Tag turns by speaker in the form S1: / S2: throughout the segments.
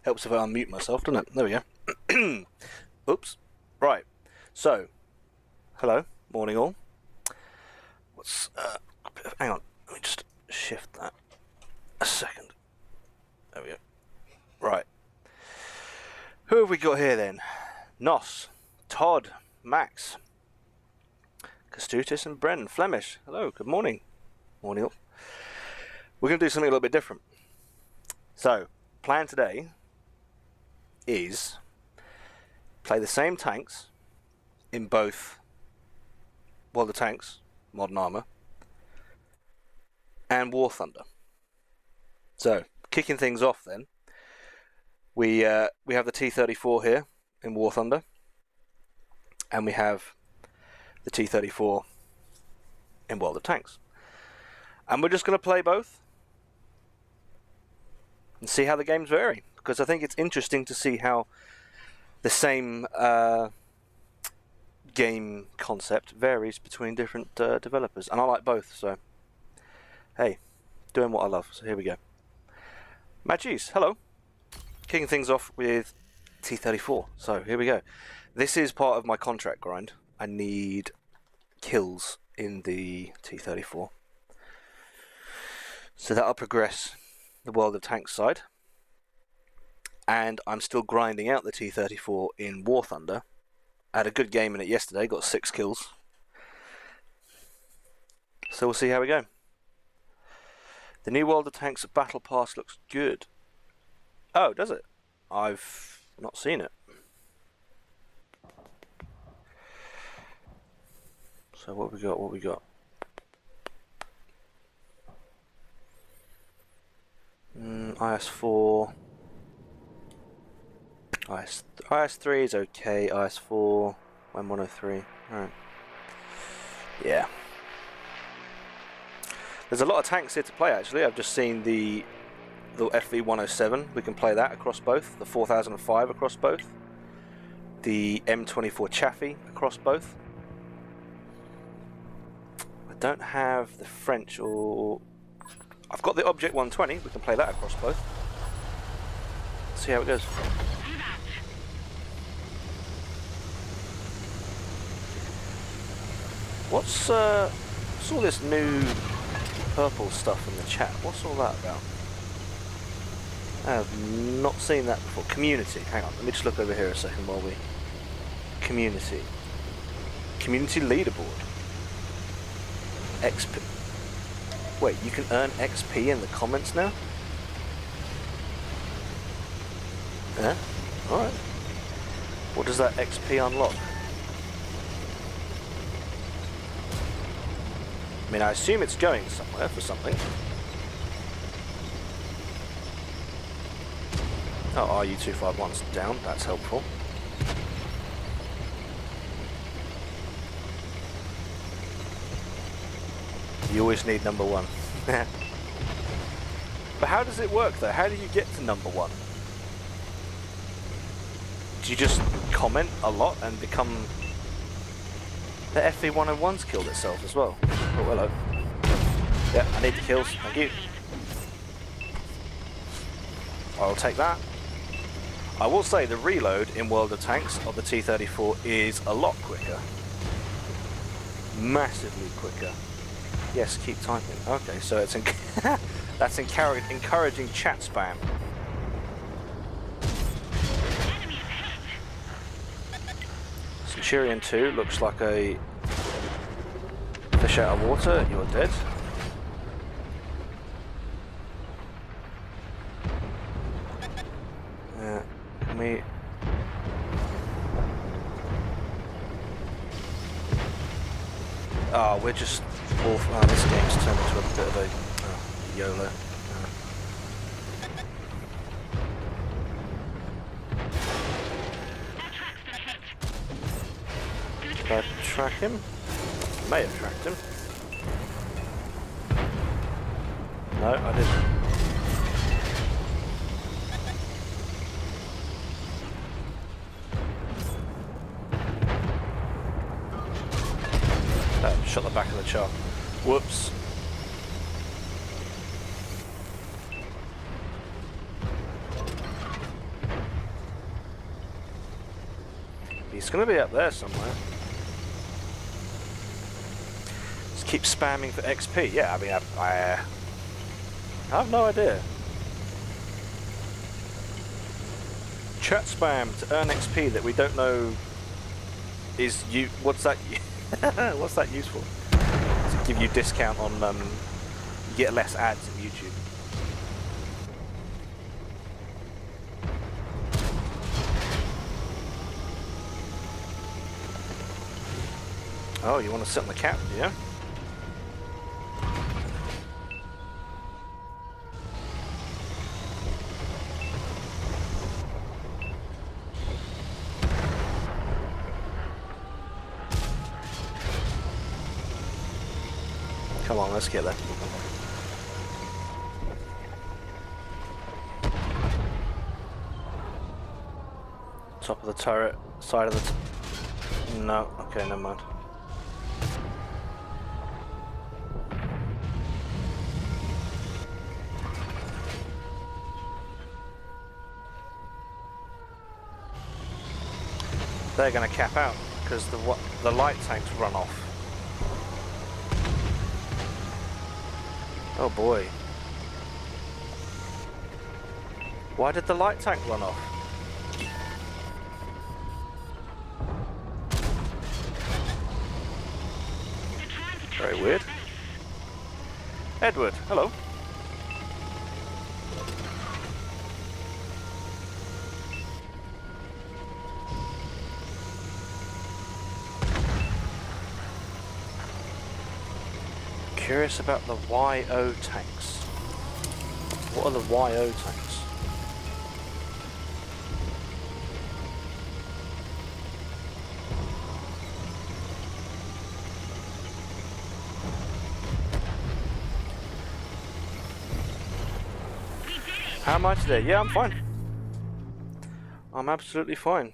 S1: Helps if I unmute myself, doesn't it? There we go. Oops. Right. So, hello. Morning all. Hang on. Let me just shift that a second. There we go. Right. Who have we got here then? Nos, Todd, Max, Kestutis and Bren. Flemish. Hello. Good morning. Morning all. We're going to do something a little bit different. So, plan today is play the same tanks in both World of Tanks, Modern Armour, and War Thunder. So, kicking things off then, we have the T-34 here in War Thunder, and we have the T-34 in World of Tanks. And we're just going to play both and see how the games vary, because I think it's interesting to see how the same game concept varies between different developers, and I like both, so hey, doing what I love. So here we go. Magis, hello. Kicking things off with T-34. So here we go. This is part of my contract grind. I need kills in the T-34, so that'll progress the World of Tanks side, and I'm still grinding out the T-34 in War Thunder. I had a good game in it yesterday, got 6 kills, so we'll see how we go. The new World of Tanks Battle Pass looks good. Oh, does it? I've not seen it. So what we got? IS4, IS3 is okay. IS4, when 103. Alright. Yeah. There's a lot of tanks here to play actually. I've just seen the FV107. We can play that across both. The 4005 across both. The M24 Chaffee across both. I don't have the French or... I've got the Object 120, we can play that across both. See how it goes. What's all this new purple stuff in the chat? What's all that about? I have not seen that before. Community, hang on, let me just look over here a second while we... Community leaderboard. XP. Wait, you can earn XP in the comments now? Yeah? Alright. What does that XP unlock? I mean, I assume it's going somewhere for something. Oh, RU251's down, that's helpful. You always need number 1. But how does it work though? How do you get to number 1? Do you just comment a lot and become... The FV101's killed itself as well. Oh, hello. Yeah, I need the kills, thank you. I'll take that. I will say the reload in World of Tanks of the T-34 is a lot quicker. Massively quicker. Yes, keep typing. Okay, so it's that's encouraging chat spam. Centurion 2 looks like a fish out of water. You're dead. Can we... Oh, we're just awful. Oh, this game's turned into a bit of a YOLO. Did I track him? May have tracked him. No, I didn't. Shot the back of the chart. Whoops. He's gonna be up there somewhere. Just keep spamming for XP. Yeah, I mean, I have no idea. Chat spam to earn XP that we don't know is you. What's that? What's that useful? To give you discount on you get less ads in YouTube. Oh, you want to sit on the cap, do you? Come on, let's get there. Top of the turret, side of the... No, okay, never mind. They're going to cap out because the light tanks run off. Oh boy. Why did the light tank run off? Very weird. Edward, hello. Curious about the YO tanks. What are the YO tanks? How am I today? Yeah, I'm fine. I'm absolutely fine.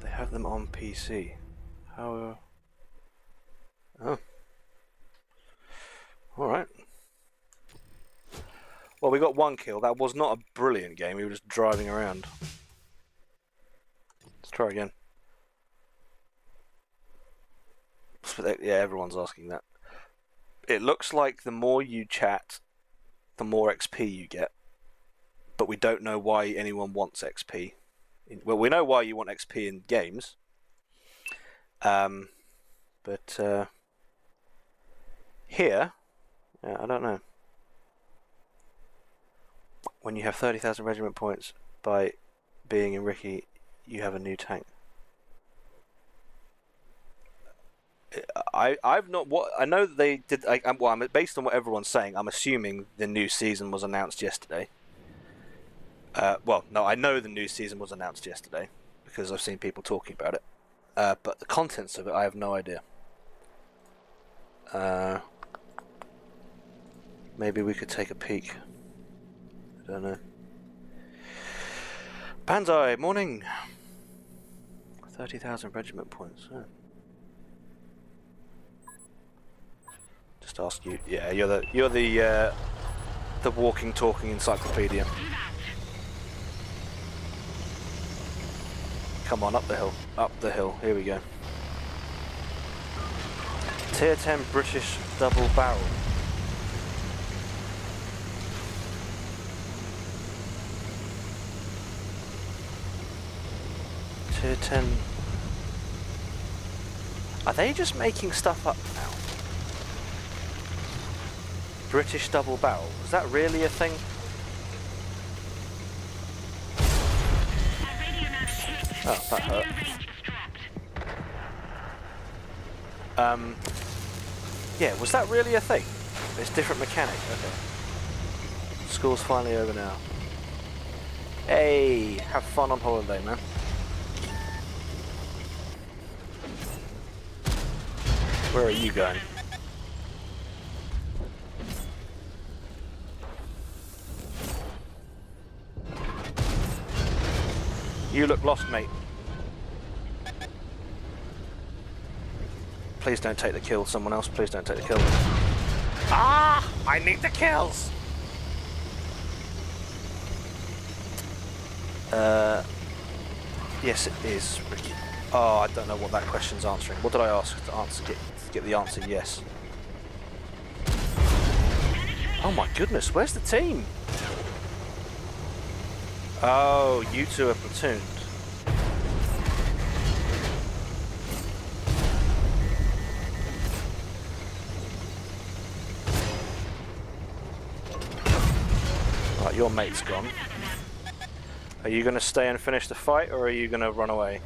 S1: They have them on PC. How... Oh. Alright. Well, we got one kill. That was not a brilliant game. We were just driving around. Let's try again. Yeah, everyone's asking that. It looks like the more you chat, the more XP you get. But we don't know why anyone wants XP. Well, we know why you want XP in games. But... Here, I don't know. When you have 30,000 regiment points by being in Ricky, you have a new tank. I've not what I know that they did. Well, based on what everyone's saying, I'm assuming the new season was announced yesterday. Well, no, I know the new season was announced yesterday because I've seen people talking about it. But the contents of it, I have no idea. Maybe we could take a peek. I don't know. Banzai, morning. 30,000 regiment points. Oh. Just ask you. Yeah, you're the walking, talking encyclopedia. Come on, up the hill. Up the hill. Here we go. Tier 10 British double barrel. Tier 10. Are they just making stuff up now? British double barrel. Is that really a thing? Oh, that hurt. Yeah, was that really a thing? It's different mechanic. Okay. School's finally over now. Hey, have fun on holiday, man. Where are you going? You look lost, mate. Please don't take the kill. Someone else, please don't take the kill. Ah! I need the kills! Yes, it is, Ricky. Oh, I don't know what that question's answering. What did I ask to get the answer yes? Oh my goodness, where's the team? Oh, you two are platooned. Right, your mate's gone. Are you going to stay and finish the fight, or are you going to run away?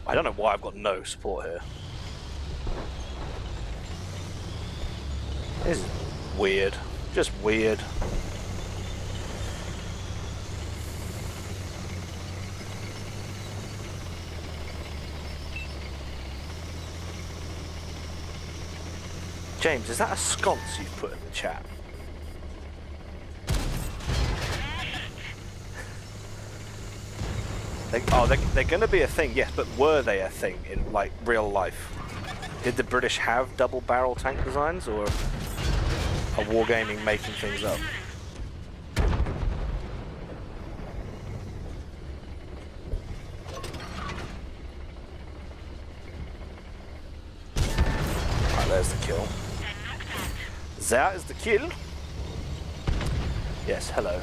S1: I don't know why I've got no support here. This is weird. Just weird. James, is that a sconce you've put in the chat? They're going to be a thing, yes, but were they a thing in, like, real life? Did the British have double-barrel tank designs, or are wargaming making things up? Right, there's the kill. That is the kill. Yes, hello.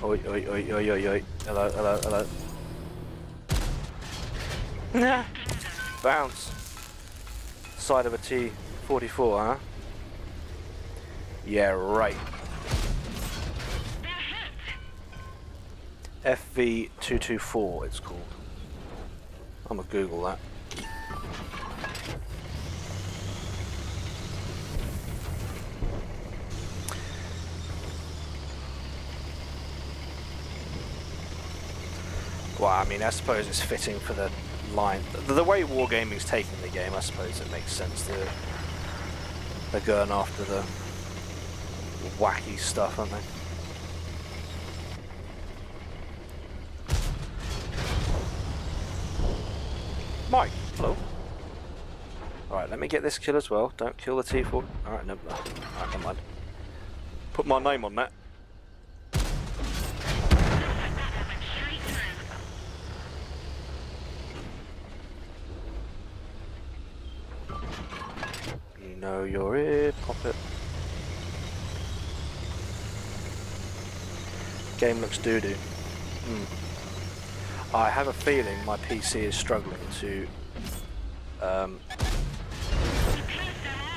S1: Oi, oi, oi, oi, oi, oi. Hello, hello, hello. Nah. Bounce. Side of a T-44, huh? Yeah, right. FV224, it's called. I'm gonna Google that. Well, I mean, I suppose it's fitting for the line. The way wargaming's taking the game, I suppose it makes sense. They're going after the wacky stuff, aren't they? Mike, hello. Alright, let me get this kill as well. Don't kill the T4. Alright, no. Alright, never mind. Put my name on that. You know you're it, pop it. Game looks doo-doo. I have a feeling my PC is struggling to...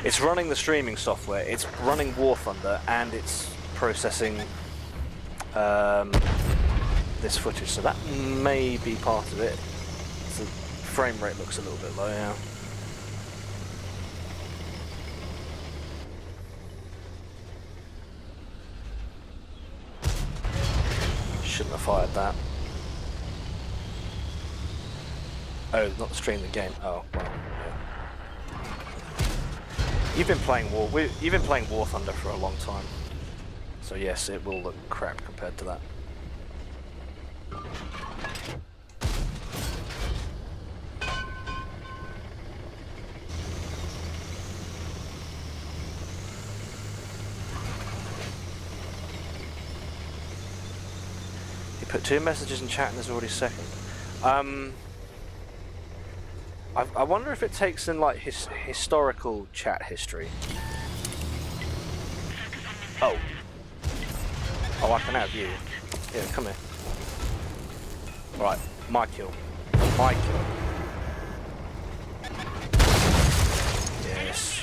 S1: it's running the streaming software, it's running War Thunder, and it's processing this footage, so that may be part of it. The frame rate looks a little bit low now. Shouldn't have fired that. Oh, not stream the game. Oh, well, yeah. You've been playing War Thunder for a long time, so yes, it will look crap compared to that. He put 2 messages in chat and there's already a second. I wonder if it takes in like historical chat history. Oh. Oh, I can have you. Yeah, come here. Right, my kill. My kill. Yes.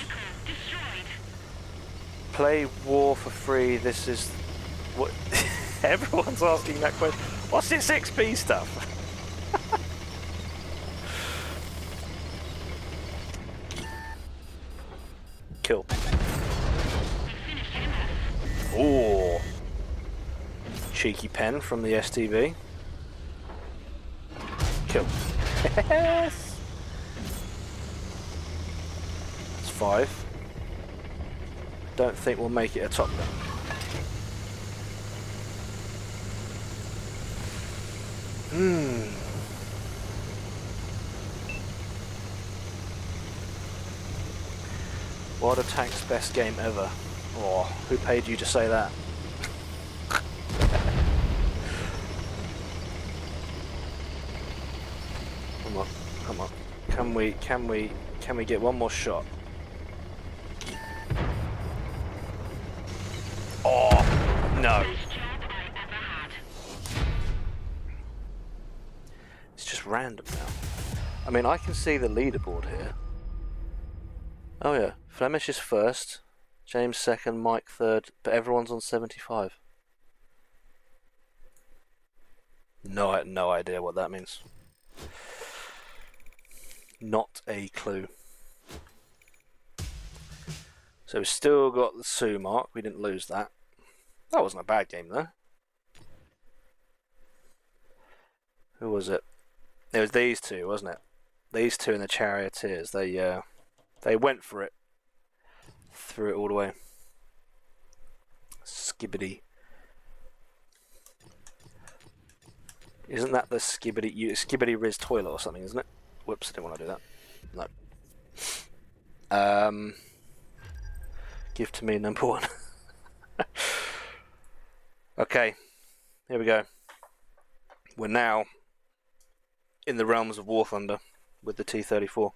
S1: Play War for free. This is what everyone's asking that question. What's this XP stuff? Kill. Ooh. Cheeky pen from the STV. Kill. Yes. It's 5. Don't think we'll make it a top gun. World of Tanks best game ever. Oh, who paid you to say that? Come on, come on. Can we get one more shot? Oh, no. It's just random now. I mean, I can see the leaderboard here. Oh yeah, Flemish is first, James second, Mike third, but everyone's on 75. No idea what that means. Not a clue. So we've still got the Sue mark, we didn't lose that. That wasn't a bad game though. Who was it? It was these two, wasn't it? These two and the Charioteers, they went for it. Threw it all the way. Skibbity. Isn't that the Skibbity Riz toilet or something, isn't it? Whoops, I didn't want to do that. No. Give to me number one. Okay, here we go. We're now in the realms of War Thunder with the T-34.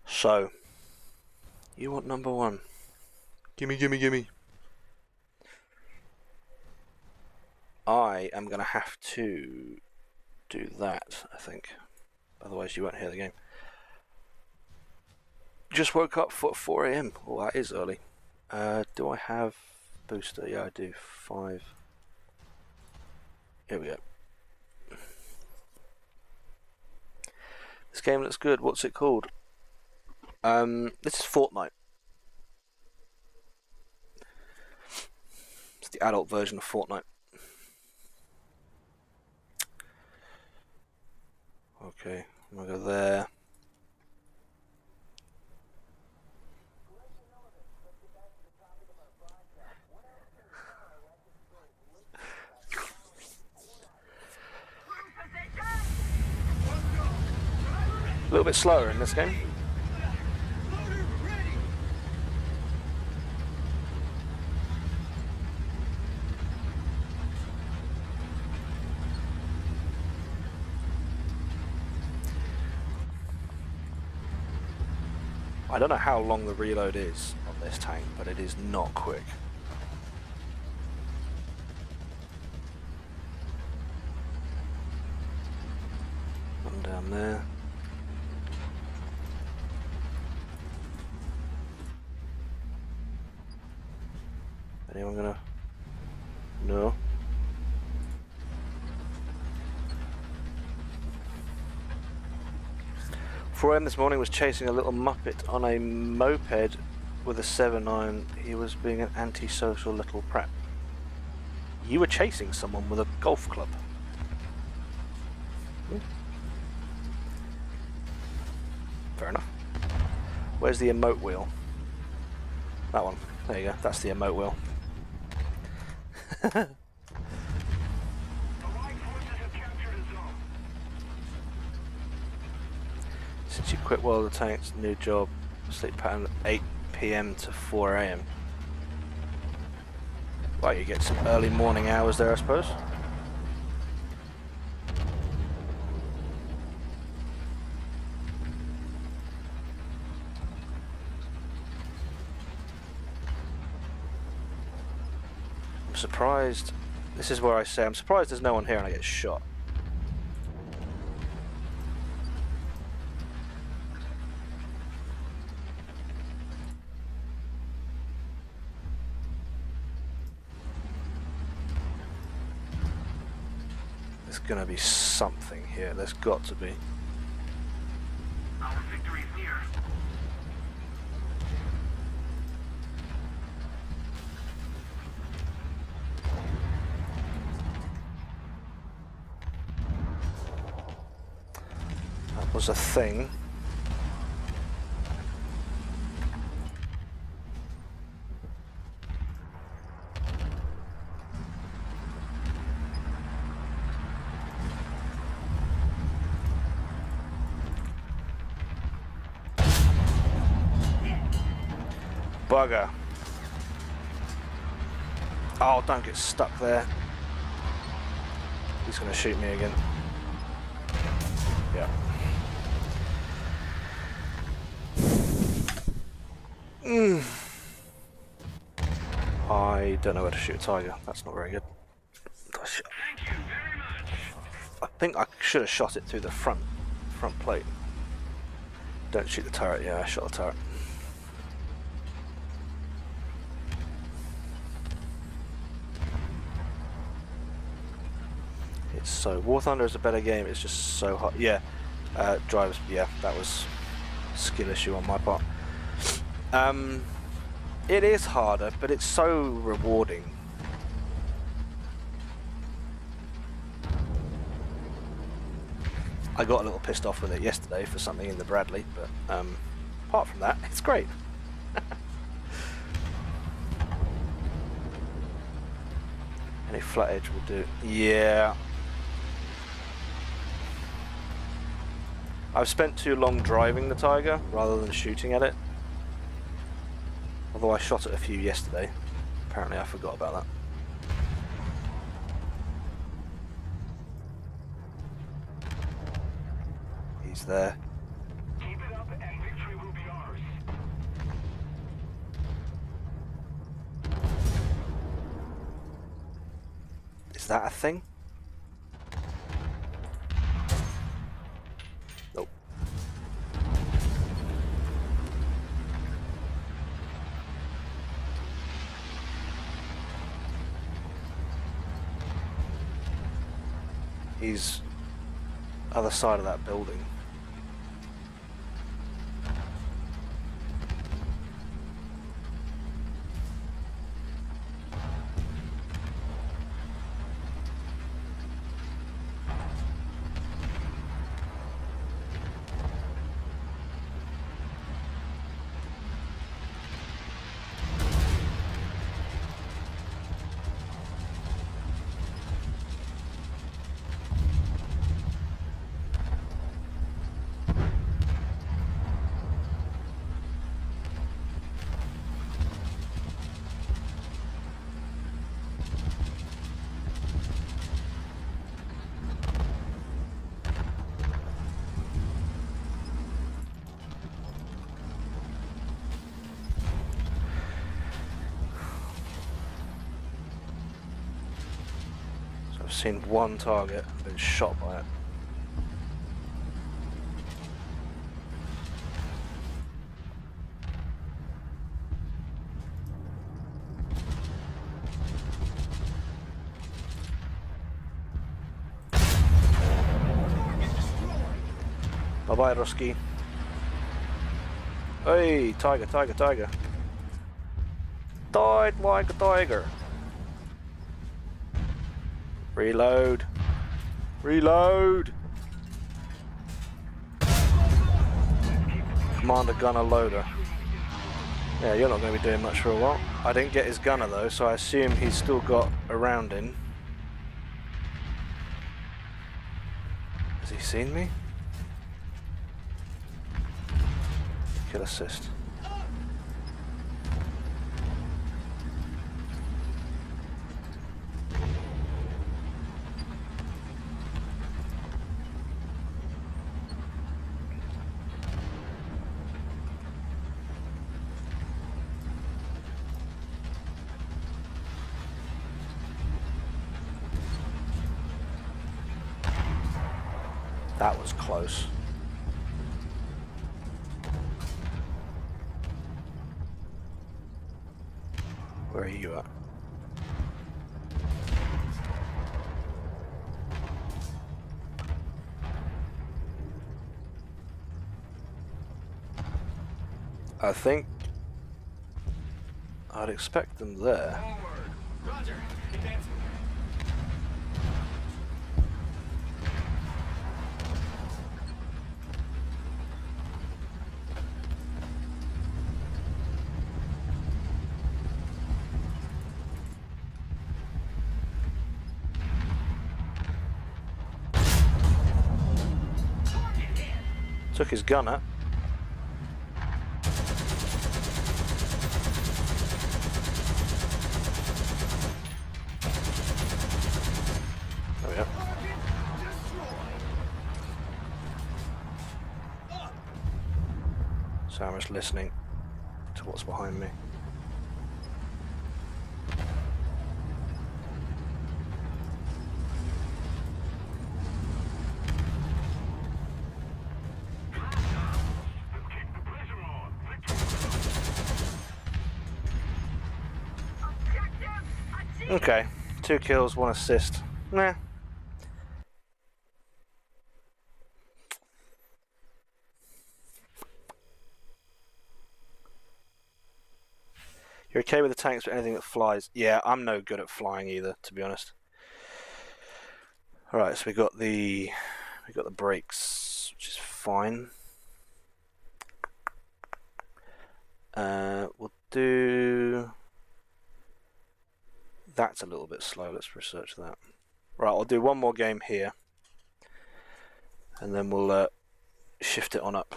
S1: So, you want number one? Gimme, gimme, gimme. I am going to have to do that, I think. Otherwise you won't hear the game. Just woke up for 4 AM. Oh, that is early. Do I have booster? Yeah, I do. 5. Here we go. This game looks good. What's it called? This is Fortnite. It's the adult version of Fortnite. Okay, I'm gonna go there. A little bit slower in this game. I don't know how long the reload is on this tank, but it is not quick. One down there. Anyone gonna? No. .4am this morning was chasing a little muppet on a moped with a 7.9. He was being an antisocial little prat. You were chasing someone with a golf club. Fair enough. Where's the emote wheel? That one. There you go. That's the emote wheel. Since you quit World of Tanks, new job, sleep pattern 8 PM to 4 AM. Well, you get some early morning hours there, I suppose. I'm surprised. This is where I say I'm surprised there's no one here and I get shot. There's gonna be something here. There's got to be.
S2: Our victory is near.
S1: That was a thing. bugger. Oh, don't get stuck there. He's going to shoot me again. Yeah. I don't know where to shoot a tiger. That's not very good.
S2: Thank you very much.
S1: I think I should have shot it through the front plate. Don't shoot the turret. Yeah, I shot the turret. It's so War Thunder is a better game. It's just so hot. Yeah, drivers. Yeah, that was a skill issue on my part. It is harder, but it's so rewarding. I got a little pissed off with it yesterday for something in the Bradley, but apart from that, it's great. Any flat edge will do. Yeah. I've spent too long driving the Tiger rather than shooting at it. Although I shot at a few yesterday. Apparently I forgot about that. He's there.
S2: Keep it up and victory will be ours.
S1: Is that a thing? Nope. He's other side of that building. I've seen one target and been shot by it. Bye bye, Rusky. Hey, tiger, tiger, tiger. Died like a tiger. Reload. Reload. Commander gunner loader. Yeah, you're not going to be doing much for a while. I didn't get his gunner though, so I assume he's still got a round in. Has he seen me? Kill assist. That was close. Where are you at? I think I'd expect them there.
S2: Forward. Roger. Advance.
S1: Took his gunner. So I'm just listening to what's behind me. Okay, 2 kills, 1 assist. Nah. You're okay with the tanks, but anything that flies? Yeah, I'm no good at flying either, to be honest. Alright, so we got the brakes, which is fine. We'll do... That's a little bit slow, let's research that. Right, I'll do one more game here. And then we'll shift it on up.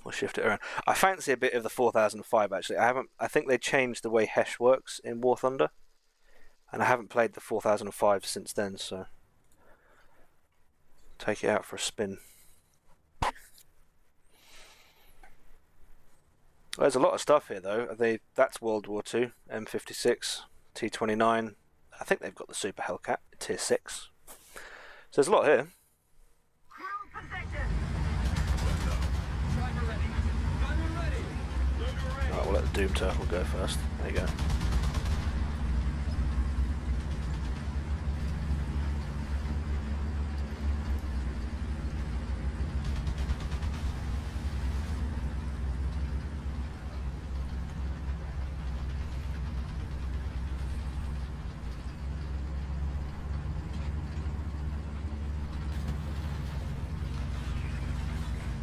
S1: We'll shift it around. I fancy a bit of the 4005 actually. I think they changed the way Hesh works in War Thunder. And I haven't played the 4005 since then, so take it out for a spin. Well, there's a lot of stuff here though. That's World War II, M56, T29. I think they've got the Super Hellcat, Tier 6. So there's a lot here. Alright, we'll let the Doom Turtle go first. There you go.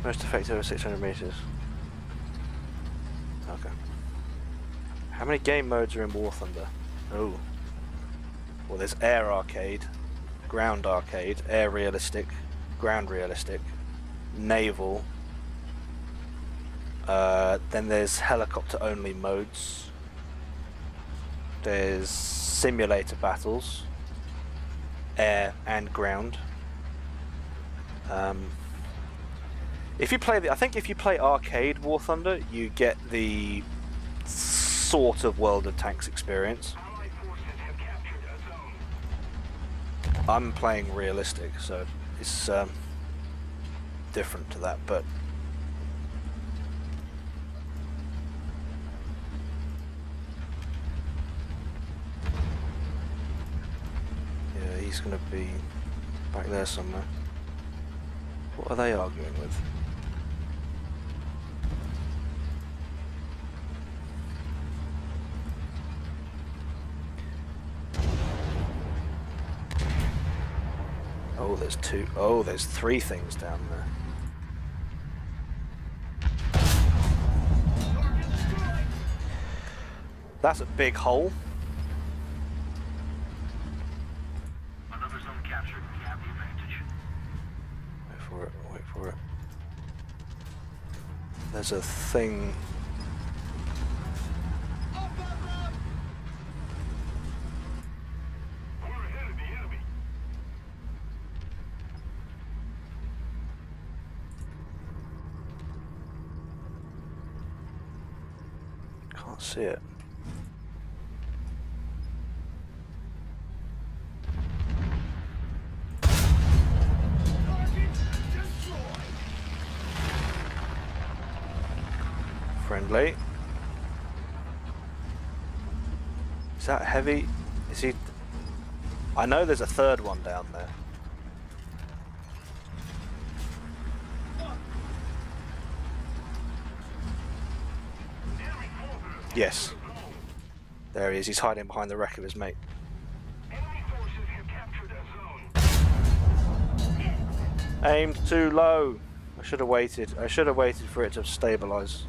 S1: Most effective over 600 meters. Okay. How many game modes are in War Thunder? Oh. Well, there's air arcade, ground arcade, air realistic, ground realistic, naval. Then there's helicopter only modes. There's simulator battles, air and ground. If you play I think if you play arcade War Thunder, you get the sort of World of Tanks experience. I'm playing realistic, so it's different to that, but yeah, he's gonna be back there somewhere. What are they arguing with? Oh, there's 2. Oh, there's 3 things down there. That's a big hole.
S2: Another zone captured. We have the advantage.
S1: Wait for it, wait for it. There's a thing.
S2: We're ahead of the enemy.
S1: Can't see it. Friendly. Is that heavy? Is he? I know there's a third one down there. Yes. There he is. He's hiding behind the wreck of his mate.
S2: Enemy forces have captured a zone.
S1: Aimed too low. I should have waited. I should have waited for it to stabilize.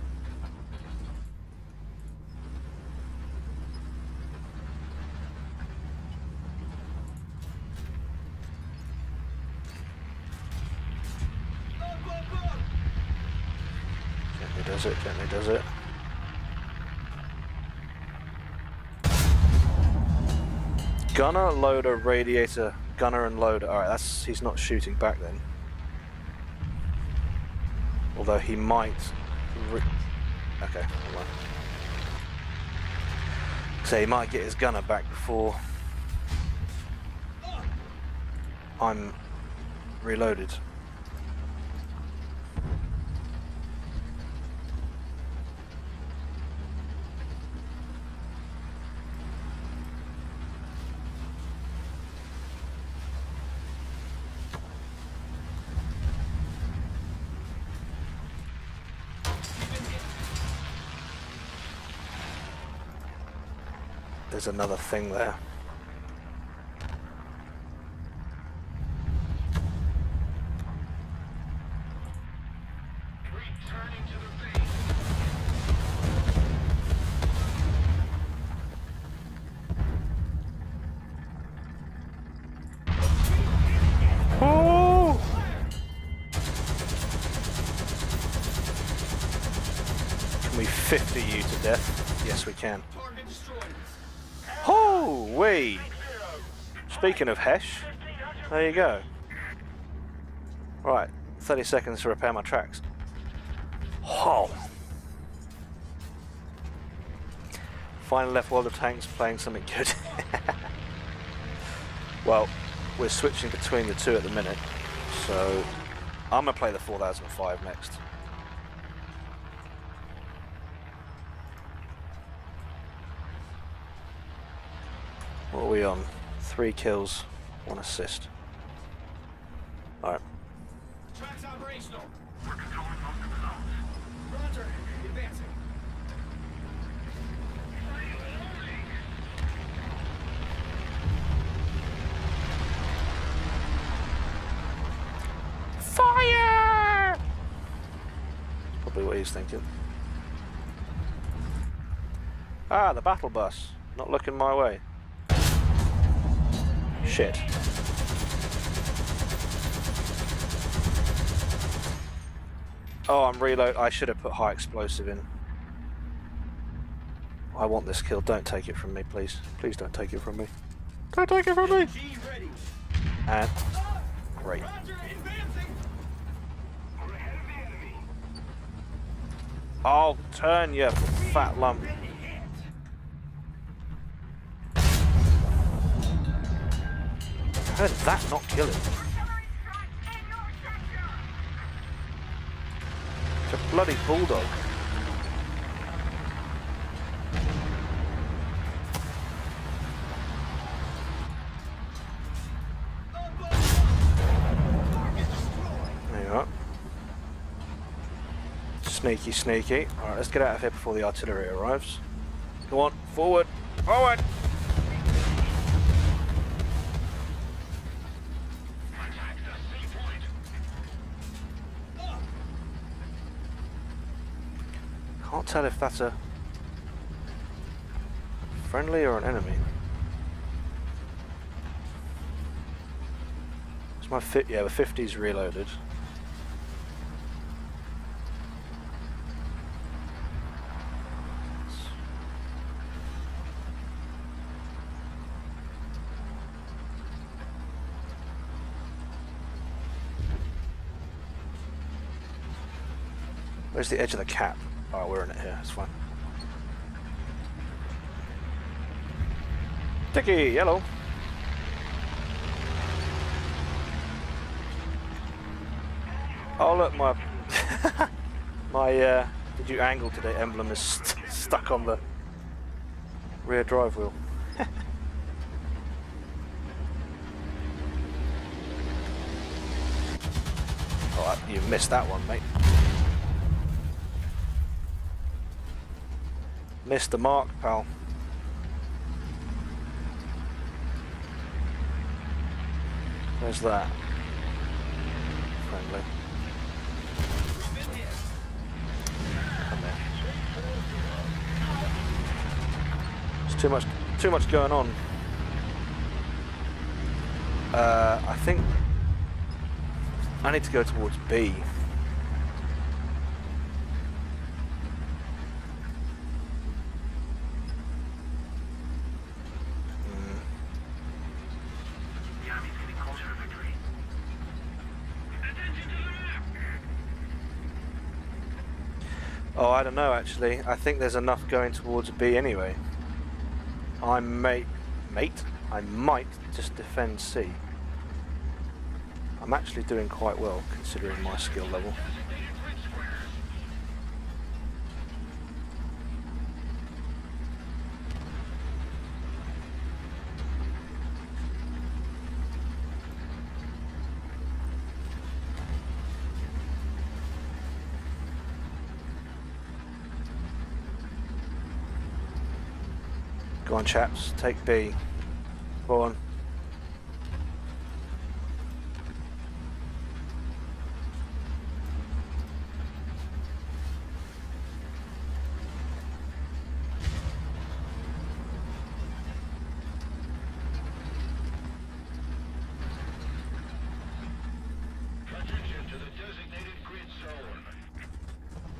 S1: Gently does it, gently does it. Gunner, loader, radiator, gunner and loader. Alright, he's not shooting back then. Although he might Okay, hold on. So he might get his gunner back before I'm reloaded. There's another thing there.
S2: Returning to the base.
S1: Oh! Can we 50 you to death? Yes, we can.
S2: Target destroyed.
S1: Oh, wait. Speaking of Hesh, there you go. Right, 30 seconds to repair my tracks. Oh. Finally left World of Tanks playing something good. Well, we're switching between the two at the minute, so I'm going to play the 4005 next. What are we on? 3 kills, 1 assist. Alright.
S2: Tracks operational. We're controlling most of the zones. Roger. Advancing.
S1: Fire! Probably what he's thinking. Ah, the battle bus. Not looking my way. Shit. Oh, I'm reload. I should have put high explosive in. I want this kill. Don't take it from me, please. Please don't take it from me. Don't take it from me!
S2: G ready.
S1: And great.
S2: Roger. Advancing. We're ahead of the enemy.
S1: I'll turn you fat lump.
S2: Ready hit.
S1: How did that not kill him? It's a bloody bulldog. There you are. Sneaky, sneaky. Alright, let's get out of here before the artillery arrives. Go on, forward, forward! Can't tell if that's a friendly or an enemy. It's my yeah, the 50's reloaded. Where's the edge of the cap? Oh, we're in it here, it's fine. Ticky, yellow. Oh look, my my did you angle today emblem is stuck on the rear drive wheel. Oh, you missed that one, mate. Missed the mark, pal. Where's that? Friendly. Come there. There's too much going on. I think I need to go towards B.
S2: The enemy's getting closer to victory. Attention to the map.
S1: Oh, I don't know actually. I think there's enough going towards B anyway. I might just defend C. I'm actually doing quite well considering my skill level. Go on, chaps, take B. Go on.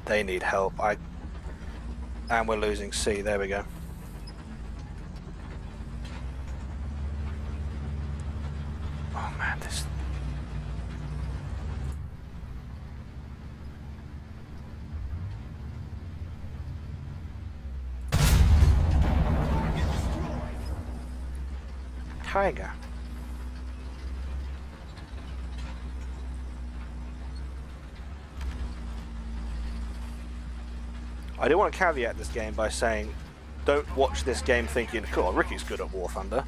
S1: They need help. And we're losing C. There we go. Oh man, this. Tiger. I do want to caveat this game by saying, don't watch this game thinking, cool, Ricky's good at War Thunder.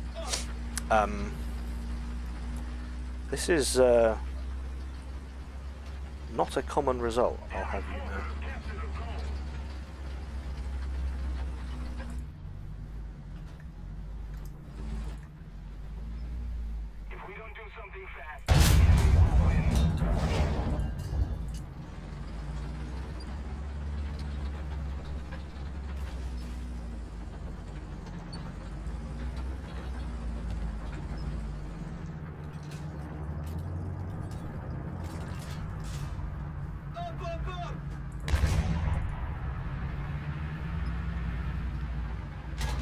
S1: This is not a common result, I'll have you know.
S2: If we don't do something fast, up.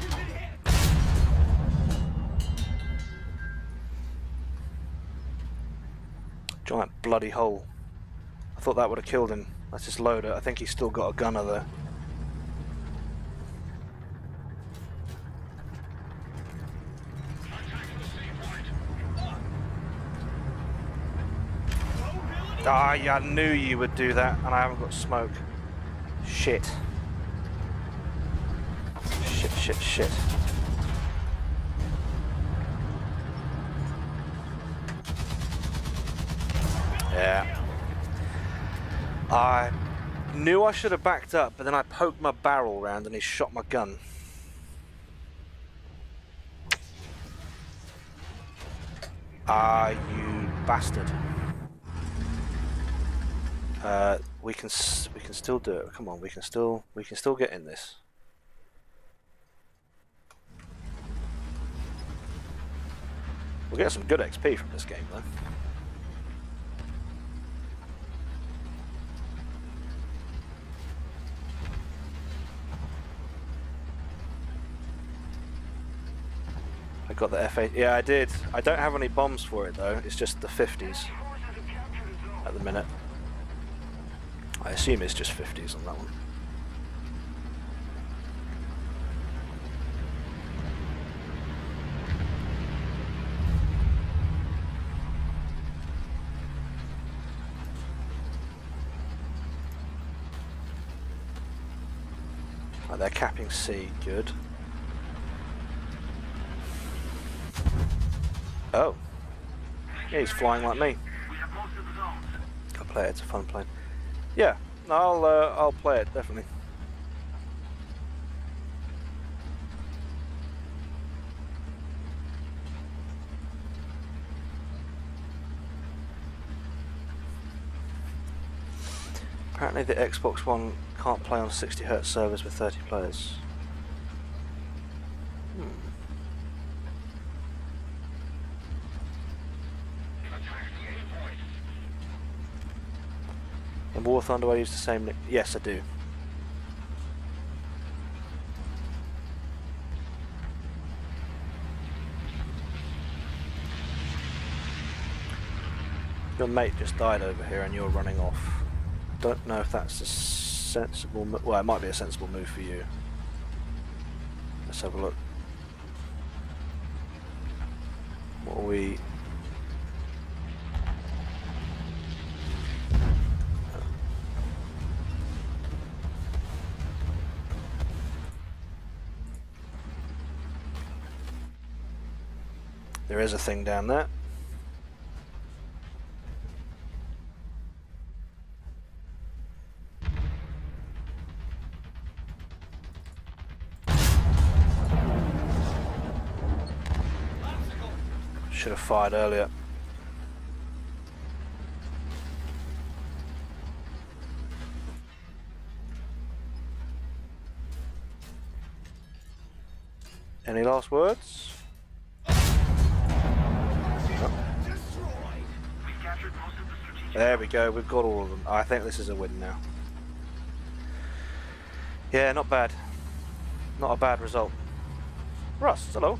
S2: You've been hit.
S1: Giant bloody hole. I thought that would have killed him. That's his loader. I think he's still got a gunner there. Ah, yeah, I knew you would do that, and I haven't got smoke. Shit. Shit. Yeah. I knew I should have backed up, but then I poked my barrel round and he shot my gun. Ah, you bastard. We can still do it. Come on, we can still get in this. We'll get some good XP from this game though. I got the F8. Yeah, I did. I don't have any bombs for it though. It's just the 50s at the minute. I assume it's just 50s on that one. Right, they're capping C. Good. Oh. Yeah, he's flying like me. I'll play it. It's a fun plane. Yeah, I'll play it definitely. Apparently the Xbox One can't play on 60Hz servers with 30 players. In War Thunder, do I use the same nick? Yes, I do. Your mate just died over here and you're running off. Don't know if that's the sensible move. Well, it might be a sensible move for you. Let's have a look. What are we... There is a thing down there. Should have fired earlier. Any last words? There we go, we've got all of them. I think this is a win now. Yeah, not bad. Not a bad result. Russ, hello.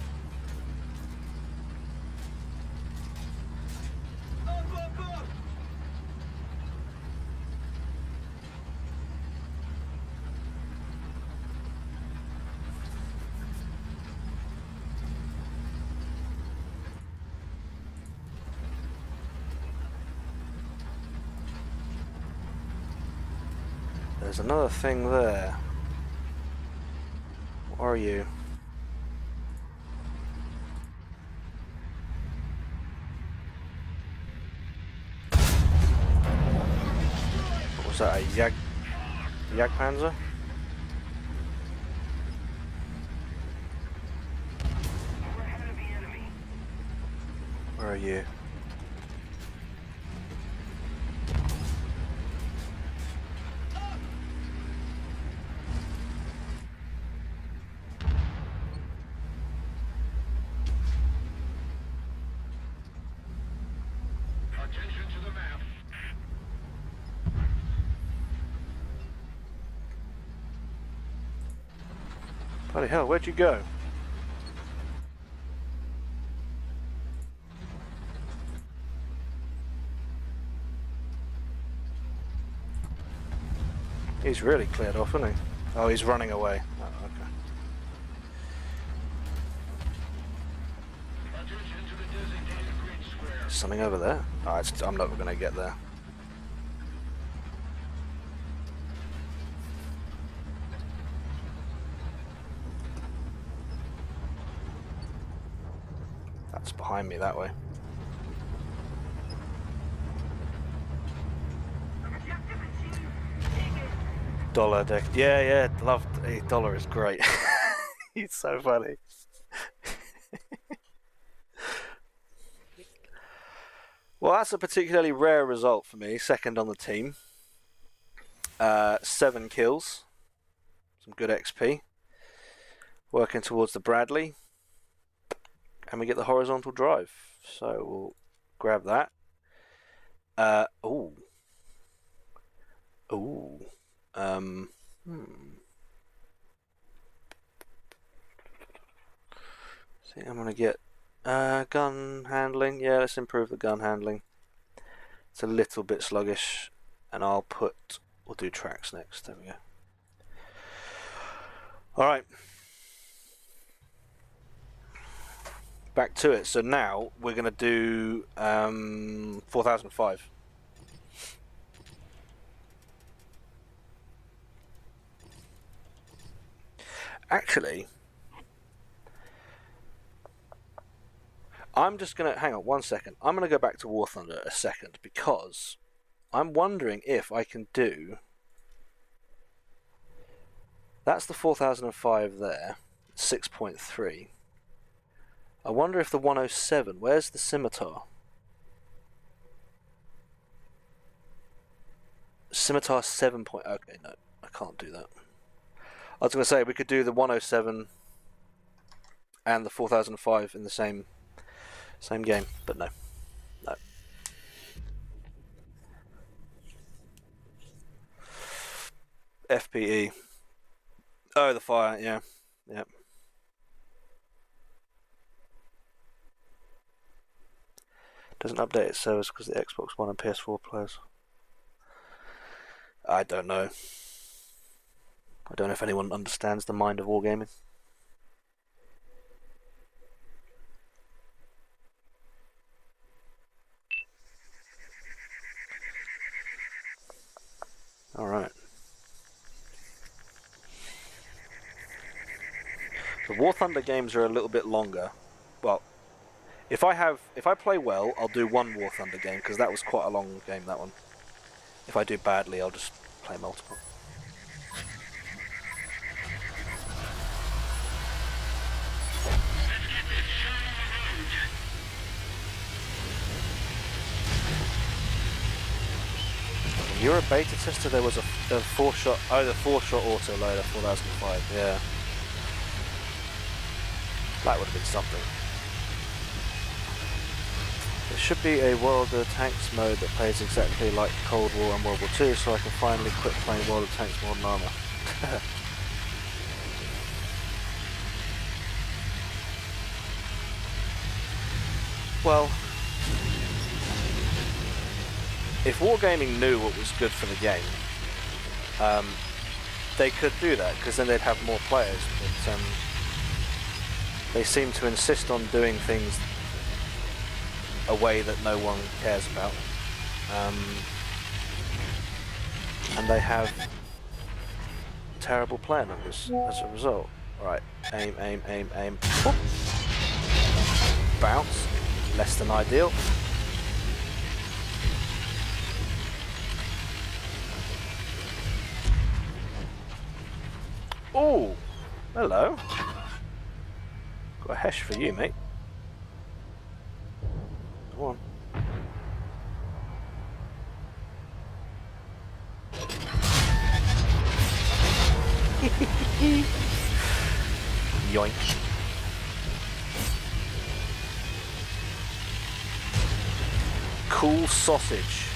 S1: There's another thing there. What are you? What was that, a Jagdpanzer? Where are you? Bloody hell, where'd you go? He's really cleared off, isn't he? Oh, he's running away. Oh, okay. Something over there? Oh, I'm not going to get there. That's behind me that way. Dollar deck. Yeah, loved it. Dollar is great. He's so funny. Well, that's a particularly rare result for me. Second on the team. 7 kills. Some good XP. Working towards the Bradley. And we get the horizontal drive. So we'll grab that. Ooh. I think I'm gonna get gun handling. Yeah, let's improve the gun handling. It's a little bit sluggish, and we'll do tracks next. There we go. All right, back to it. So now we're gonna do 4005. Actually, I'm just going to... Hang on 1 second. I'm going to go back to War Thunder a second because I'm wondering if I can do... That's the 4005 there. 6.3. I wonder if the 107... Where's the Scimitar? Scimitar 7. Okay, no. I can't do that. I was going to say we could do the 107 and the 4005 in the same game, but no. FPE. Oh, the fire, yeah. Yep. Doesn't update its servers because the Xbox One and PS4 players. I don't know. I don't know if anyone understands the mind of wargaming. Alright. The War Thunder games are a little bit longer. Well, if I play well, I'll do one War Thunder game, because that was quite a long game, that one. If I do badly, I'll just play multiple. When you were a beta tester, there was a 4-shot, the 4-shot auto loader, 4005, yeah. That would have been something. There should be a World of Tanks mode that plays exactly like Cold War and World War II, so I can finally quit playing World of Tanks Modern Armour. Well, if Wargaming knew what was good for the game, they could do that, because then they'd have more players, but they seem to insist on doing things a way that no one cares about, and they have terrible player numbers as a result. Right, aim, aim, aim, aim. Whoop. Bounce, less than ideal. Oh, hello. Got a hesh for you, mate. Go on. Yoink. Cool sausage.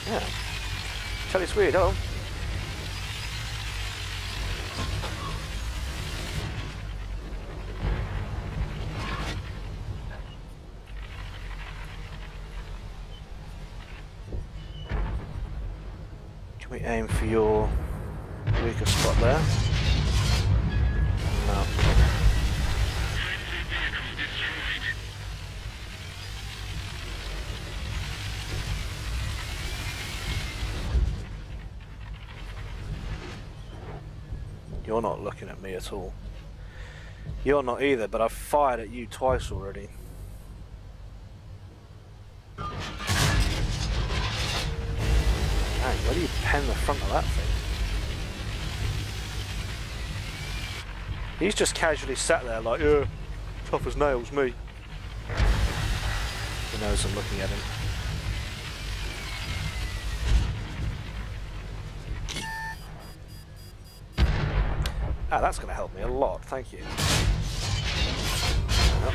S1: Yeah. Tell it's weird, oh. Can we aim for your weaker spot there? No. You're not looking at me at all. You're not either, but I've fired at you twice already. Dang, where do you pen the front of that thing? He's just casually sat there like, yeah, tough as nails, me. He knows I'm looking at him. Ah, that's going to help me a lot, thank you. Yep.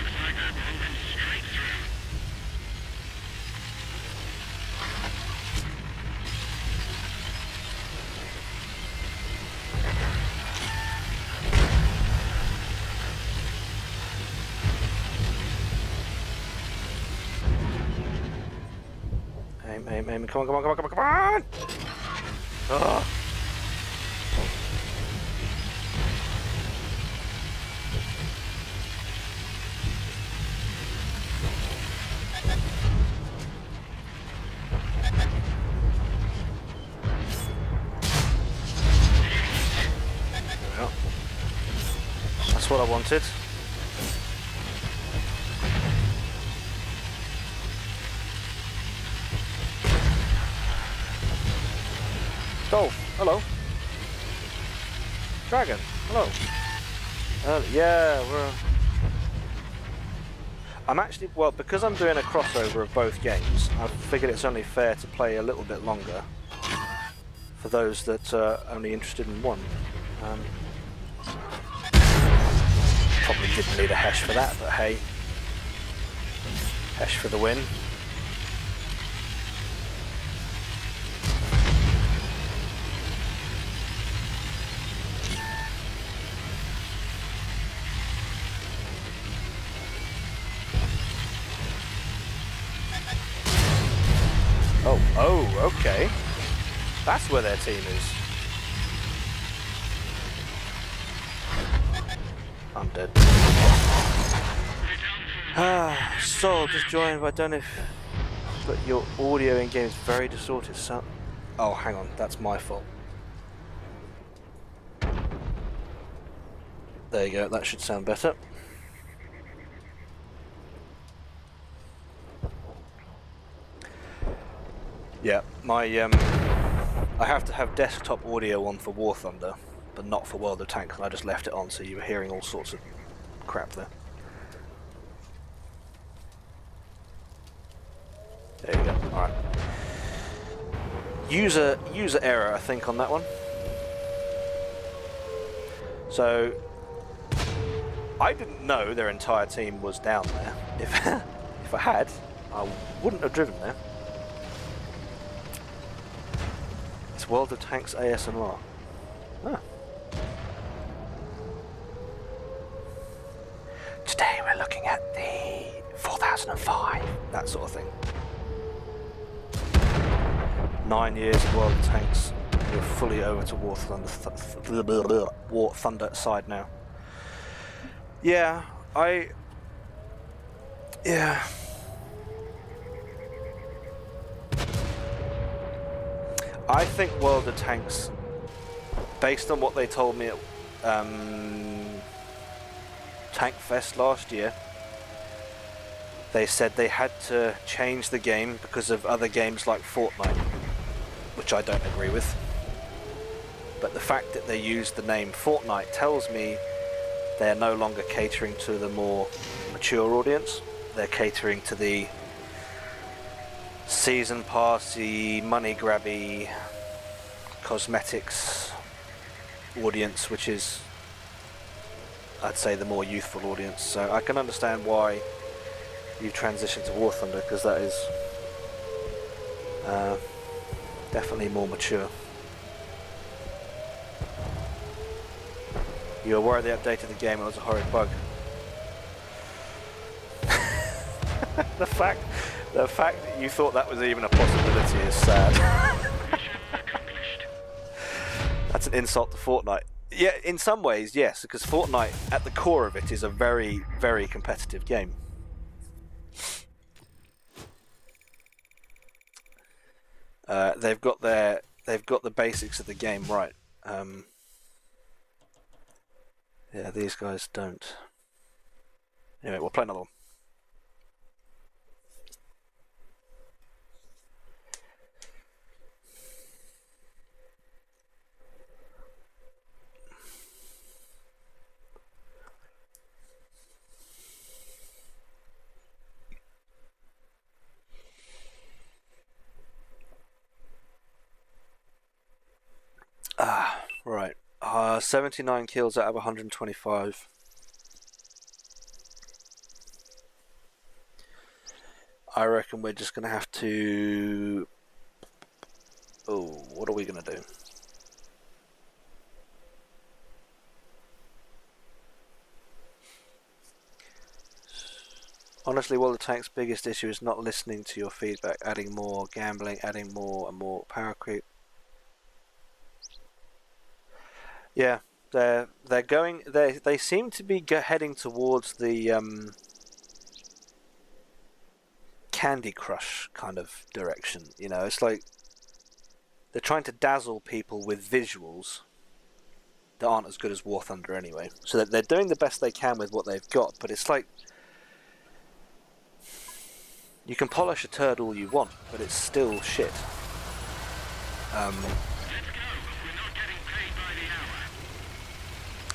S1: Aim, aim, aim, come on, come on, come on, come on, come on! Ugh. That's what I wanted. Dolph, hello. Dragon, hello. Yeah, I'm actually, well, because I'm doing a crossover of both games, I've figured it's only fair to play a little bit longer for those that are only interested in one. Probably didn't need a hash for that, but hey, hash for the win. Oh, okay. That's where their team is. I'm dead. Sol just joined, but I don't know if... But your audio in game is very distorted, so... Oh, hang on, that's my fault. There you go, that should sound better. Yeah, my I have to have desktop audio on for War Thunder, but not for World of Tanks, and I just left it on, so you were hearing all sorts of crap there. There you go. All right. User error, I think, on that one. So I didn't know their entire team was down there. If I had, I wouldn't have driven there. It's World of Tanks ASMR. Huh. Today we're looking at the 4005, that sort of thing. 9 years of World of Tanks. You're fully over to War Thunder side now. Yeah, I think World of Tanks, based on what they told me at Tank Fest last year, they said they had to change the game because of other games like Fortnite, which I don't agree with. But the fact that they used the name Fortnite tells me they're no longer catering to the more mature audience. They're catering to the season passy, money grabby, cosmetics audience, which is, I'd say, the more youthful audience. So I can understand why you've transitioned to War Thunder, because that is definitely more mature. You were worried they updated the game, it was a horrid bug. the fact that you thought that was even a possibility is sad. That's an insult to Fortnite. Yeah, in some ways, yes, because Fortnite, at the core of it, is a very, very competitive game. They've got the basics of the game right. Yeah, these guys don't. Anyway, we'll play another one. Right. 79 kills out of 125. I reckon we're just going to have to... Oh, what are we going to do? Honestly, World of Tanks' biggest issue is not listening to your feedback, adding more gambling, adding more and more power creep. Yeah, they seem to be heading towards the Candy Crush kind of direction. You know, it's like they're trying to dazzle people with visuals that aren't as good as War Thunder anyway. So that they're doing the best they can with what they've got, but it's like you can polish a turd all you want, but it's still shit.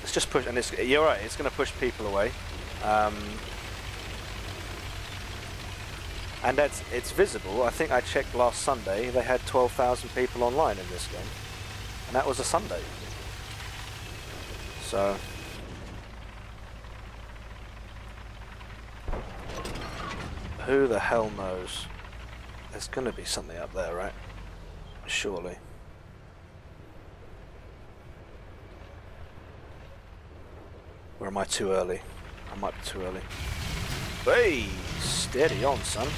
S1: It's just push, and you're right. It's going to push people away, and it's visible. I think I checked last Sunday. They had 12,000 people online in this game, and that was a Sunday. So who the hell knows? There's going to be something up there, right? Surely. Or am I too early? I might be too early. Hey, steady on, son.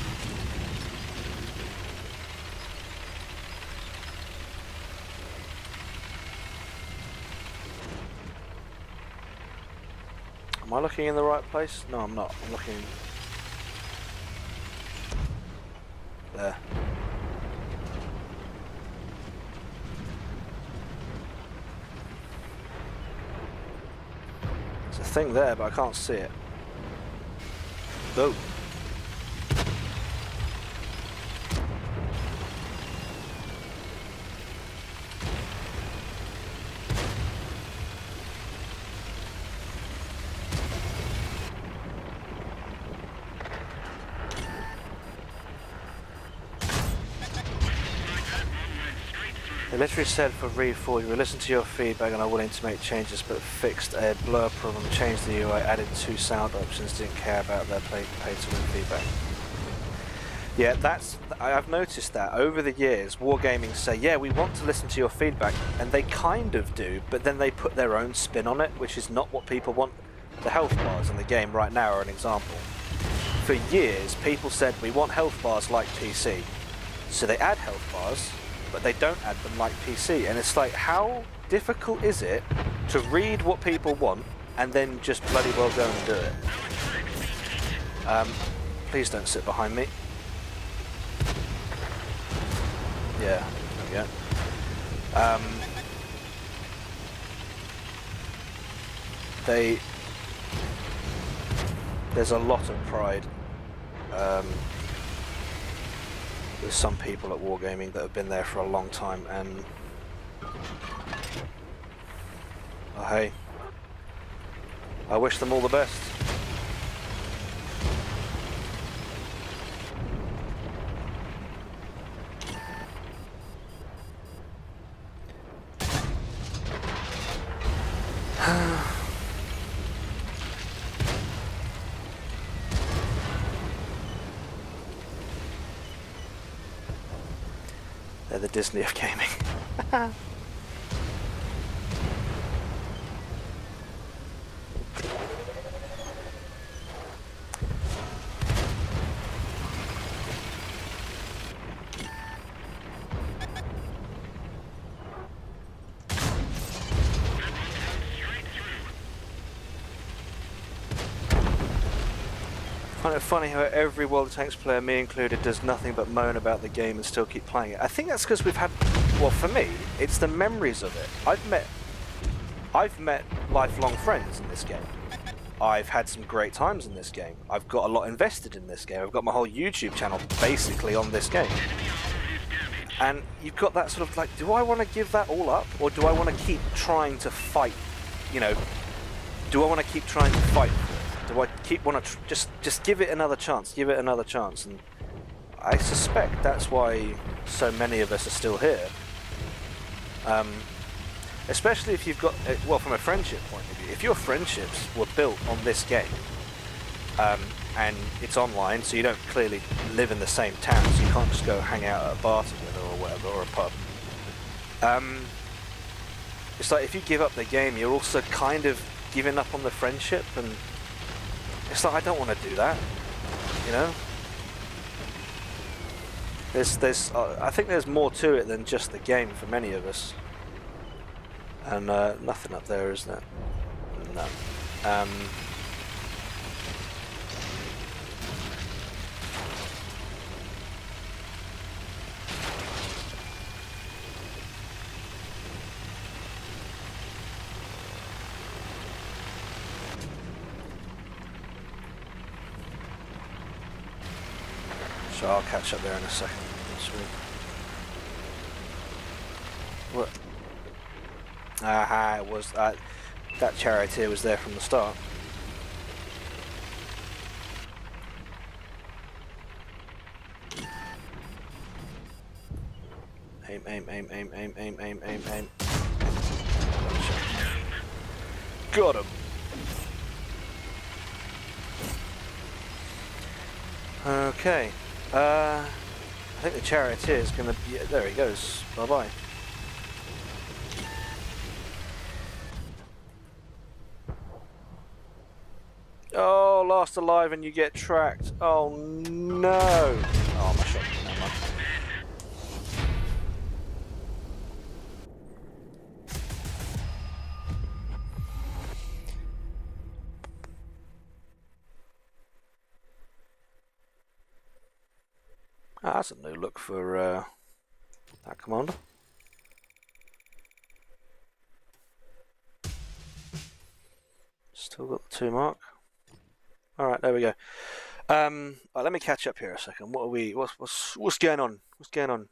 S1: Am I looking in the right place? No, I'm not. I'm looking... there. There's a thing there, but I can't see it. Oh. They literally said for Read 4, we listened to your feedback and are willing to make changes, but fixed a blur problem, changed the UI, added 2 sound options, didn't care about their pay-to-win feedback. Yeah, I've noticed that over the years, Wargaming say, yeah, we want to listen to your feedback, and they kind of do, but then they put their own spin on it, which is not what people want. The health bars in the game right now are an example. For years, people said, we want health bars like PC. So they add health bars, but they don't add them like PC. And it's like, how difficult is it to read what people want and then just bloody well go and do it? Please don't sit behind me. Yeah, there we go. There's a lot of pride. There's some people at Wargaming that have been there for a long time, and oh, hey, I wish them all the best. They're the Disney of gaming. I find it funny how every World of Tanks player, me included, does nothing but moan about the game and still keep playing it. I think that's because we've had, well, for me, it's the memories of it. I've met lifelong friends in this game. I've had some great times in this game. I've got a lot invested in this game. I've got my whole YouTube channel basically on this game. And you've got that sort of like, do I want to give that all up? Or do I want to keep trying to fight, you know, do I want to keep trying to fight? Do I want to just give it another chance, give it another chance? And I suspect that's why so many of us are still here. Especially if you've got, well, from a friendship point of view, if your friendships were built on this game, and it's online, so you don't clearly live in the same town, so you can't just go hang out at a bar together or whatever, or a pub. It's like if you give up the game, you're also kind of giving up on the friendship, and it's like, I don't want to do that, you know? I think there's more to it than just the game for many of us. And nothing up there, is there? No. So I'll catch up there in a second. Sweet. What? Aha, it was that charioteer was there from the start. Aim, aim, aim, aim, aim, aim, aim, aim, aim. Got him. Okay. I think the charioteer is gonna be. Yeah, there he goes. Bye bye. Oh, last alive and you get tracked. Oh no! Oh, my shot. Never mind. Ah, that's a new look for that commander. Still got the 2 mark. Alright, there we go. Right, let me catch up here a second. What are we? What's going on? What's going on?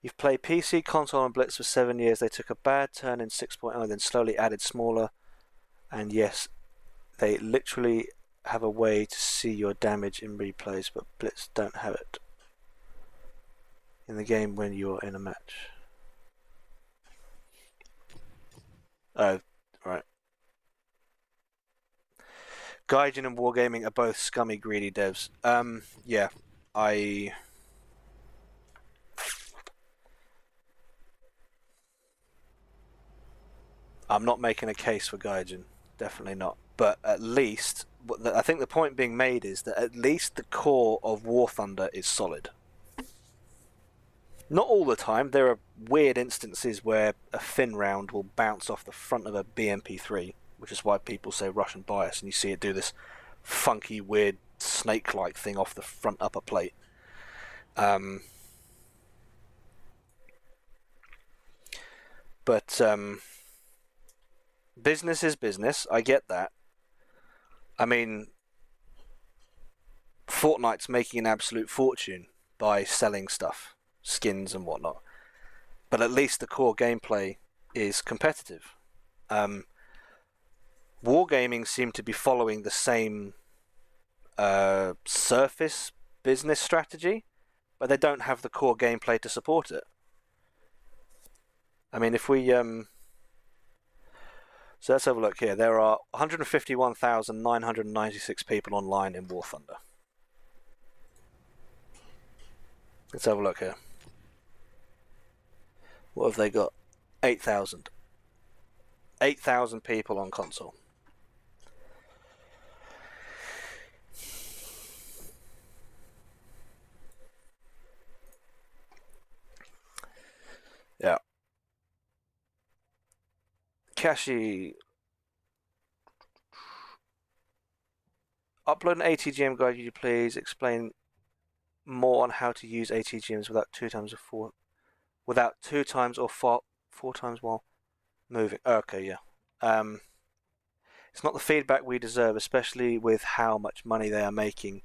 S1: You've played PC, console, and Blitz for 7 years. They took a bad turn in 6.0, then slowly added smaller. And yes, they literally have a way to see your damage in replays, but Blitz don't have it in the game when you're in a match. Oh, right. Gaijin and Wargaming are both scummy, greedy devs. Yeah, I'm not making a case for Gaijin. Definitely not. But at least, I think the point being made is that at least the core of War Thunder is solid. Not all the time. There are weird instances where a fin round will bounce off the front of a BMP3, which is why people say Russian bias, and you see it do this funky, weird, snake-like thing off the front upper plate. But business is business. I get that. I mean, Fortnite's making an absolute fortune by selling stuff, skins and whatnot. But at least the core gameplay is competitive. Wargaming seem to be following the same surface business strategy, but they don't have the core gameplay to support it. I mean, if we so let's have a look here. There are 151,996 people online in War Thunder. Let's have a look here. What have they got? 8,000. 8,000 people on console. Yeah. Kashi. Upload an ATGM guide, you please. Explain more on how to use ATGMs without 2 times or 4. Without 2 times or 4 times while moving. Okay, yeah. It's not the feedback we deserve, especially with how much money they are making.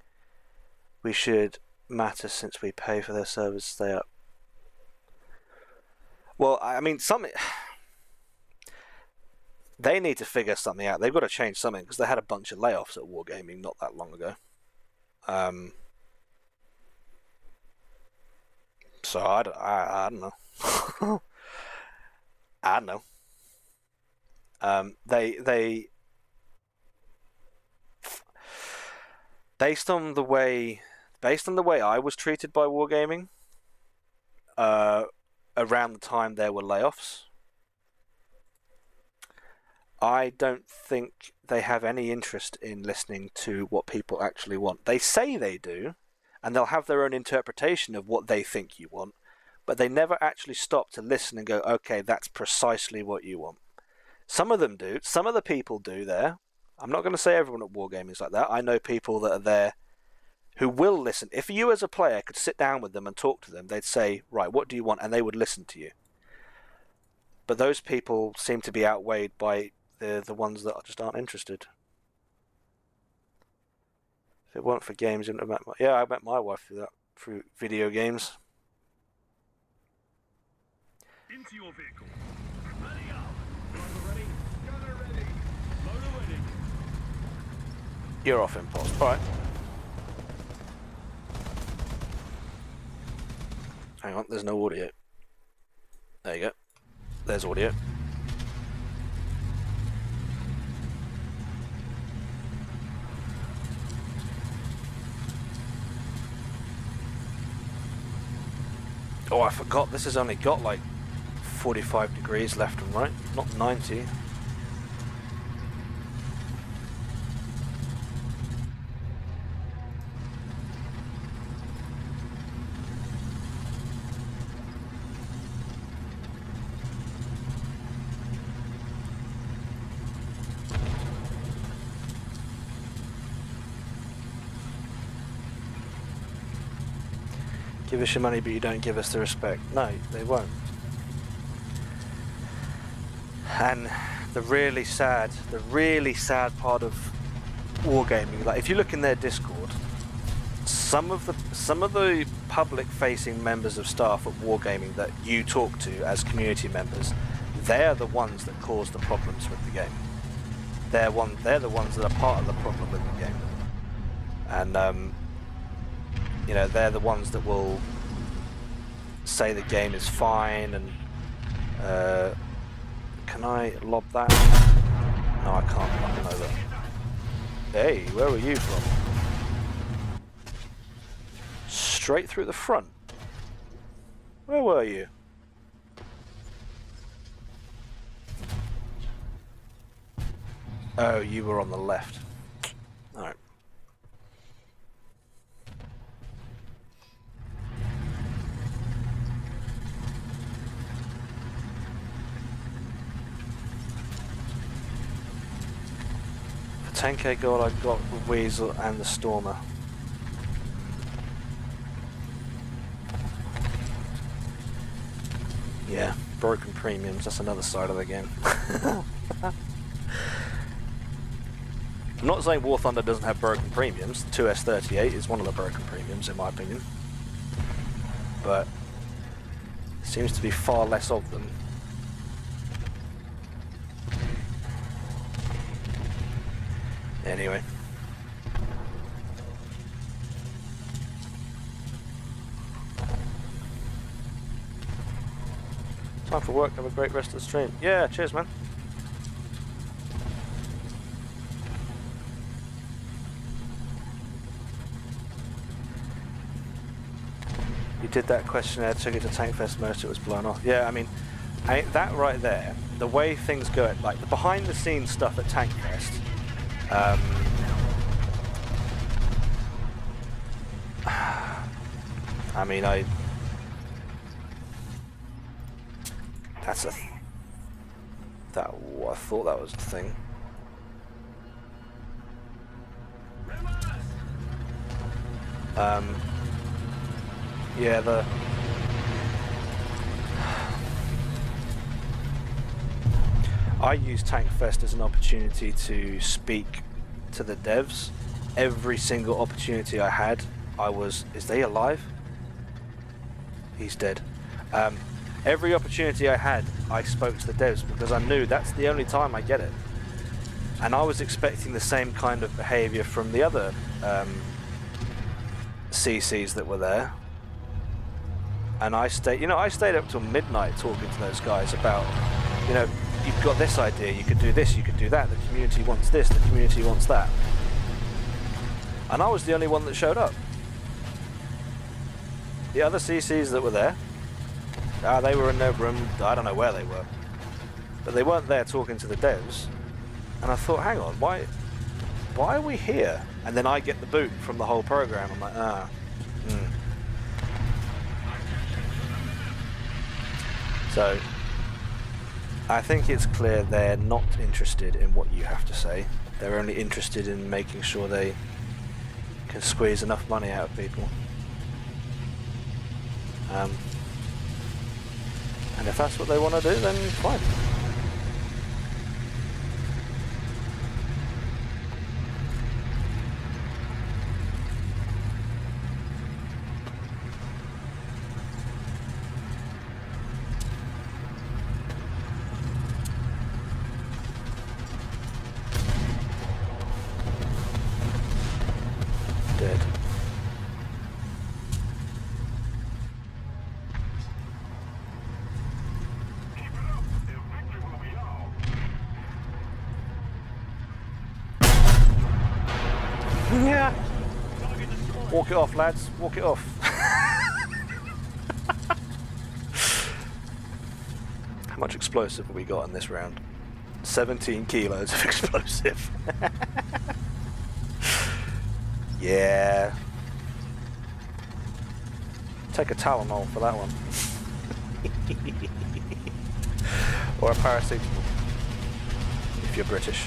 S1: We should matter since we pay for their service to stay up. Well, I mean, they need to figure something out. They've got to change something because they had a bunch of layoffs at Wargaming not that long ago. So I don't know. I don't know. They based on the way I was treated by Wargaming, around the time there were layoffs, I don't think they have any interest in listening to what people actually want. They say they do, and they'll have their own interpretation of what they think you want, but they never actually stop to listen and go, okay, that's precisely what you want. Some of them do. Some of the people do there. I'm not going to say everyone at Wargaming is like that. I know people that are there who will listen. If you as a player could sit down with them and talk to them, they'd say, right, what do you want? And they would listen to you. But those people seem to be outweighed by the ones that just aren't interested. If it weren't for games, I met my wife through video games.
S2: Into your vehicle. Ready up. Driver ready. Gunner ready. Loader ready.
S1: You're off impulse. Alright. Hang on, there's no audio. There you go. There's audio. Oh, I forgot this has only got like 45 degrees left and right, not 90. Give us your money, but you don't give us the respect. No, they won't. And the really sad part of wargaming, like if you look in their Discord, some of the public-facing members of staff at wargaming that you talk to as community members, they're the ones that cause the problems with the game. They're the ones that are part of the problem with the game, and you know, they're the ones that will say the game is fine. And can I lob that? No, I can't lob it over. Hey, where were you from? Straight through the front. Where were you? Oh, you were on the left. Alright. For 10k gold I got the Weasel and the Stormer. Yeah, broken premiums, that's another side of the game. I'm not saying War Thunder doesn't have broken premiums. 2S38 is one of the broken premiums in my opinion. But there seems to be far less of them. Anyway. Time for work, have a great rest of the stream. Yeah, cheers man. You did that questionnaire, took it to Tankfest, most it was blown off. Yeah, I mean that right there, the way things go, like the behind the scenes stuff at Tankfest, I mean I thought that was a thing. Yeah, I used Tankfest as an opportunity to speak to the devs. Every single opportunity I had, is he alive? He's dead. Every opportunity I had, I spoke to the devs because I knew that's the only time I get it. And I was expecting the same kind of behavior from the other CCs that were there. And I stayed up till midnight talking to those guys about, you know, you've got this idea, you could do this, you could do that, the community wants this, the community wants that. And I was the only one that showed up. The other CCs that were there, they were in their room, I don't know where they were, but they weren't there talking to the devs. And I thought, hang on, why are we here? And then I get the boot from the whole program. I'm like, So I think it's clear they're not interested in what you have to say. They're only interested in making sure they can squeeze enough money out of people. And if that's what they want to do, then fine. Dead. Yeah. Walk it off, lads. Walk it off. How much explosive have we got in this round? 17 kilos of explosive. Yeah. Take a Tylenol for that one. Or a paracetamol, if you're British.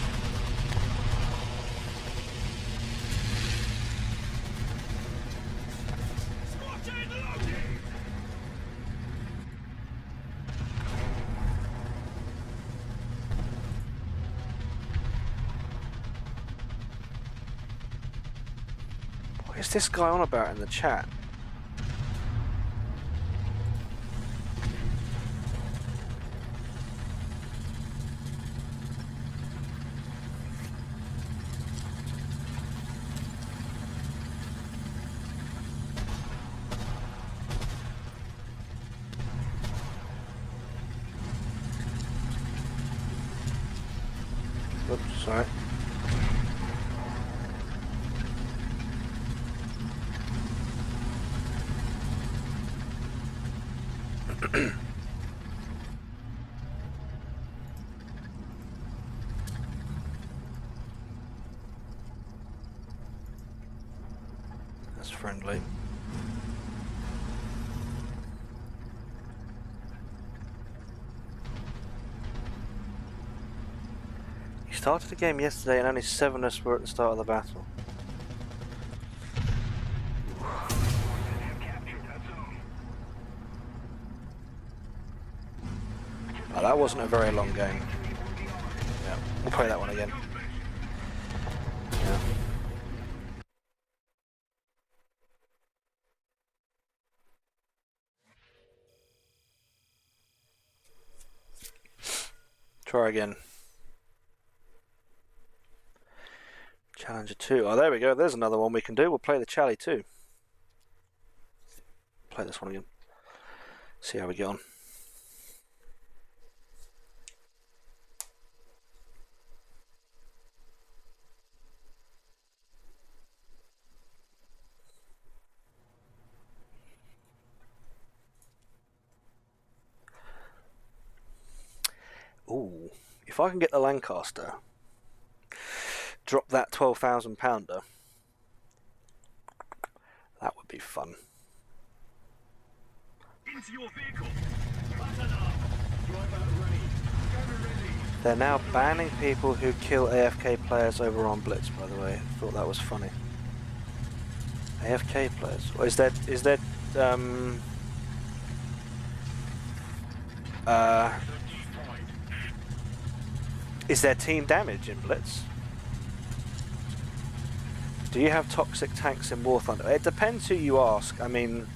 S1: Is this guy on about in the chat? Oops, sorry. That's friendly. He started the game yesterday and only 7 of us were at the start of the battle. Oh, that wasn't a very long game. Yeah, we'll play that one again. Yeah. Try again. Challenger 2. Oh, there we go. There's another one we can do. We'll play the Chally 2. Play this one again. See how we get on. Ooh, if I can get the Lancaster, drop that £12,000, that would be fun.
S2: Into your vehicle. Button up. Driver ready. Gunner ready.
S1: They're now banning people who kill AFK players over on Blitz, by the way. I thought that was funny. AFK players? Or is that is there team damage in Blitz? Do you have toxic tanks in War Thunder? It depends who you ask. I mean,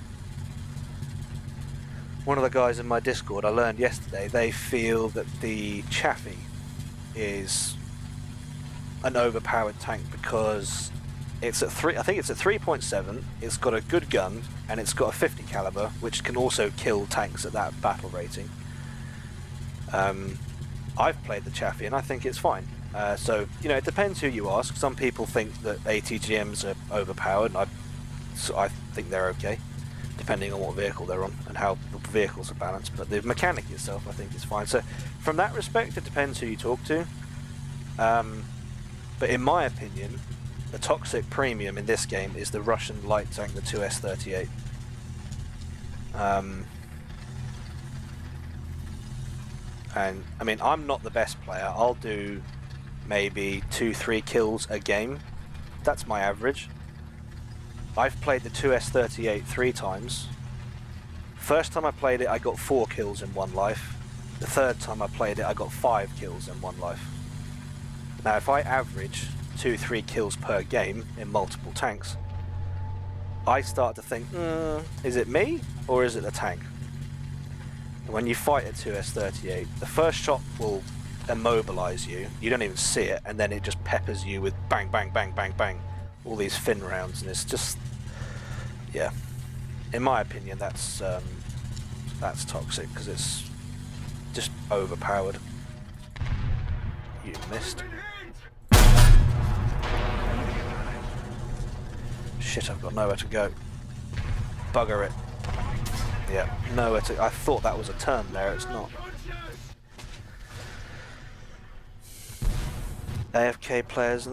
S1: one of the guys in my Discord, I learned yesterday, they feel that the Chaffee is an overpowered tank because it's at I think it's at 3.7, it's got a good gun, and it's got a 50 caliber, which can also kill tanks at that battle rating. I've played the Chaffee and I think it's fine. So, you know, it depends who you ask. Some people think that ATGMs are overpowered, and I think they're okay, depending on what vehicle they're on and how the vehicles are balanced. But the mechanic itself, I think, is fine. So, from that respect, it depends who you talk to. But in my opinion, the toxic premium in this game is the Russian light tank, the 2S38. And I mean, I'm not the best player. I'll do maybe 2-3 kills a game. That's my average. I've played the 2S38 3 times. First time I played it, I got 4 kills in one life. The third time I played it, I got 5 kills in one life. Now, if I average 2-3 kills per game in multiple tanks, I start to think, is it me or is it the tank? When you fight a 2S38, the first shot will immobilize you. You don't even see it, and then it just peppers you with bang, bang, bang, bang, bang, all these fin rounds, and it's just, yeah. In my opinion, that's toxic because it's just overpowered. You missed. Shit, I've got nowhere to go. Bugger it. Yeah, nowhere to. I thought that was a turn there, it's not. AFK players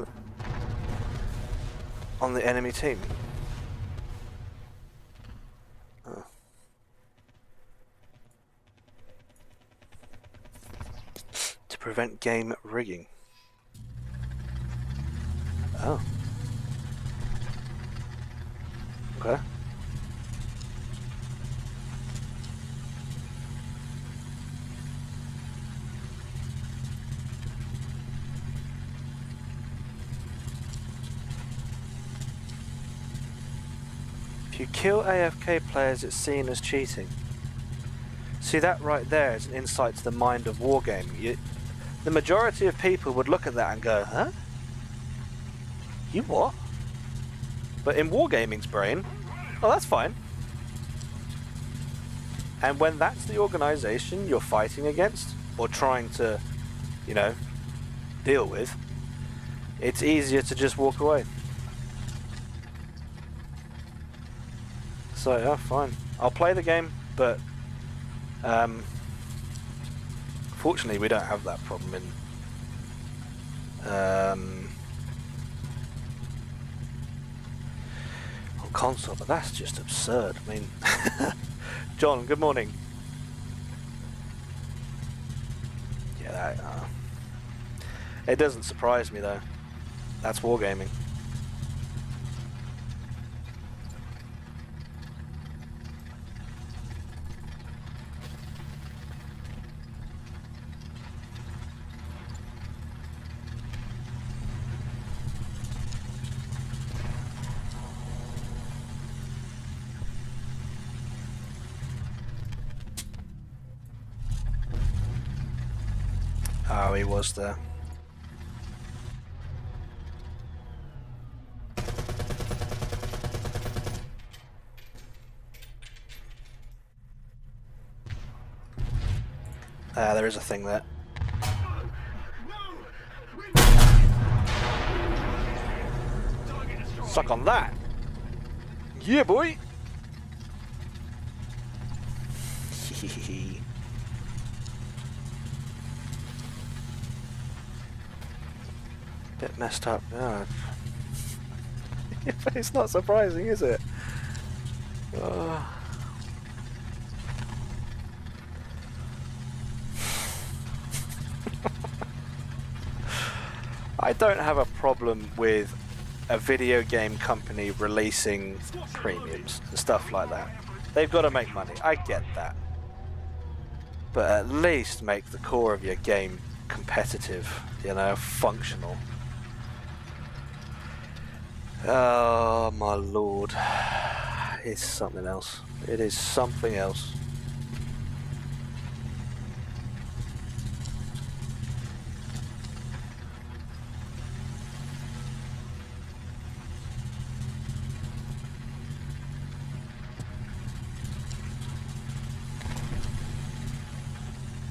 S1: on the enemy team. Oh. To prevent game rigging. Oh. Okay. If you kill AFK players, it's seen as cheating. See, that right there is an insight to the mind of wargaming. The majority of people would look at that and go, huh? You what? But in wargaming's brain, oh, that's fine. And when that's the organisation you're fighting against, or trying to, you know, deal with, it's easier to just walk away. So, yeah, fine. I'll play the game, but fortunately we don't have that problem in on console, but that's just absurd. I mean, John, good morning. Yeah, it doesn't surprise me though. That's wargaming. Oh, he was there. There is a thing there. Suck on that! Yeah, boy! Bit messed up. Oh. It's not surprising, is it? Oh. I don't have a problem with a video game company releasing premiums and stuff like that. They've got to make money. I get that. But at least make the core of your game competitive, you know, functional. Oh my lord. It's something else. It is something else.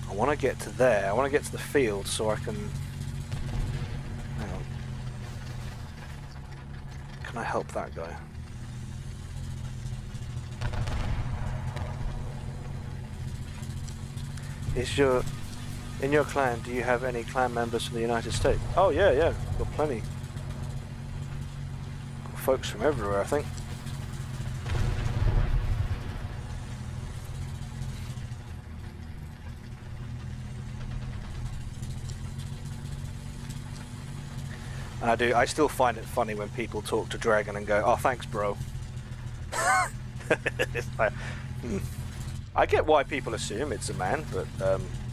S1: I want to get to there. I want to get to the field so I can... Hang on. Can I help that guy? In your clan, do you have any clan members from the United States? Oh yeah, got plenty. Got folks from everywhere, I think. And I still find it funny when people talk to Dragon and go, oh thanks bro. It's like, I get why people assume it's a man, but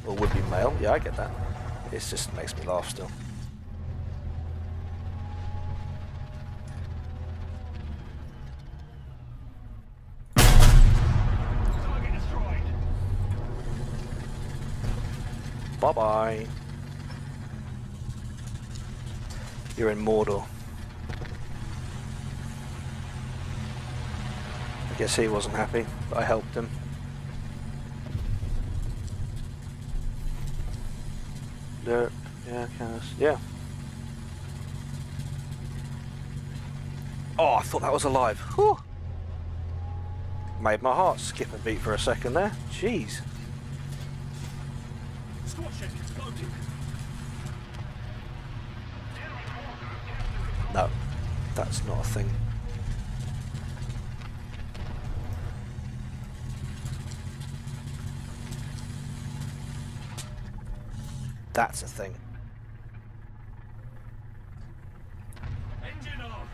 S1: or would be male. Yeah, I get that. It just makes me laugh still.
S2: Target destroyed.
S1: Bye bye. You're in Mordor. I guess he wasn't happy, but I helped him. Dirt, yeah, yeah. Oh, I thought that was alive. Whew. Made my heart skip a beat for a second there. Jeez.
S2: Squad ship exploded.
S1: No, that's not a thing. That's a thing.
S2: Engine off.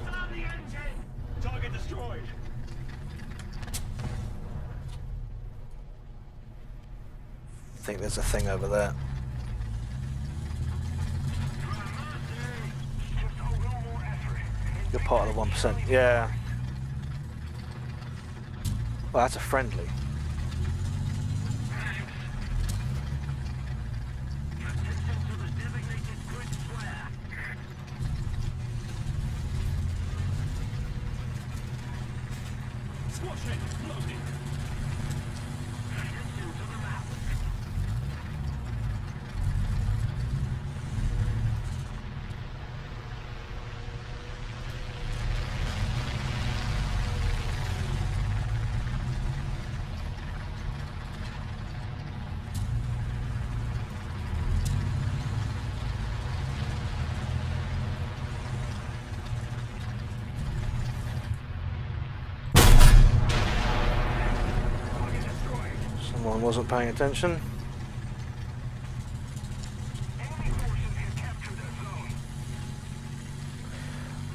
S2: Start the engine. Target destroyed.
S1: I think there's a thing over there. You're part of the 1%. Yeah. Well, that's a friendly. Someone wasn't paying attention.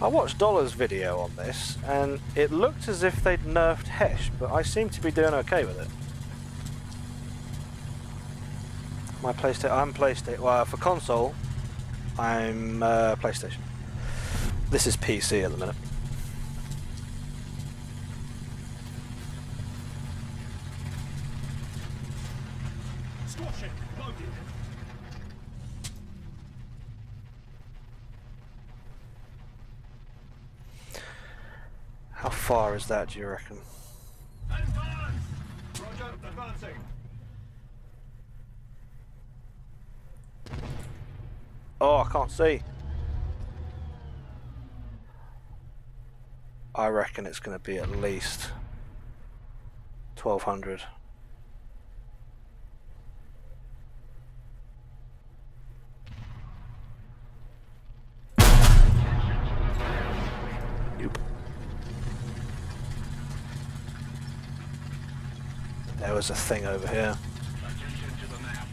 S1: I watched Dollar's video on this, and it looked as if they'd nerfed Hesh, but I seem to be doing okay with it. My PlayStation, I'm PlayStation. Well, for console, I'm PlayStation. This is PC at the minute. How far is that, do you reckon?
S2: Roger, advancing.
S1: Oh, I can't see. I reckon it's going to be at least 1200. Nope. There was a thing over here.
S2: Attention to the map.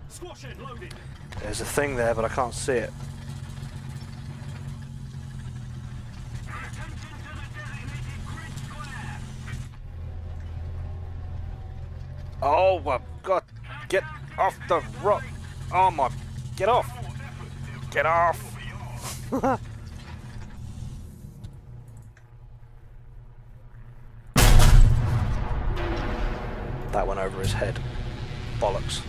S2: Squash it, loaded.
S1: There's a thing there, but I can't see it. Oh my god, get off the rock. Oh my, get off. Get off. That went over his head. Bollocks.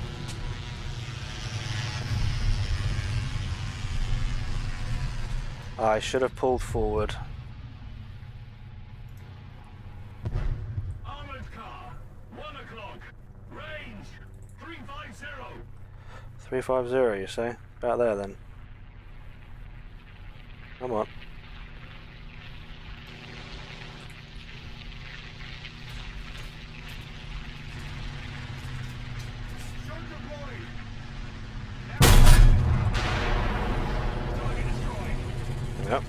S1: I should have pulled forward.
S2: Armored car, 1 o'clock. Range, 350.
S1: 350, you say? About there then. Come on.
S2: Shot deployed.
S1: Yep.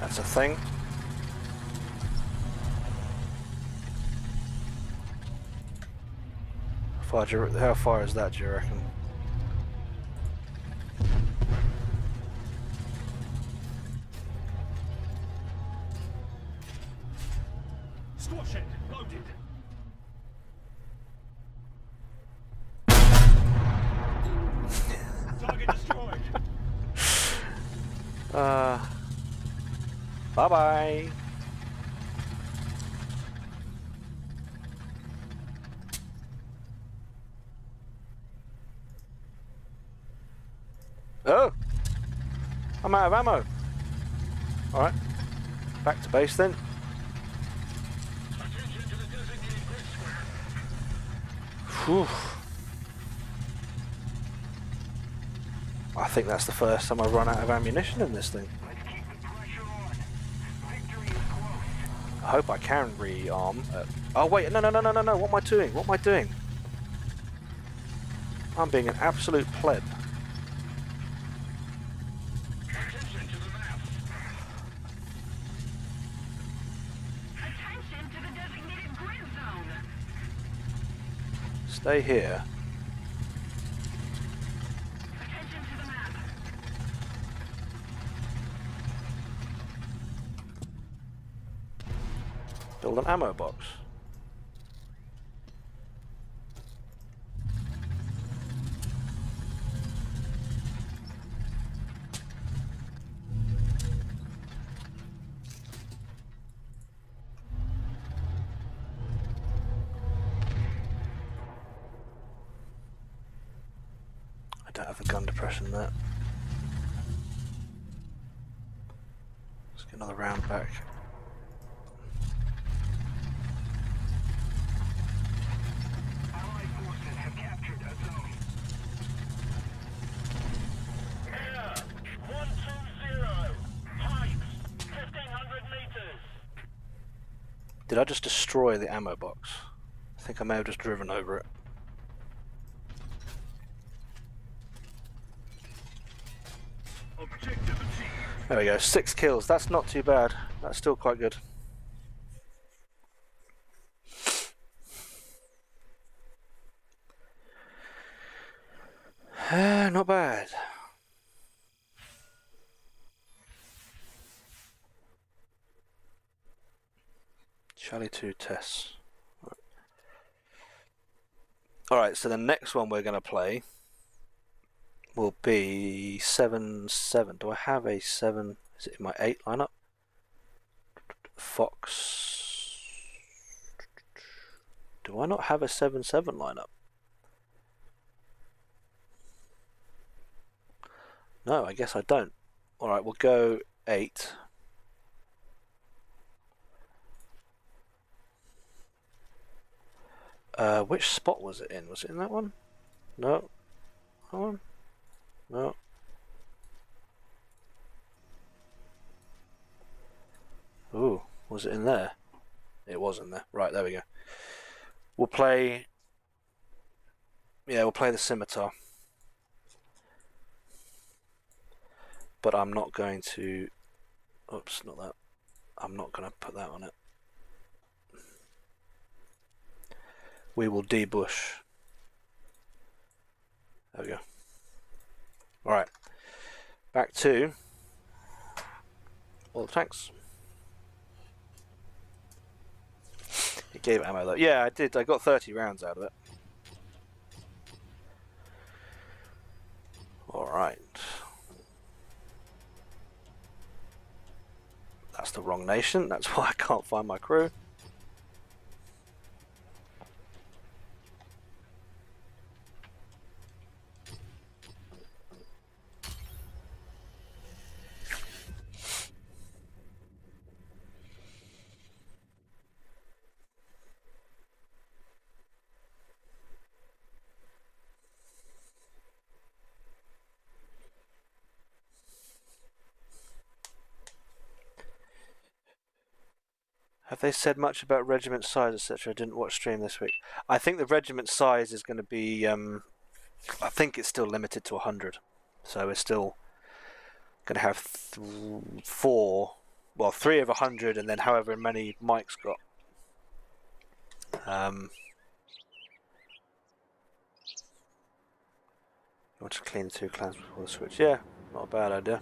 S1: That's a thing. How far is that, do you reckon?
S2: Squash it, loaded. Target destroyed.
S1: Bye-bye. Oh! I'm out of ammo. Alright. Back to base then.
S2: Attention to the designated grid square.
S1: Whew. I think that's the first time I've run out of ammunition in this thing.
S2: Let's keep the pressure on. Victory is close.
S1: I hope I can rearm. Oh wait, no. What am I doing? What am I doing? I'm being an absolute pleb.
S2: Attention to the map.
S3: Attention to the designated grid zone.
S1: Stay here.
S3: Attention to the map.
S1: Build an ammo box. I don't have a gun depression there. Let's get another round back.
S2: Allied forces have captured a zone. Air 120. Heights 1,500 meters.
S1: Did I just destroy the ammo box? I think I may have just driven over it.
S2: Objective achieved.
S1: There we go, 6 kills. That's not too bad. That's still quite good. Not bad. Charlie 2 tests. Alright, so the next one we're going to play will be 7-7. Do I have a 7? Is it in my 8 lineup? Fox. Do I not have a 7-7 lineup? No, I guess I don't. Alright, we'll go 8. Which spot was it in? Was it in that one? No. That one? No. Ooh, was it in there? It was in there. Right, there we go. We'll play... Yeah, we'll play the scimitar. But I'm not going to... Oops, not that. I'm not going to put that on it. We will debush. There we go. Alright. Back to all the tanks. It gave ammo though. Yeah, I did. I got 30 rounds out of it. Alright. That's the wrong nation. That's why I can't find my crew. Have they said much about regiment size, etc.? I didn't watch stream this week. I think the regiment size is going to be... I think it's still limited to 100. So we're still going to have 4... Well, 3 of 100 and then however many Mike's got. You want to clean the 2 clans before the switch? Yeah, not a bad idea.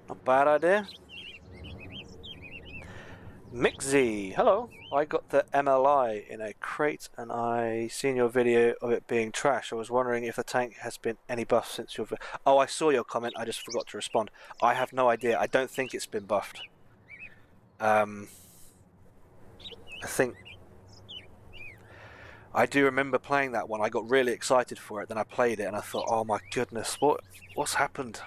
S1: Not a bad idea. Mixzy, hello. I got the MLI in a crate and I seen your video of it being trash. I was wondering if the tank has been any buff since your... Oh, I saw your comment. I just forgot to respond. I have no idea. I don't think it's been buffed. I think... I do remember playing that one. I got really excited for it. Then I played it and I thought, oh my goodness, what's happened?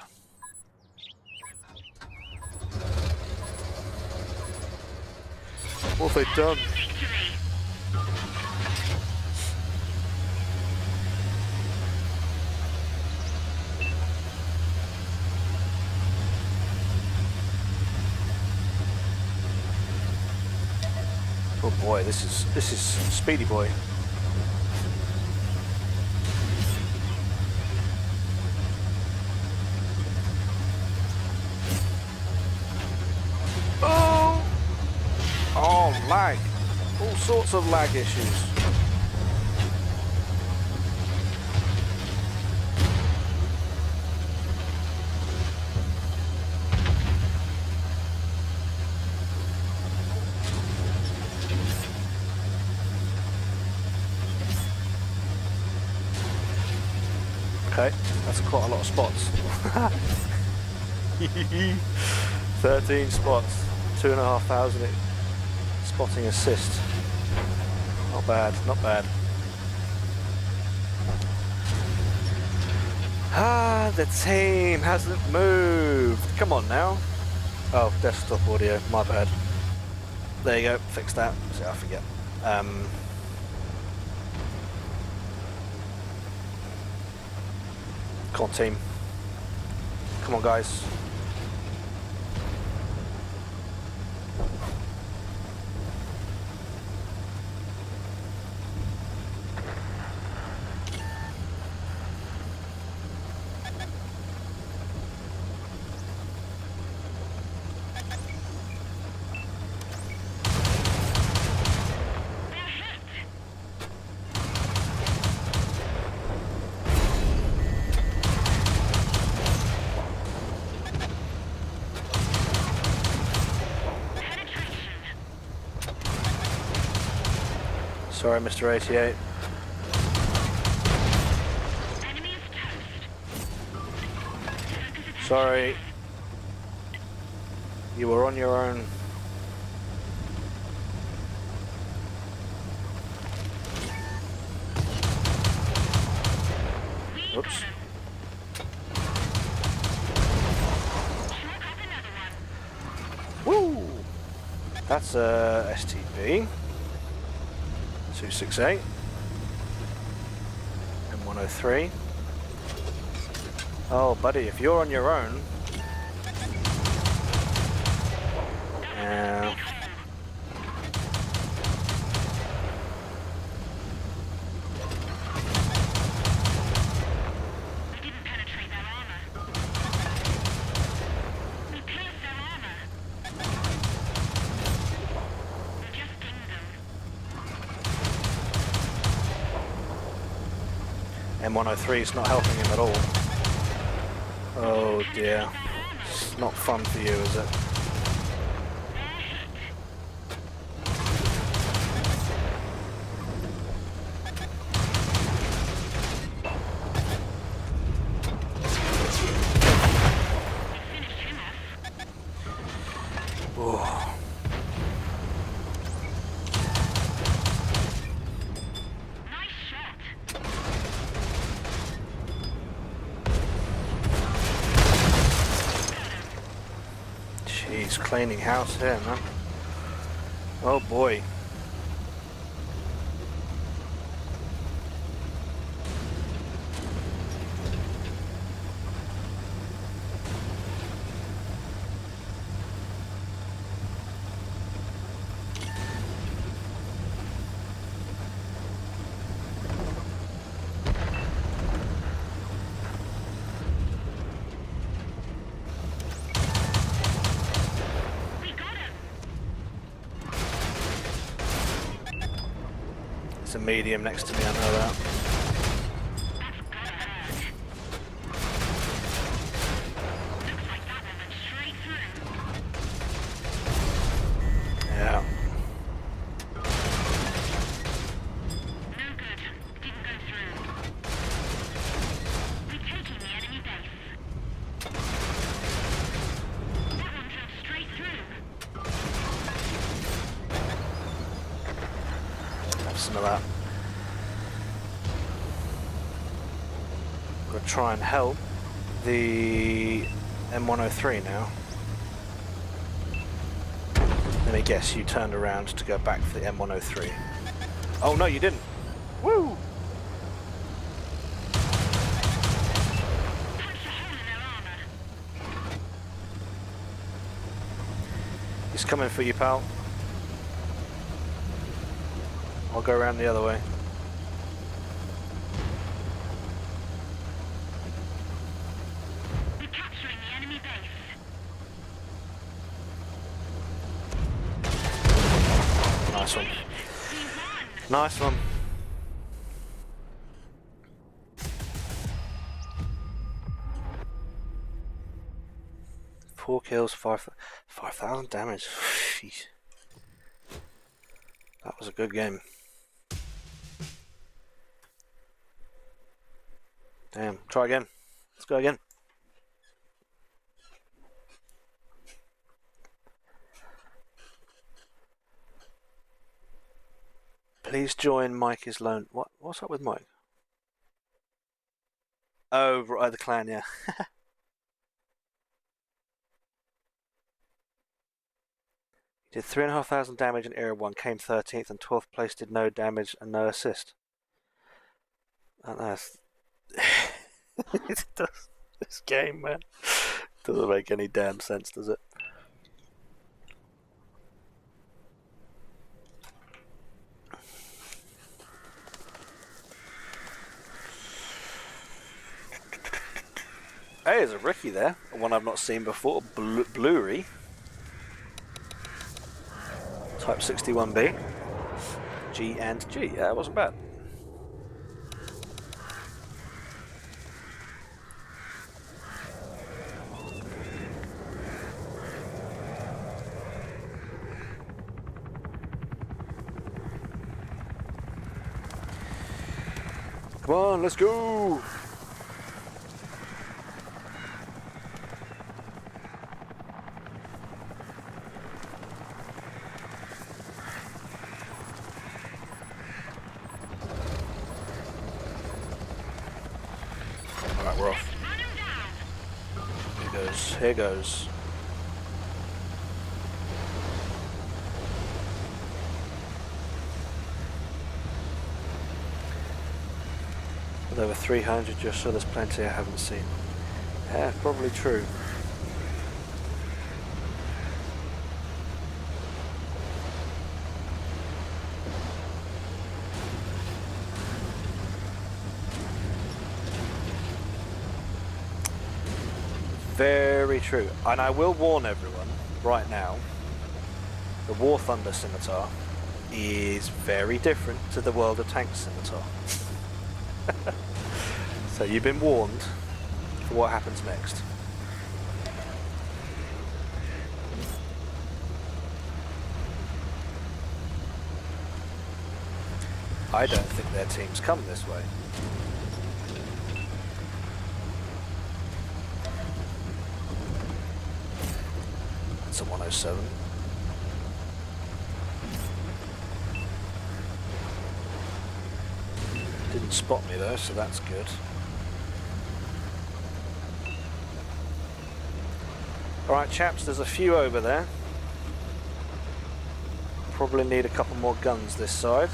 S1: What have they done? Oh boy, this is Speedy Boy. lag. All sorts of lag issues. Okay, that's quite a lot of spots. 13 spots, 2,500 spotting assist. Not bad, not bad. Ah, the team hasn't moved. Come on now. Oh, desktop audio, my bad. There you go, fix that. See, I forget. Come on, team. Come on, guys. Sorry, Mr. 88.
S3: Enemy is toast.
S1: Sorry. You were on your own. Oops. Woo! That's a STB. 268 and 103. Oh, buddy, if you're on your own,
S3: We didn't penetrate their armor. We pierced their armor. We just dinged them.
S1: M103 is not helping him at all. Oh dear. It's not fun for you, is it? Oh.
S3: Nice shot.
S1: Jeez, cleaning house here, man. Oh boy.
S3: We got him.
S1: It's a medium next to me, I know that.
S3: That's gotta hurt. Looks like that one went straight through.
S1: Yeah.
S3: No good. Didn't go through. We're taking the enemy base. That one drove straight through.
S1: Have some of that. Gonna try and help the M103 now. Let me guess, you turned around to go back for the M103. Oh no, you didn't. Woo!
S3: Punch a hole in their armor.
S1: He's coming for you, pal. I'll go around the other way.
S3: We're capturing the enemy base.
S1: Nice one. Four kills, 5,000 damage. Jeez. That was a good game. Damn. Try again. Let's go again. Please join Mike is lone. What's up with Mike? Oh, right, the clan, yeah. He did 3,500 damage in Era 1, came 13th, and 12th place did no damage and no assist. And that's... this game, man. Doesn't make any damn sense, does it? Hey, there's a Ricky there. One I've not seen before. Bluery. Type 61B. G and G. Yeah, it wasn't bad. Come on, let's go! Alright, we're off. Here goes. With over 300, you're sure there's plenty I haven't seen. Yeah, probably true. Very true. And I will warn everyone right now, the War Thunder Scimitar is very different to the World of Tanks Scimitar. So you've been warned for what happens next. I don't think their teams come this way. It's a 107. Didn't spot me though, so that's good. Alright chaps, there's a few over there. Probably need a couple more guns this side.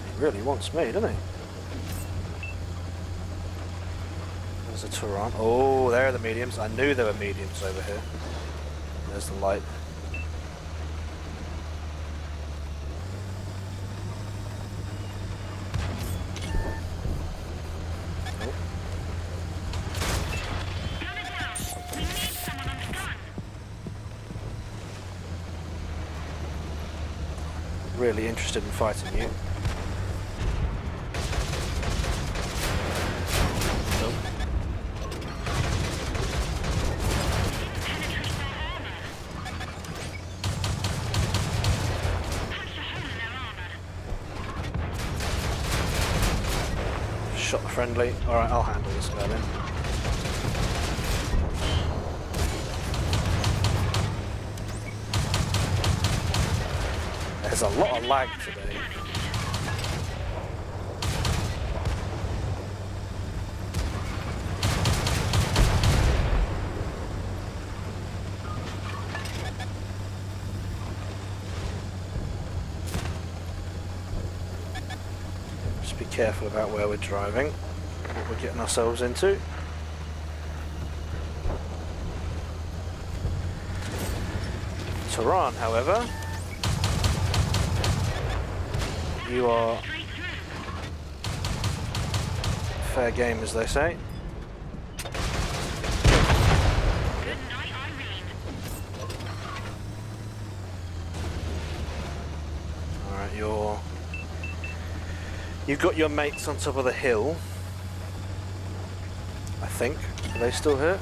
S1: He really wants me, doesn't he? There's a Turan. Oh, there are the mediums. I knew there were mediums over here. There's the light. Oh. Really interested in fighting you. Shot the friendly. Alright, I'll handle this guy then. There's a lot of lag today. Just be careful about where we're driving, what we're getting ourselves into. Turan, however, you are fair game, as they say. You've got your mates on top of the hill. I think. Are they still here?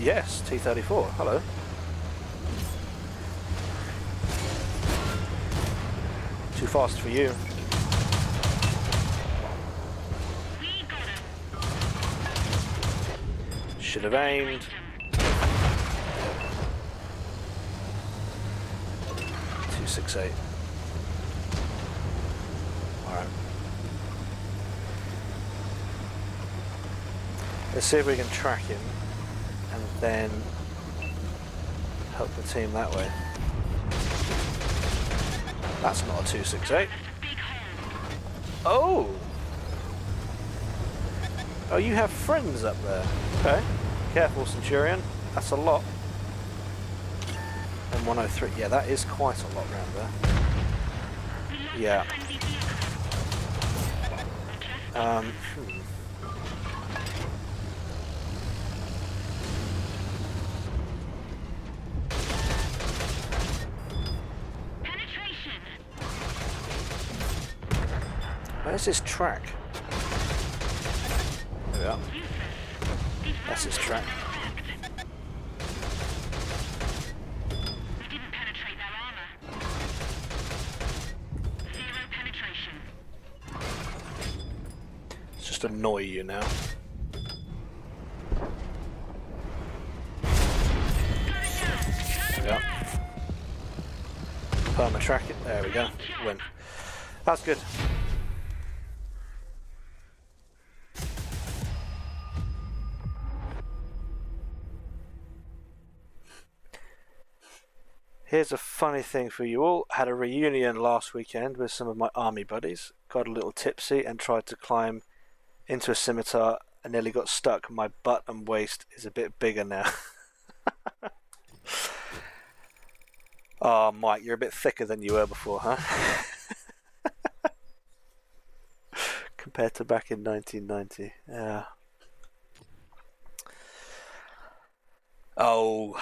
S1: Yes, T-34. Hello. Too fast for you.
S3: We got him.
S1: Should have aimed. 268. Alright. Let's see if we can track him and then help the team that way. That's not a 268.
S3: Big hole.
S1: Oh! Oh, you have friends up there. Okay. Careful, Centurion. That's a lot. And 103. Yeah, that is quite a lot round there. Yeah.
S3: Friendly vehicle. Penetration.
S1: Where's his track? There we are. That's his track.
S3: We didn't penetrate their armor. 0 penetration.
S1: Let's just annoy you now. Yeah. Perma track it. There we go. Win. That's good. Here's a funny thing for you all. Had a reunion last weekend with some of my army buddies. Got a little tipsy and tried to climb into a scimitar and nearly got stuck. My butt and waist is a bit bigger now. Oh, Mike, you're a bit thicker than you were before, huh? Compared to back in 1990. Yeah. Oh.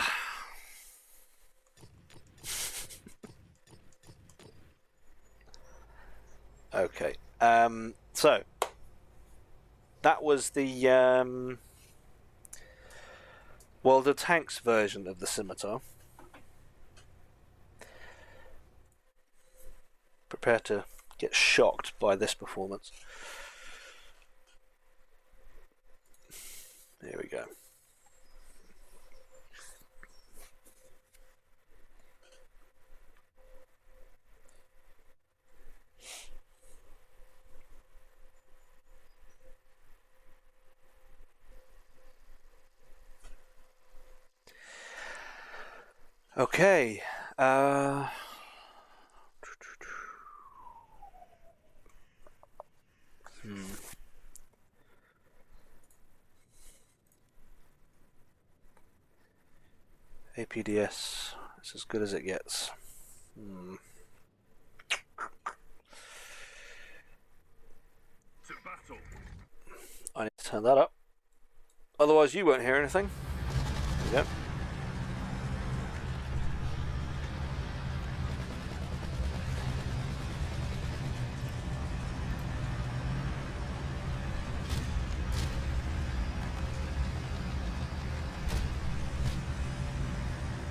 S1: Okay. So that was the World of Tanks version of the scimitar. Prepare to get shocked by this performance. There we go. Okay. APDS. It's as good as it gets.
S2: To battle.
S1: I need to turn that up. Otherwise you won't hear anything. Yep.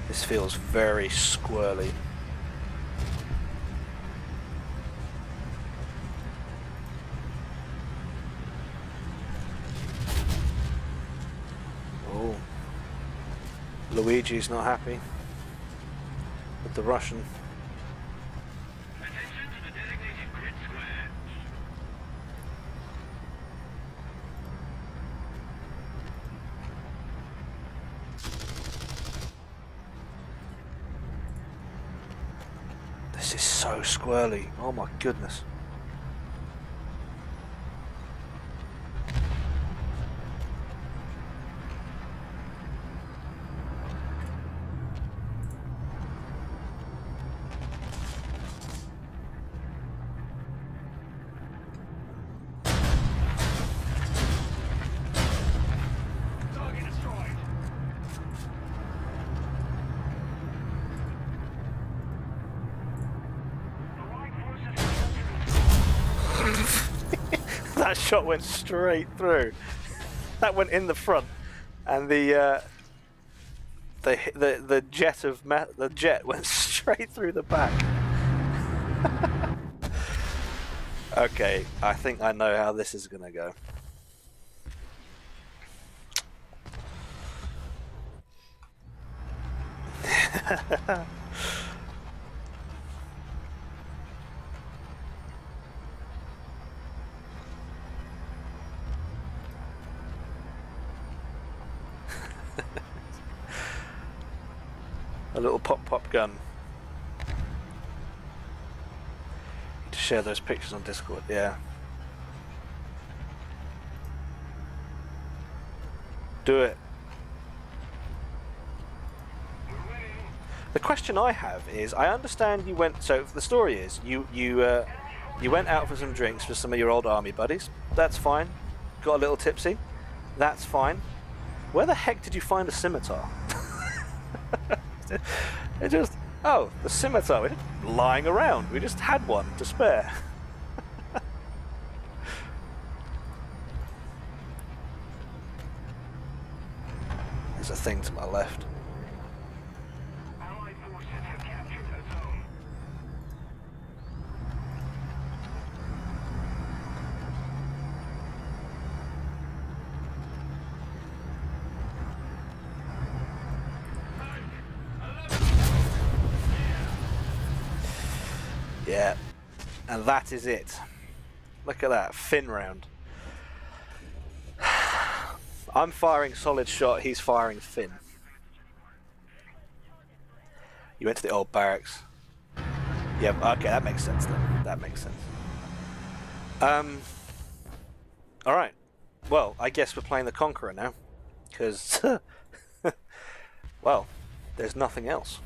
S1: This feels very squirrely. Oh. Luigi's not happy with the Russian.
S2: Attention to the designated grid square.
S1: This is so squirrely. Oh my goodness.
S2: Target destroyed. The right forces
S1: That shot went straight through. That went in the front, and the jet went straight through the back. Okay, I think I know how this is gonna go. A little pop gun. To share those pictures on Discord, yeah. Do it. The question I have is, I understand you went. So the story is, you went out for some drinks with some of your old army buddies. That's fine. Got a little tipsy. That's fine. Where the heck did you find a scimitar? It just, oh, the scimitar, we're just lying around. We just had one to spare. There's a thing to my left.
S2: Allied forces have captured a zone.
S1: Yeah, and that is it. Look at that, fin round. I'm firing solid shot, he's firing fin. You went to the old barracks. Yeah, okay, that makes sense then. That makes sense. Alright. Well, I guess we're playing the Conqueror now. Because, well, there's nothing else.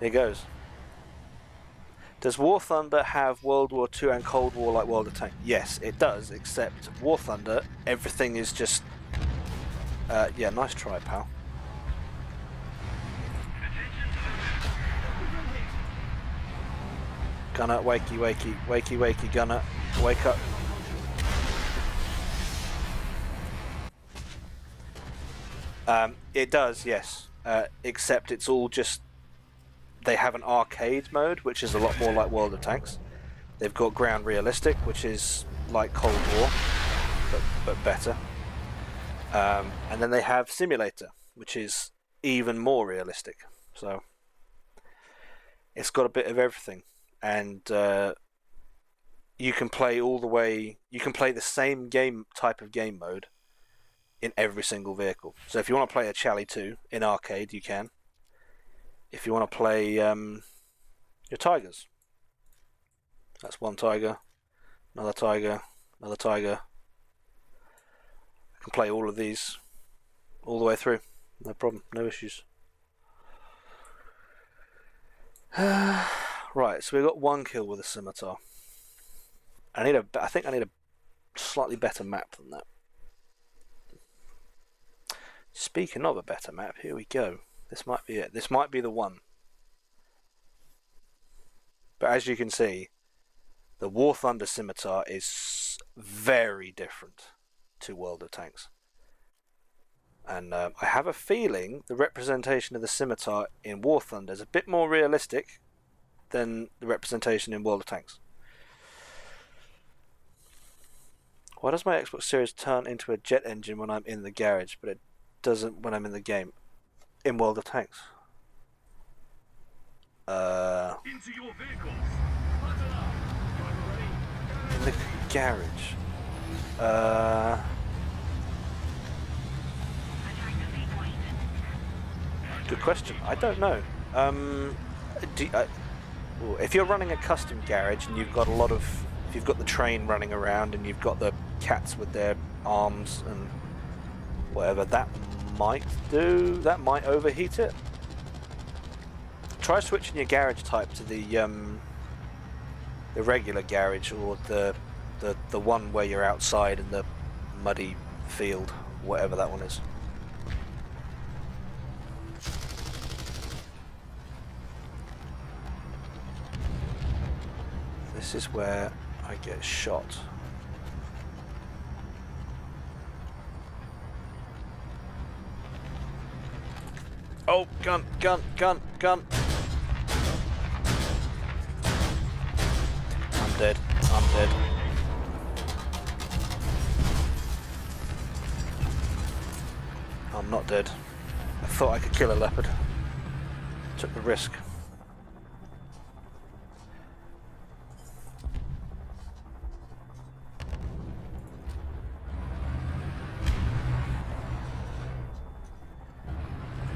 S1: Here goes. Does War Thunder have World War II and Cold War like World of Tanks? Yes, it does, except War Thunder, everything is just... yeah, nice try, pal. Gunner, wakey, wakey, wakey, wakey, gunner, wake up. It does, yes, except it's all just... They have an arcade mode, which is a lot more like World of Tanks. They've got ground realistic, which is like Cold War, but better. And then they have simulator, which is even more realistic. So it's got a bit of everything, and you can play all the way. You can play the same type of game mode in every single vehicle. So if you want to play a Charlie 2 in arcade, you can. If you want to play your Tigers, that's one Tiger, another Tiger, another Tiger. I can play all of these all the way through, no problem, no issues. Right, so we got one kill with a scimitar. I think I need a slightly better map than that. Speaking of a better map, here we go. This might be it. This might be the one. But as you can see, the War Thunder Scimitar is very different to World of Tanks. And I have a feeling the representation of the Scimitar in War Thunder is a bit more realistic than the representation in World of Tanks. Why does my Xbox Series turn into a jet engine when I'm in the garage, but it doesn't when I'm in the game? In World of Tanks.
S2: Into your vehicles. Button up. Driver ready.
S1: In the garage. Good question. I don't know. If you're running a custom garage and you've got if you've got the train running around and you've got the cats with their arms and whatever, that might overheat it. Try switching your garage type to the regular garage, or the one where you're outside in the muddy field, whatever that one is. This is where I get shot. Oh, gun, gun, gun, gun. I'm dead. I'm dead. I'm not dead. I thought I could kill a leopard. Took the risk.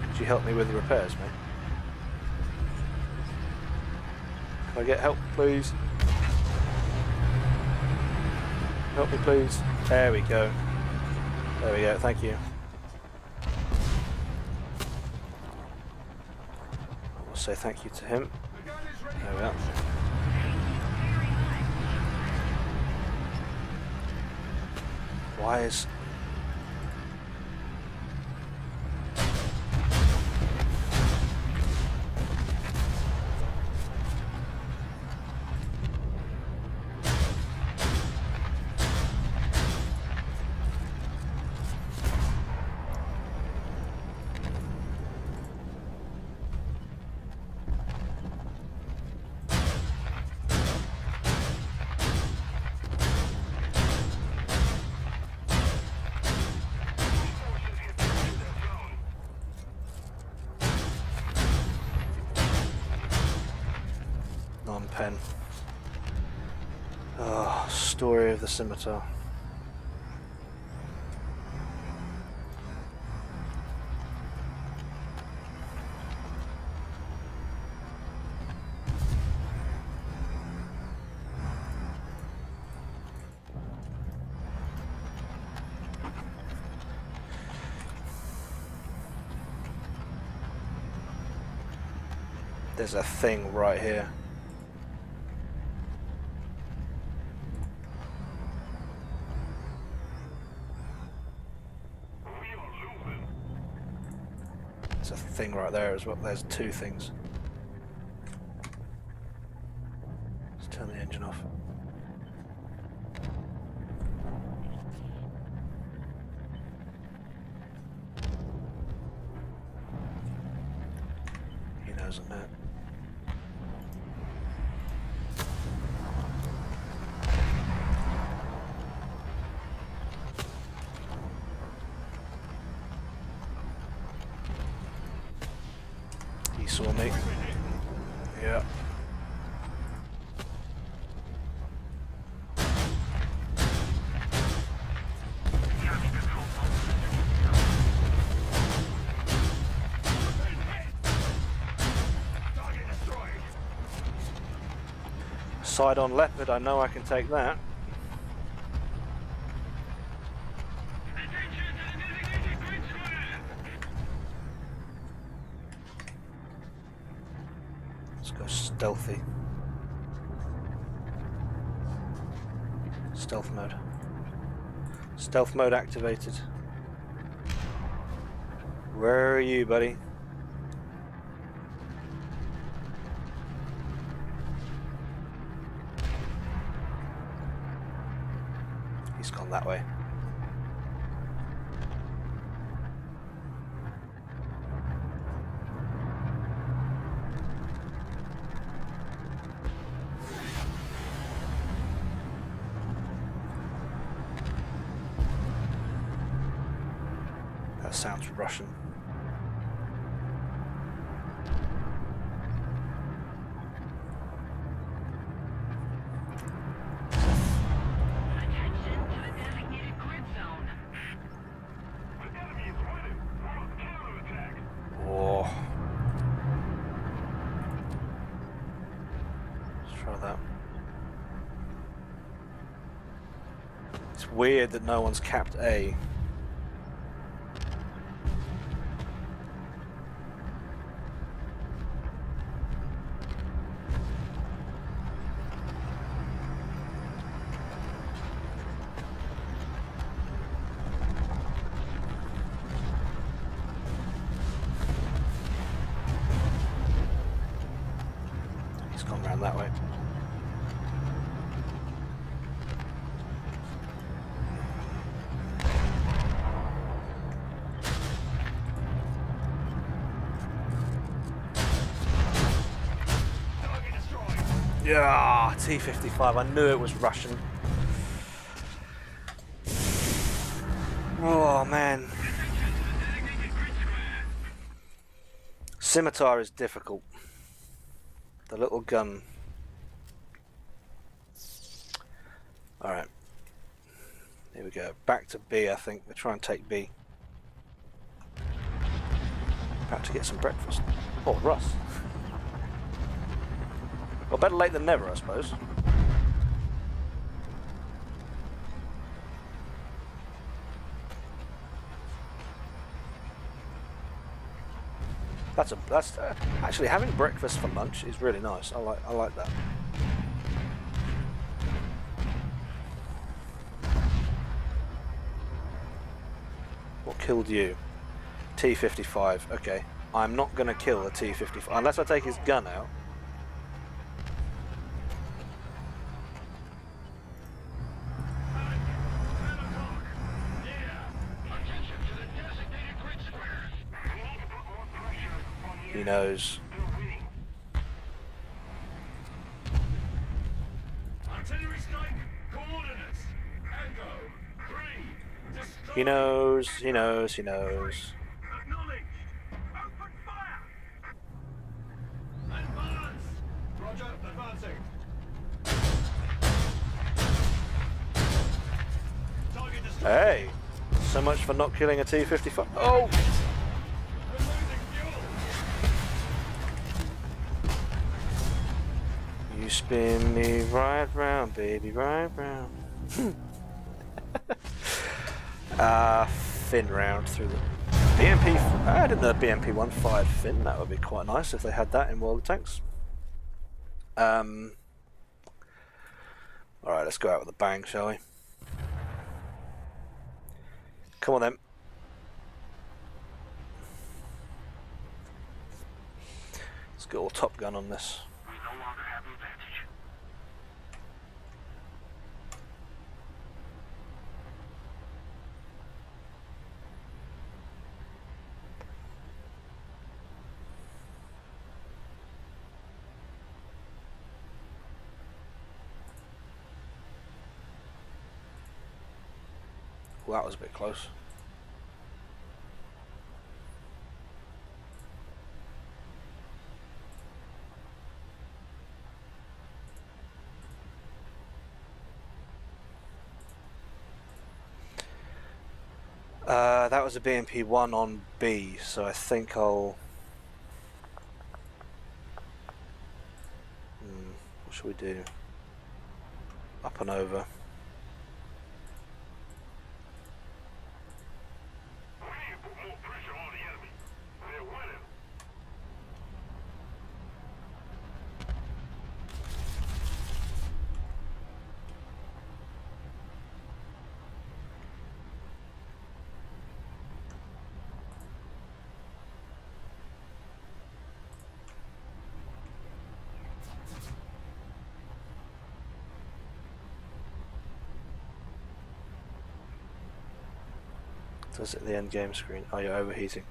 S1: Could you help me with the repairs, mate? Can I get help, please? Help me, please. There we go. There we go, thank you. I'll say thank you to him. There we are. Why is... non-pen. Oh, story of the scimitar. There's a thing right here. There's a thing right there as well. There's two things. Let's turn the engine off. He knows I'm there. He saw me. Yeah. Side on leopard, I know I can take that. Let's go stealthy. Stealth mode. Stealth mode activated. Where are you, buddy? He's gone that way. That sounds Russian.
S3: Attention to the designated grid zone.
S2: The enemy is winning. We're on counterattack.
S1: Oh. Let's try that. It's weird that no one's capped A. He's gone round that way. Yeah, T-55. I knew it was Russian. Oh man. Scimitar is difficult. The little gun. Alright. Here we go. Back to B, I think. We'll try and take B. About to get some breakfast. Oh, Russ. Well, better late than never, I suppose. That's actually having breakfast for lunch is really nice. I like that. What killed you? T-55. Okay, I'm not gonna kill the T-55 unless I take his gun out. He knows.
S2: Artillery strike, coordinates. Echo, 3. Destroy.
S1: He knows. He knows. He knows.
S2: Acknowledged. Open fire. Advance. Roger, advancing. Target destroyed.
S1: Hey, so much for not killing a T-55. Oh.
S2: We're losing fuel.
S1: You spin me right round, baby, right round. Fin round through the BMP. I didn't know BMP-1 fired fin. That would be quite nice if they had that in World of Tanks. Alright, let's go out with a bang, shall we? Come on then. Let's get all Top Gun on this.
S3: We no longer have the advantage.
S1: Well, that was a bit close. That was a BMP-1 on B, so I think I'll... what should we do? Up and over.
S2: We need to put more pressure on the enemy. They're winning.
S1: Does it the end game screen? Oh, you're overheating.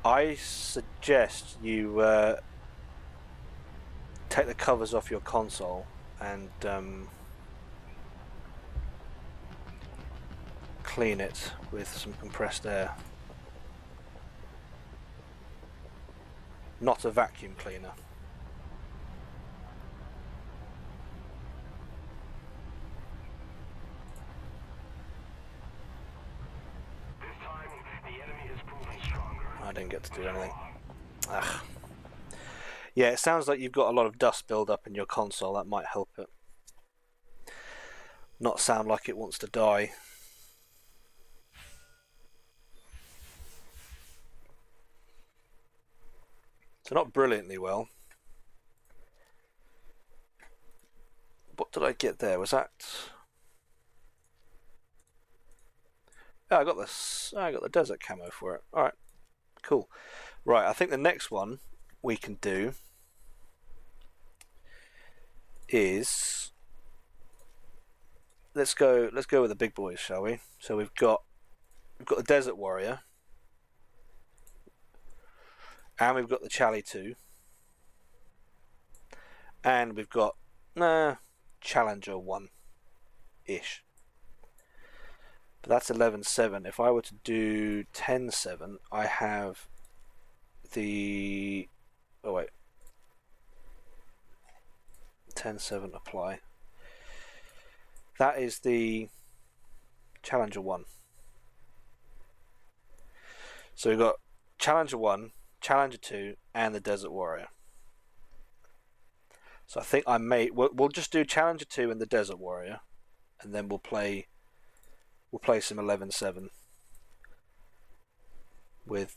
S1: I suggest you take the covers off your console and clean it with some compressed air. Not a vacuum cleaner. I didn't get to do anything. Ugh. Yeah, it sounds like you've got a lot of dust build up in your console. That might help it not sound like it wants to die. So not brilliantly well. What did I get there? Was that... Oh, I got this. I got the desert camo for it. All right, cool. Right, I think the next one we can do is let's go with the big boys, shall we? So we've got the Desert Warrior, and we've got the Charlie 2, and we've got Challenger 1-ish. But that's 11.7. If I were to do 10.7, I have the... Oh wait. 10.7 apply. That is the Challenger 1. So we've got Challenger 1, Challenger 2, and the Desert Warrior. So I think we'll just do Challenger 2 and the Desert Warrior, and then we'll play some 11.7 with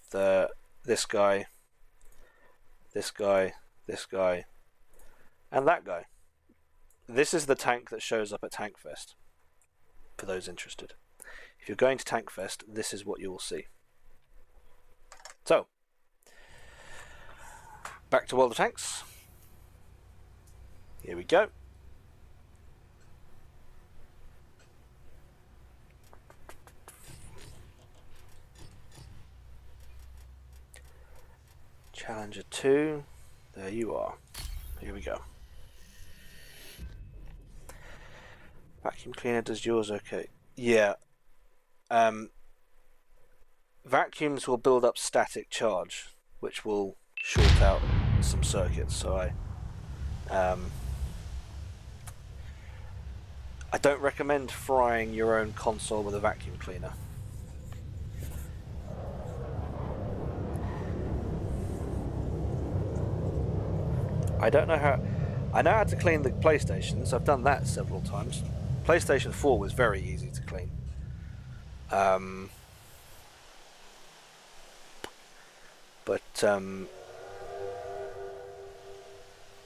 S1: this guy, this guy, this guy, and that guy. This is the tank that shows up at Tankfest, for those interested. If you're going to Tankfest, this is what you will see. So, back to World of Tanks. Here we go. Challenger 2. There you are. Here we go. Vacuum cleaner, does yours okay? Yeah. Vacuums will build up static charge, which will short out some circuits. So I don't recommend frying your own console with a vacuum cleaner. I don't know how... I know how to clean the PlayStations. I've done that several times. PlayStation 4 was very easy to clean.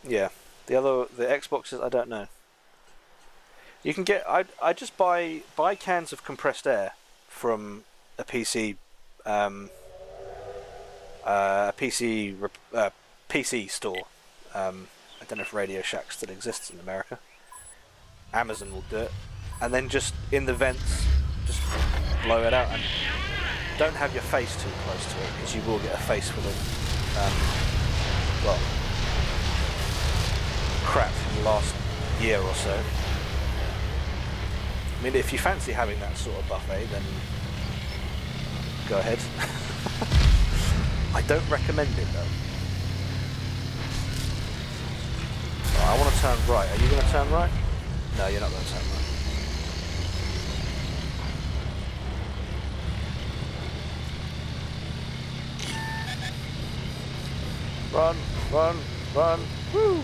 S1: Yeah, the Xboxes, I don't know. You can get... I just buy cans of compressed air from a PC PC store. I don't know if Radio Shack still exists in America. Amazon will do it, and then just in the vents, just blow it out, and don't have your face too close to it, because you will get a face full of well, crap from the last year or so. I mean, if you fancy having that sort of buffet, then go ahead. I don't recommend it though. I want to turn right. Are you going to turn right? No, you're not going to turn right. Run, run, run. Woo!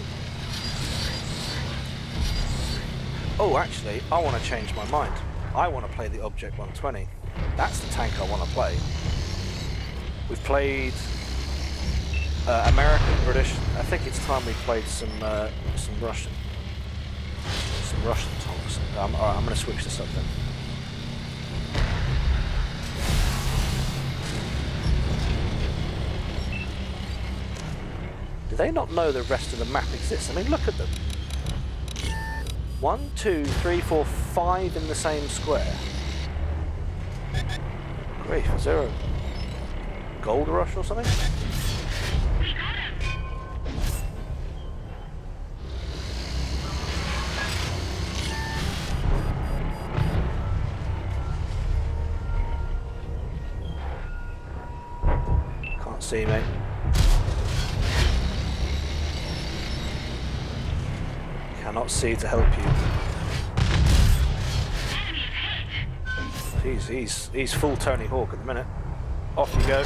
S1: Oh, actually, I want to change my mind. I want to play the Object 120. That's the tank I want to play. We've played American, British. I think it's time we played some Russian. Some Russian tanks. Alright, I'm going to switch this up then. Do they not know the rest of the map exists? I mean, look at them. 1, 2, 3, 4, 5 in the same square. Grief, is there a gold rush or something? Can't see, mate. Cannot see to help you. Jeez, he's full Tony Hawk at the minute. Off you go.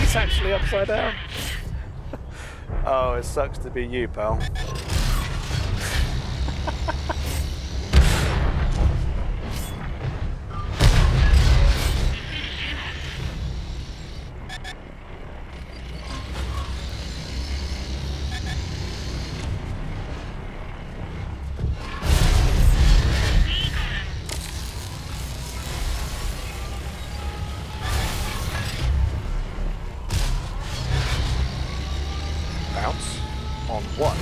S1: He's actually upside down. Oh, it sucks to be you, pal. On what?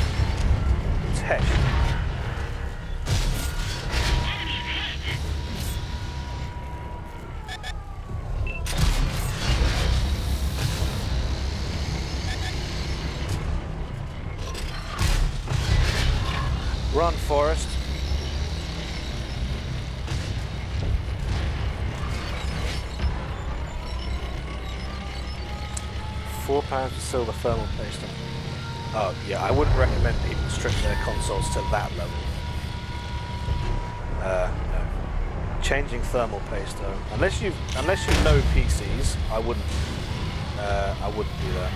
S1: Run, Forest. £4 of silver thermal paste on. Oh yeah, I wouldn't recommend people strip their consoles to that level. No. Changing thermal paste though, unless you know PCs, I wouldn't do that.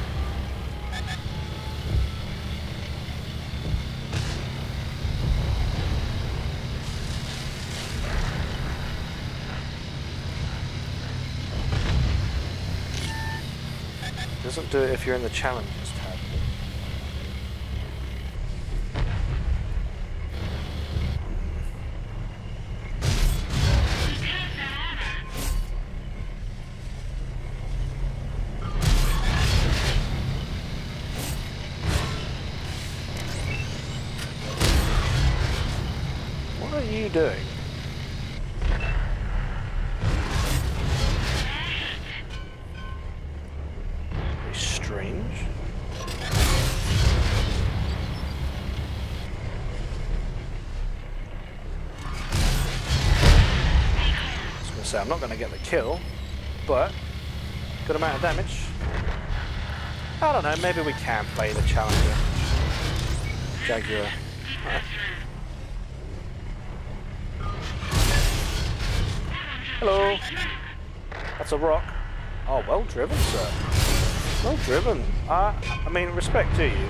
S1: Doesn't do it if you're in the challenges tab. What are you doing? Very strange. I was going to say I'm not going to get the kill, but good amount of damage. I don't know, maybe we can play the challenger. Jaguar. Alright. Hello. That's a rock. Oh, well driven, sir. Well driven. I mean, respect to you.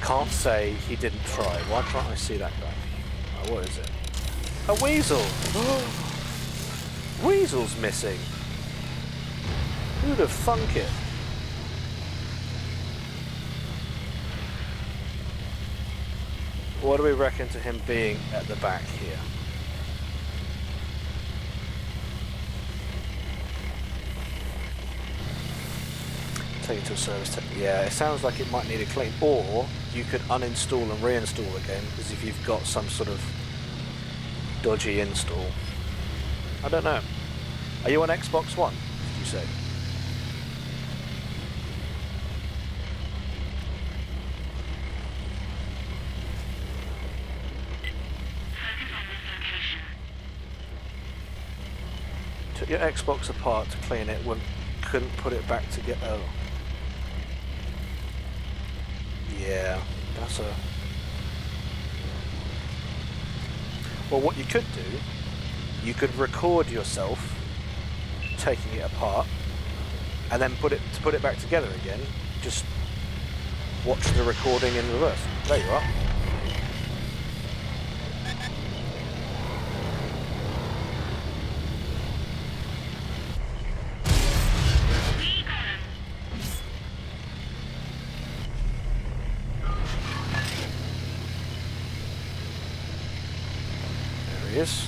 S1: Can't say he didn't try. Why can't I see that guy? Oh, what is it? A weasel! Weasel's missing. Who'd have thunk it? What do we reckon to him being at the back here? Take it to a service tech. Yeah, it sounds like it might need a clean. Or you could uninstall and reinstall the game, because if you've got some sort of dodgy install. I don't know. Are you on Xbox One, did you say? Took your Xbox apart to clean it, couldn't put it back together. Oh. Yeah, that's a... Well, what you could do, you could record yourself taking it apart, and then put it back together again. Just watch the recording in reverse. There you are. There he is.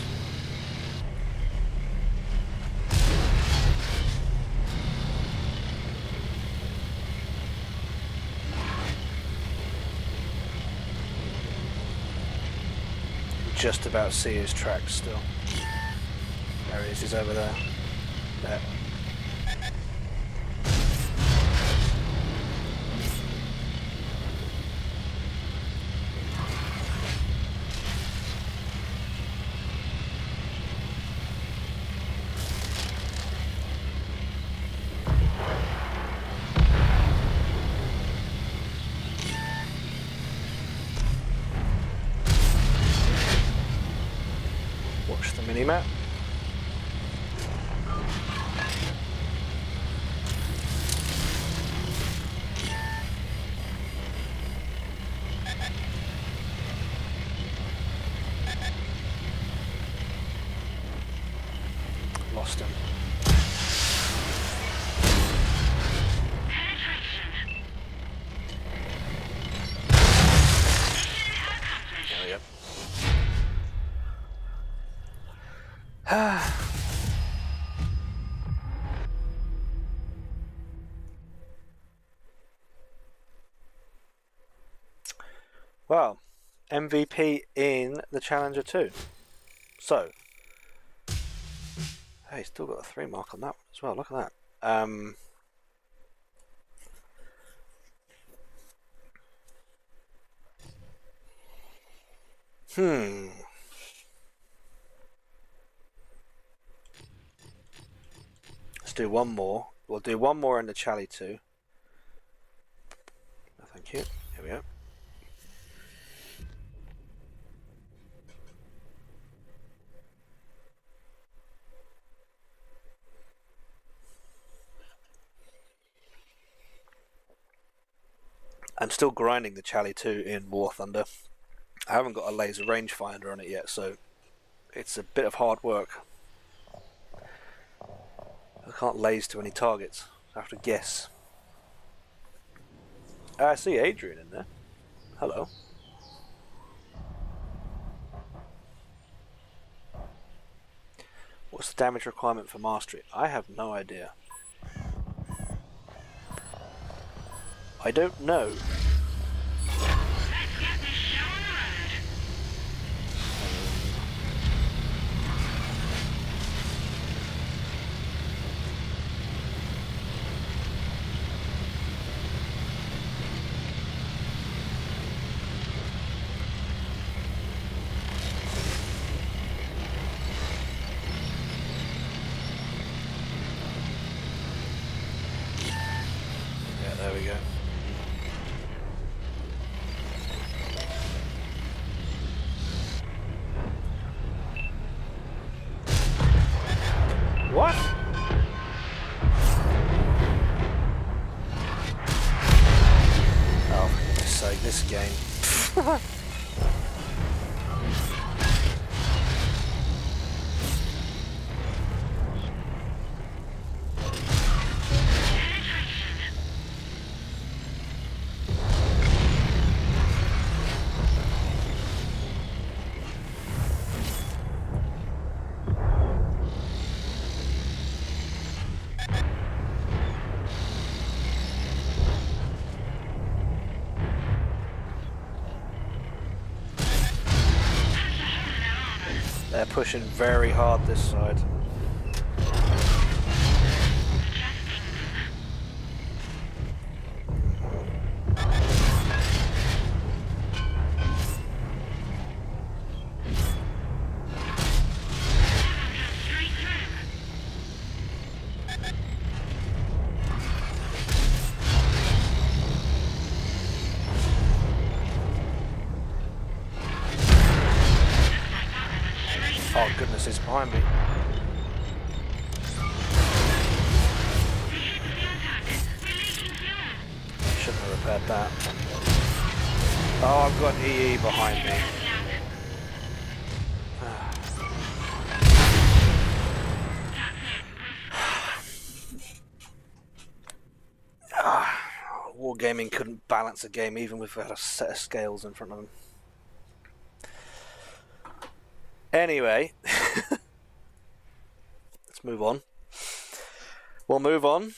S1: Just about see his tracks still. There he is, he's over there. There. Watch the mini-map. Lost him. There we go. Well, MVP in the Challenger 2. So, hey, still got a 3 mark on that one as well. Look at that. Hmm. Let's do one more. We'll do one more in the Chally 2. Oh, thank you. Here we go. I'm still grinding the Chally 2 in War Thunder. I haven't got a laser rangefinder on it yet, so it's a bit of hard work. I can't laze to any targets. I have to guess. I see Adrian in there. Hello. What's the damage requirement for mastery? I have no idea. I don't know.
S3: Let's get this show on the road.
S1: Yeah, there we go. What? Oh, for goodness sake, this game. They're pushing very hard this side. Oh goodness, it's behind me. Shouldn't have repaired that. Oh, I've got EE behind me. Wargaming couldn't balance a game even with a set of scales in front of them. Anyway, let's move on. We'll move on.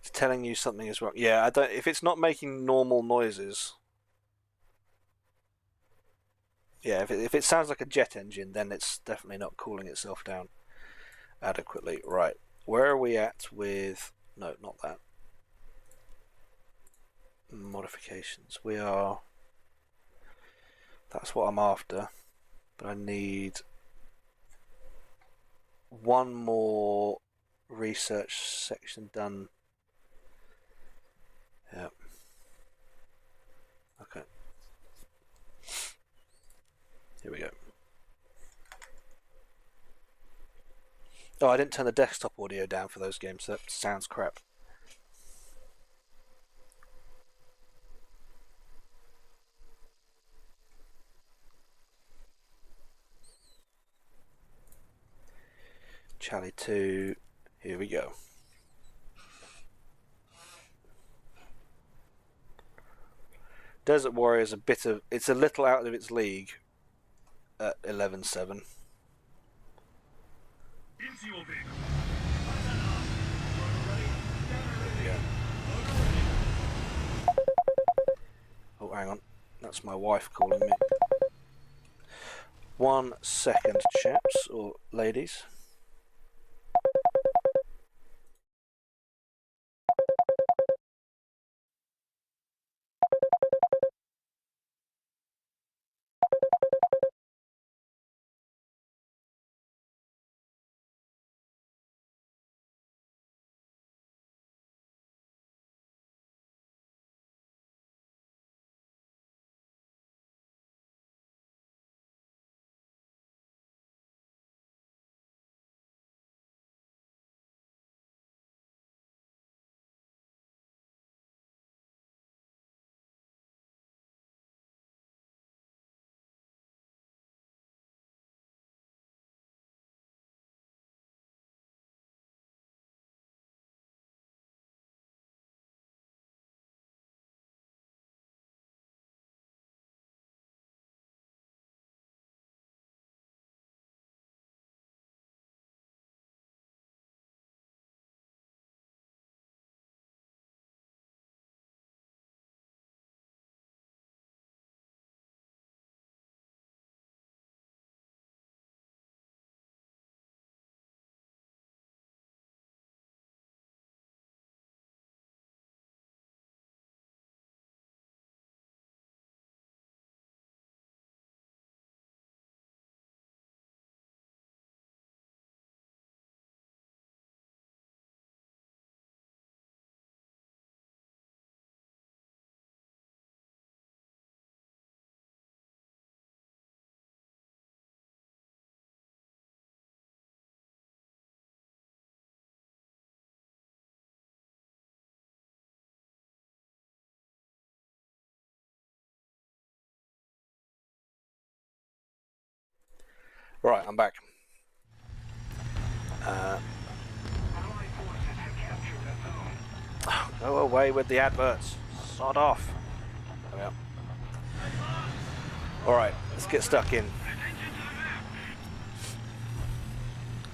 S1: It's telling you something is wrong. Yeah, I don't. If it's not making normal noises, yeah, if it sounds like a jet engine, then it's definitely not cooling itself down adequately. Right, where are we at with? No, not that. Modifications. We are. That's what I'm after, but I need one more research section done. Yeah. Okay. Here we go. Oh, I didn't turn the desktop audio down for those games. So that sounds crap. Chally 2. Here we go. Desert Warrior is it's a little out of its league at 11.7.
S2: Into your vehicle.
S1: Yeah. Oh, hang on. That's my wife calling me. 1 second, chaps or ladies. Alright, I'm back. Go away with the adverts. Sod off. There we are. Alright, let's get stuck in.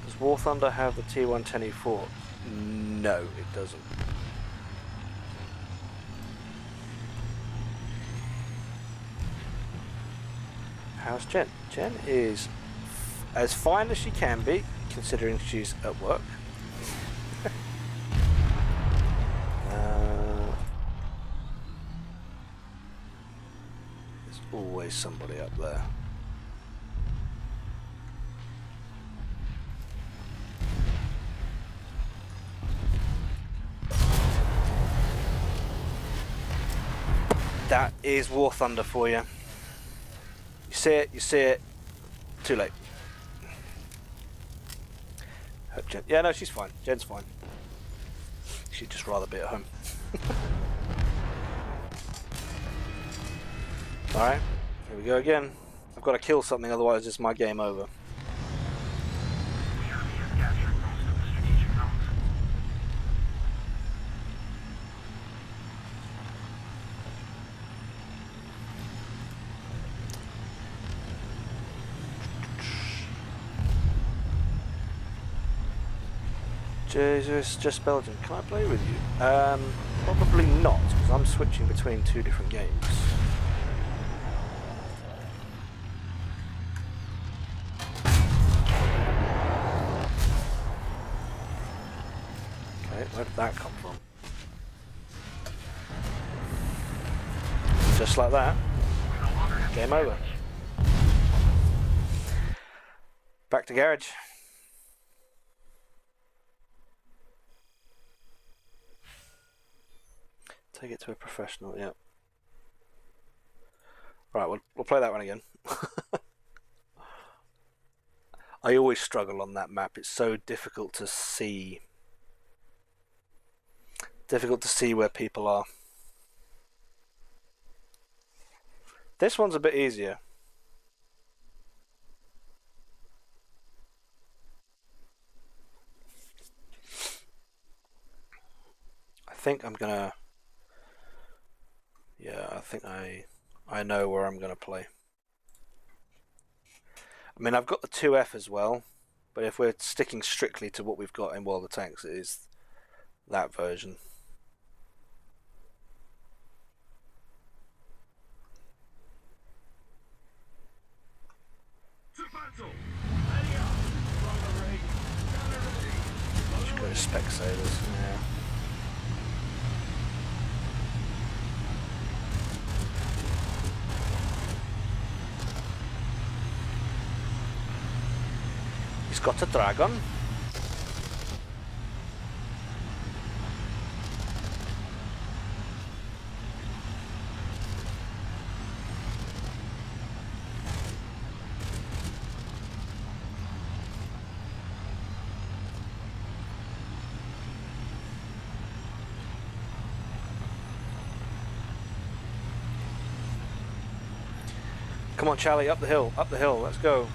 S1: Does War Thunder have the T110E4? No, it doesn't. How's Jen? Jen is as fine as she can be, considering she's at work. There's always somebody up there. That is War Thunder for you. You see it, you see it. Too late. Hope Jen. Yeah, no, she's fine. Jen's fine. She'd just rather be at home. Alright, here we go again. I've got to kill something, otherwise it's my game over. Jesus, just Belgium. Can I play with you? Probably not, because I'm switching between two different games. Okay, where did that come from? Just like that. Game over. Back to garage. Take it to a professional, yeah. Right, we'll play that one again. I always struggle on that map. It's so difficult to see. Difficult to see where people are. This one's a bit easier. I think I'm gonna... Yeah, I think I know where I'm going to play. I mean, I've got the 2F as well, but if we're sticking strictly to what we've got in World of Tanks, it is that version. Just go to Specsavers, yeah. He's got a dragon. Come on, Charlie, up the hill, let's go.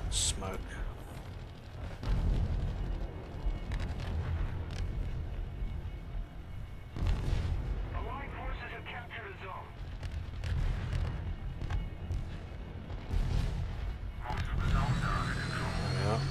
S1: Smoke.
S2: Allied forces have captured a zone. Most of the zones are under control.
S1: There we are.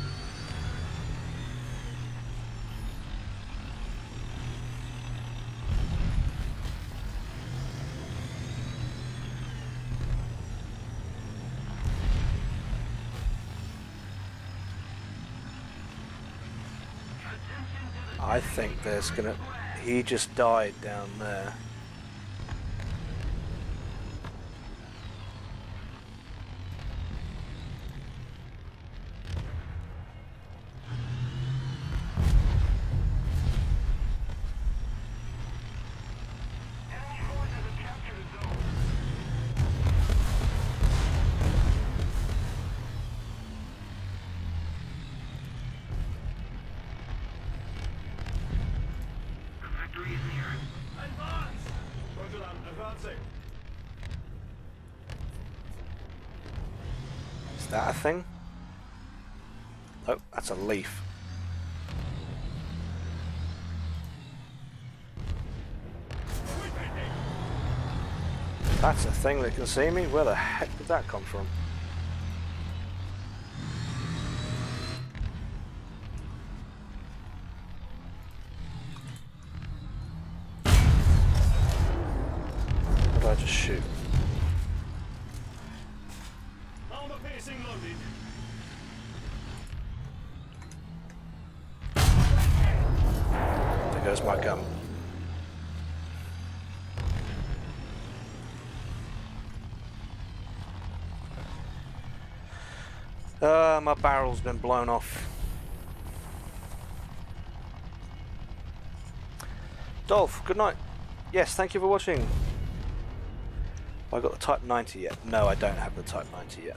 S1: I think there's gonna... he just died down there.
S2: Advance! Roger that, advancing.
S1: Is that a thing? Oh, that's a leaf. That's a thing that can see me? Where the heck did that come from? What did I just shoot?
S2: Armor piercing loaded.
S1: There goes my gun. My barrel's been blown off. Dolph, good night. Yes, thank you for watching. Have I got the Type 90 yet? No, I don't have the Type 90 yet.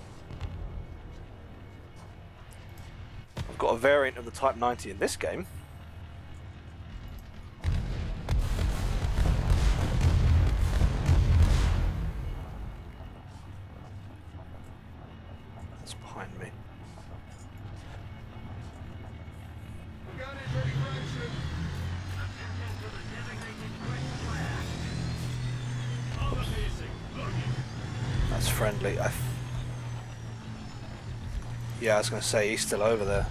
S1: I've got a variant of the Type 90 in this game. That's behind me.
S2: Gun is ready for action. Armor piercing loaded.
S1: That's friendly. Yeah, I was going to say he's still over there.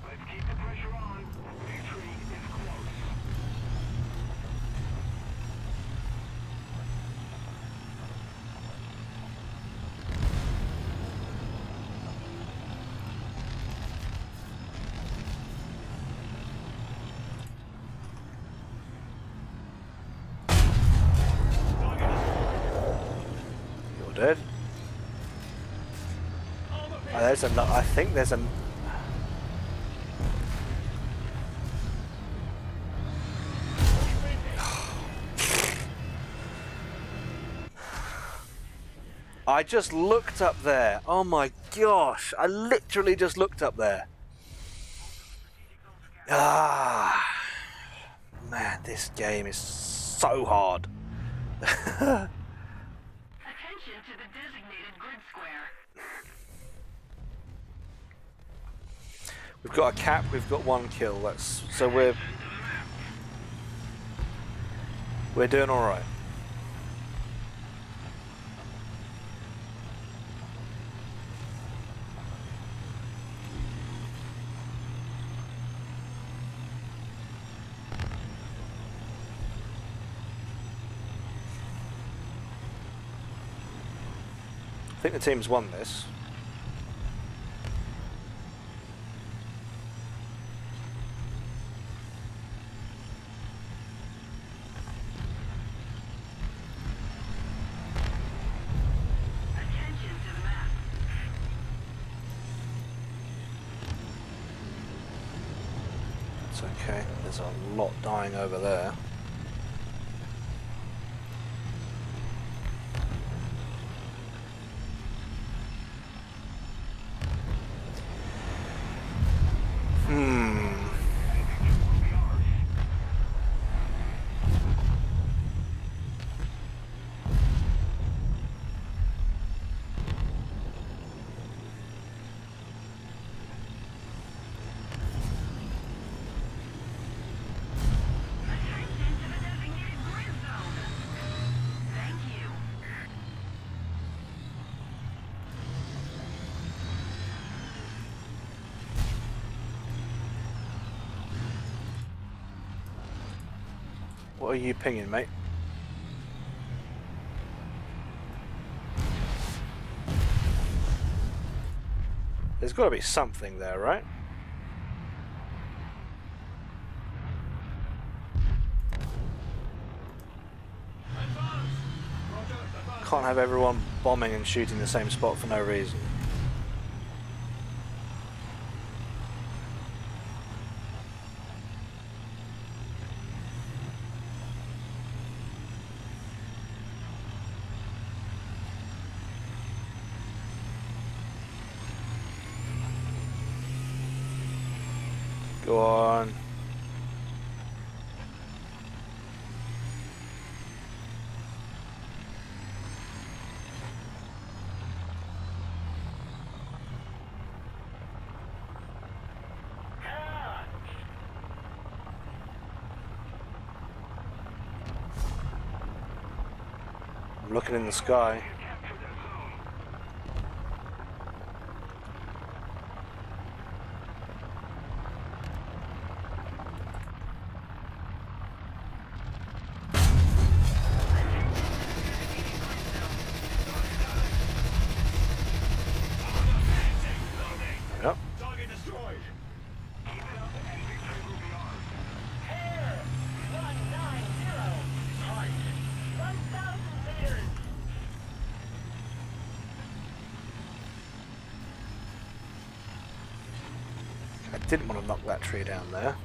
S2: Let's keep the pressure on. Victory is close.
S1: You're dead.
S2: Armor
S1: Oh, there's a. I think there's a. I just looked up there. Oh my gosh! I literally just looked up there. Ah, man, this game is so hard.
S3: Attention to the designated grid square.
S1: We've got a cap. We've got one kill. That's so we're doing all right. I think the team's won this.
S3: Attention to the map.
S1: It's okay. There's a lot dying over there.
S3: Attention
S1: What are you pinging, mate? There's got to be something there, right? Can't have everyone bombing and shooting the same spot for no reason. Go on. I'm looking in the sky. Yep.
S2: Target destroyed.
S1: I didn't want to knock that tree down there.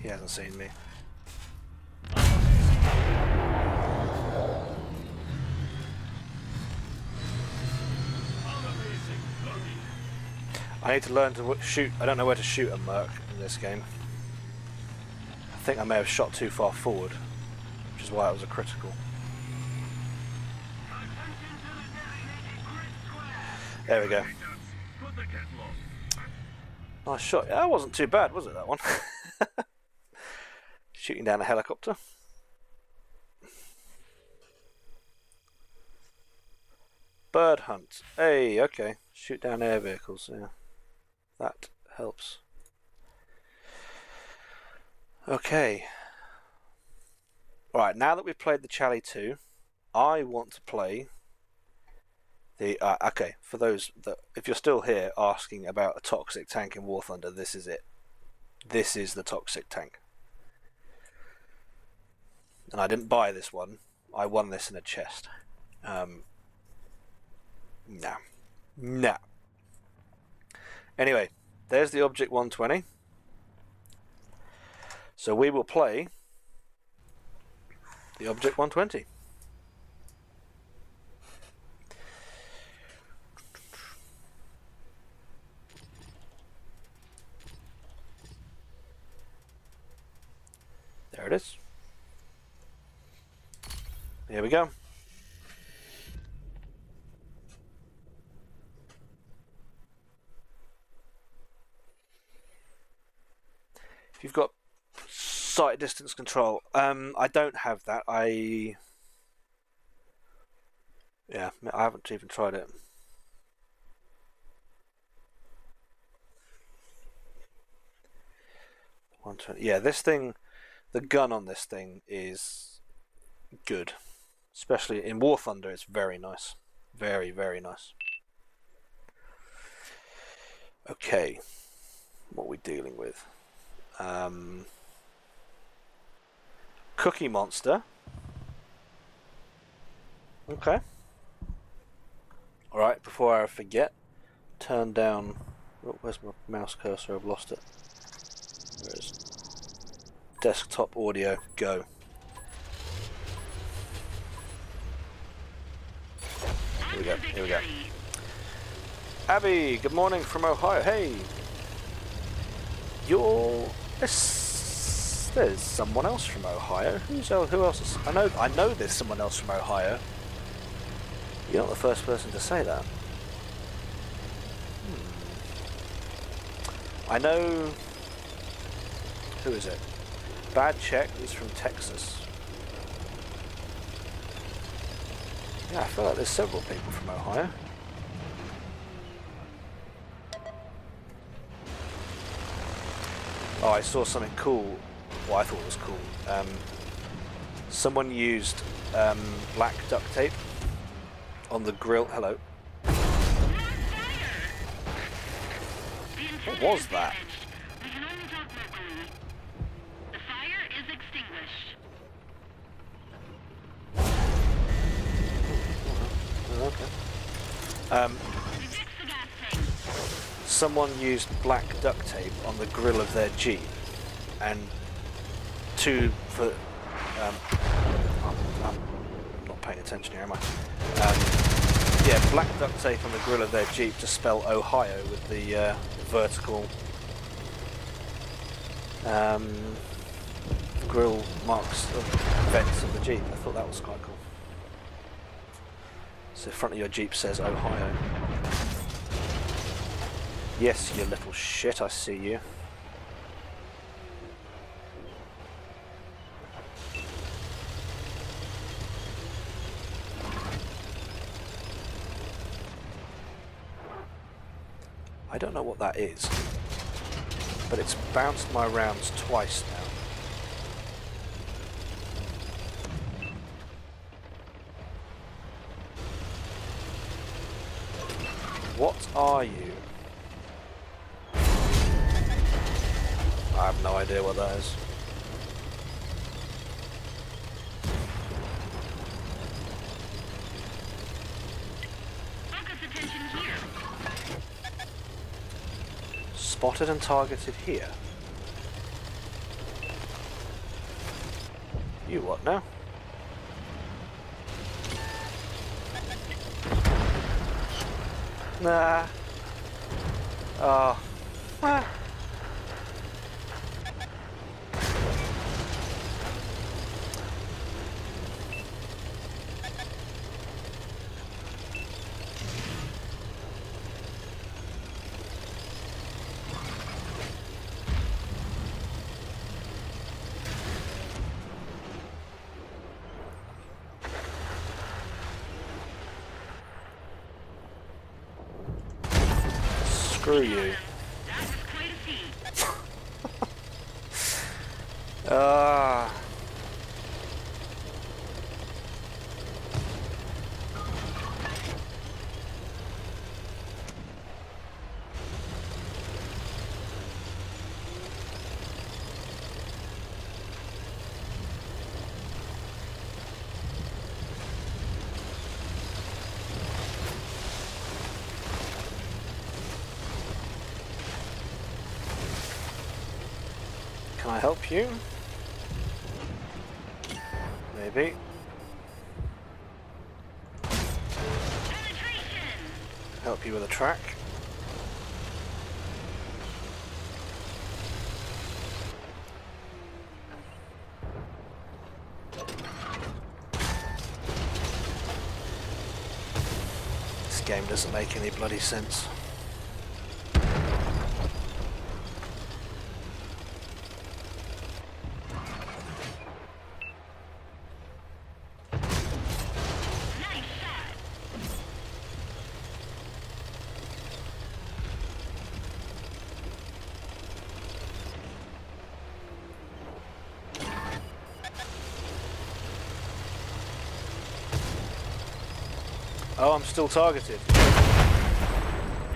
S1: He hasn't seen me. I need to learn to shoot. I don't know where to shoot a merc in this game. I think I may have shot too far forward, which is why it was a critical. There we go.
S2: Put the kettle on.
S1: Nice shot. Yeah, that wasn't too bad, was it, that one? Shooting down a helicopter. Bird hunt. Hey, okay. Shoot down air vehicles, yeah. That helps. Okay. Alright, now that we've played the Chally 2, I want to play the... okay, for those that... If you're still here asking about a toxic tank in War Thunder, this is it. This is the toxic tank. And I didn't buy this one. I won this in a chest. No. No. Anyway, there's the Object 120. So we will play the Object 120. There it is. Here we go. If you've got sight distance control, I don't have that. I haven't even tried it. Yeah, this thing, the gun on this thing is good. Especially in War Thunder, it's very nice. Very, very nice. Okay, what are we dealing with? Cookie Monster. Okay. Alright, before I forget, turn down... Oh, where's my mouse cursor? I've lost it. There it is. Desktop audio, go. Here we go, here we go. Abby, good morning from Ohio. Hey! There's someone else from Ohio. Who else is... I know there's someone else from Ohio. You're not the first person to say that. I know... Who is it? Bad Check is from Texas. Yeah, I feel like there's several people from Ohio. Oh, I saw something cool. What I thought was cool. Someone used black duct tape on the grill. Hello. What was that?
S3: We can only talk locally. The fire is extinguished.
S1: Okay.
S3: We fixed the gas tank.
S1: Someone used black duct tape on the grill of their Jeep, and I'm not paying attention here, am I? Yeah, black duct tape on the grill of their Jeep to spell Ohio with the vertical grill marks of vents of the Jeep. I thought that was quite cool. So the front of your Jeep says Ohio. Yes, you little shit, I see you. I don't know what that is, but it's bounced my rounds twice now. What are you? I have no idea what that is.
S3: Focus attention here.
S1: Spotted and targeted here. You what now? Nah. Oh. Ah. Screw you.
S3: That was quite a feat.
S1: Ah. Can I help you? Maybe.
S3: Penetration.
S1: Help you with a track. This game doesn't make any bloody sense.
S3: Nice shot.
S1: Oh, I'm still targeted.
S3: We're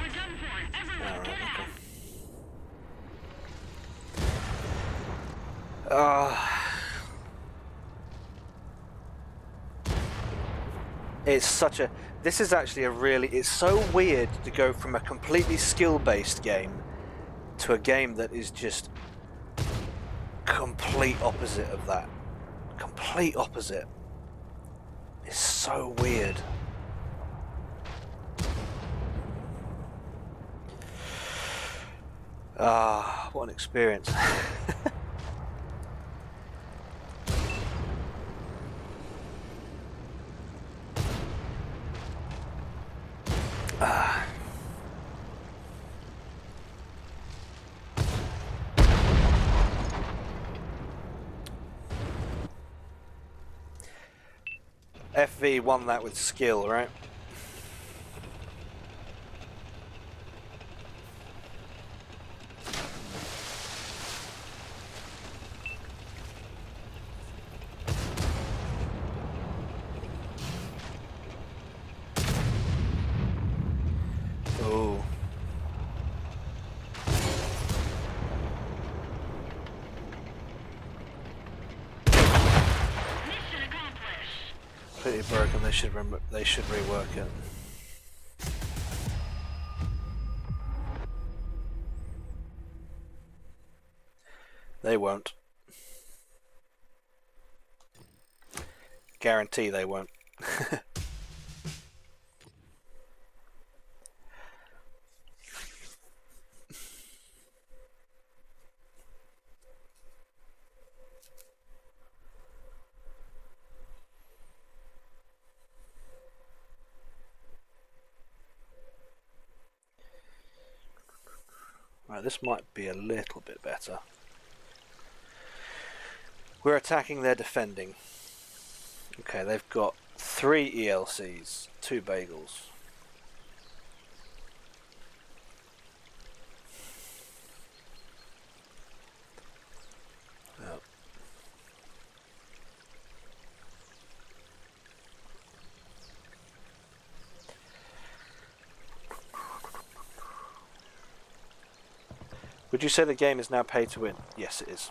S3: done for. Everyone,
S1: Alright,
S3: get out.
S1: It's such a... This is actually a really... It's so weird to go from a completely skill-based game to a game that is just complete opposite of that. Complete opposite. It's so weird. Ah, what an experience. Ah. FV won that with skill, right? already broken. They should rework it. They won't. Guarantee they won't. Right, this might be a little bit better. We're attacking, they're defending. Okay, they've got 3 ELCs, 2 bagels. Yep. Would you say the game is now pay to win? Yes, it is.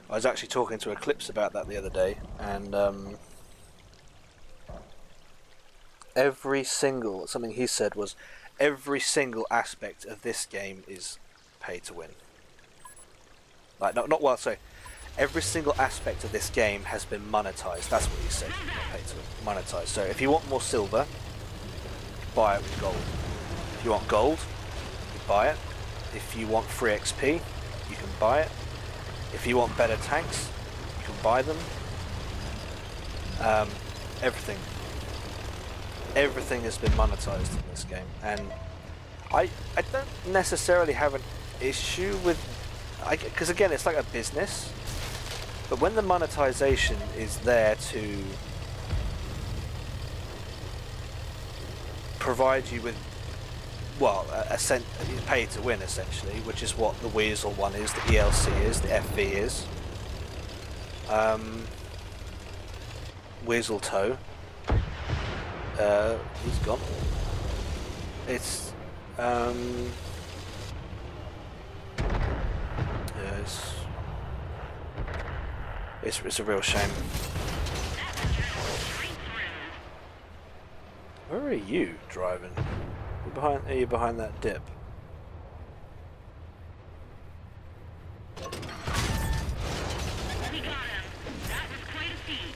S1: I was actually talking to Eclipse about that the other day, and something he said was every single aspect of this game is pay to win. Like, not well, sorry. Every single aspect of this game has been monetized. That's what he said. Not pay to win, monetized. So if you want more silver, buy it with gold. If you want gold, you buy it. If you want free XP, you can buy it. If you want better tanks, you can buy them. Everything has been monetized in this game, and I don't necessarily have an issue with, because again, it's like a business. But when the monetization is there to provide you with, well, pay to win essentially, which is what the Weasel one is, the ELC is, the FV is. Weasel Toe. He's gone. It's yeah, it's a real shame. Where are you driving? Are you behind that dip?
S3: We got him. That was quite a feat.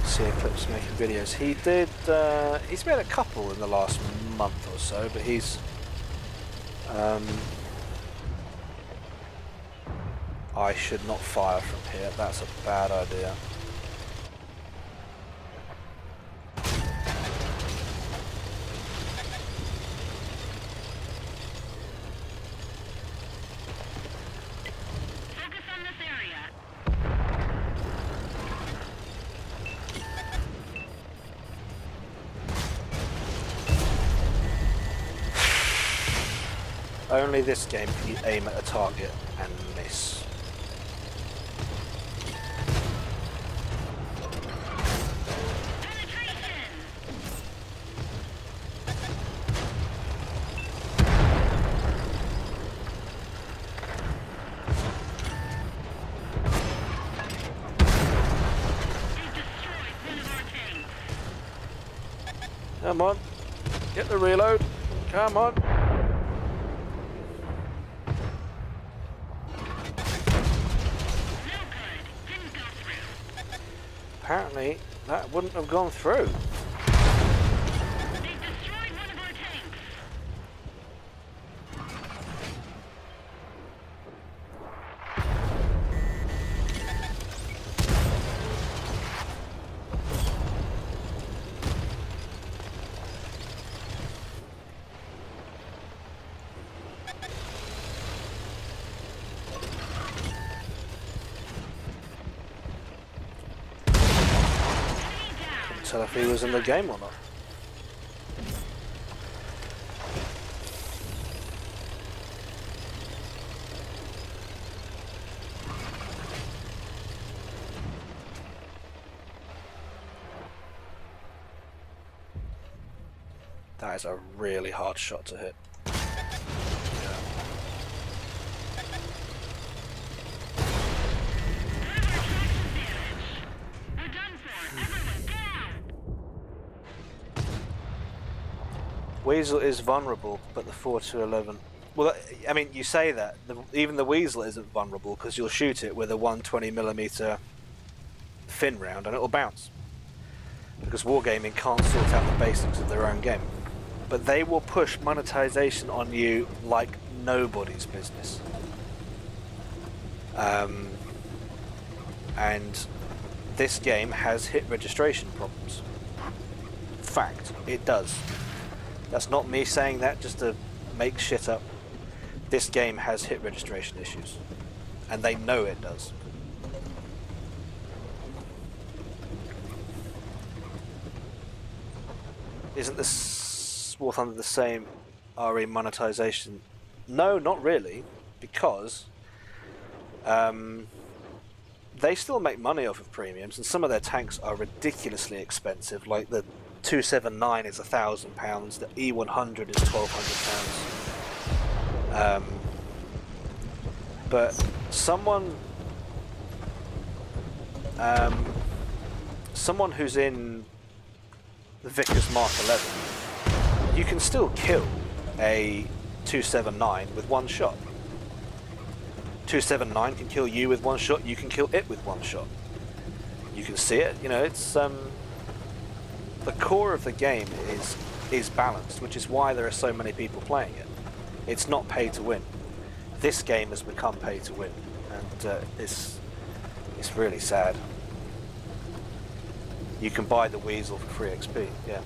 S1: See Eclipse making videos. He did. He's made a couple in the last month or so, but he's. I should not fire from here. That's a bad idea.
S3: Focus on this area.
S1: Only this game can you aim at a target and miss.
S3: Penetration. They destroyed one of our tanks.
S1: Come on, get the reload. Come on.
S3: No good. Didn't go through.
S1: Apparently, that wouldn't have gone through.
S3: They destroyed one of our tanks. Enemy down.
S1: Tell if he was in the game or not. That is a really hard shot to hit. Yeah.
S3: We're done for. Everyone, down!
S1: Weasel is vulnerable, but the 4-11. Well, I mean, you say that. Even the Weasel isn't vulnerable because you'll shoot it with a 120mm fin round and it'll bounce. Because Wargaming can't sort out the basics of their own game. But they will push monetization on you like nobody's business. And this game has hit registration problems. Fact, it does. That's not me saying that just to make shit up. This game has hit registration issues. And they know it does. Isn't this War Thunder the same RE monetization? No, not really, because they still make money off of premiums, and some of their tanks are ridiculously expensive. Like the 279 is £1,000, the E100 is £1,200. But someone who's in the Vickers Mark 11, you can still kill a 279 with one shot. 279 can kill you with one shot, you can kill it with one shot. You can see it, you know, it's the core of the game is balanced, which is why there are so many people playing it. It's not pay to win. This game has become pay to win, and it's really sad. You can buy the Weasel for free XP, yeah.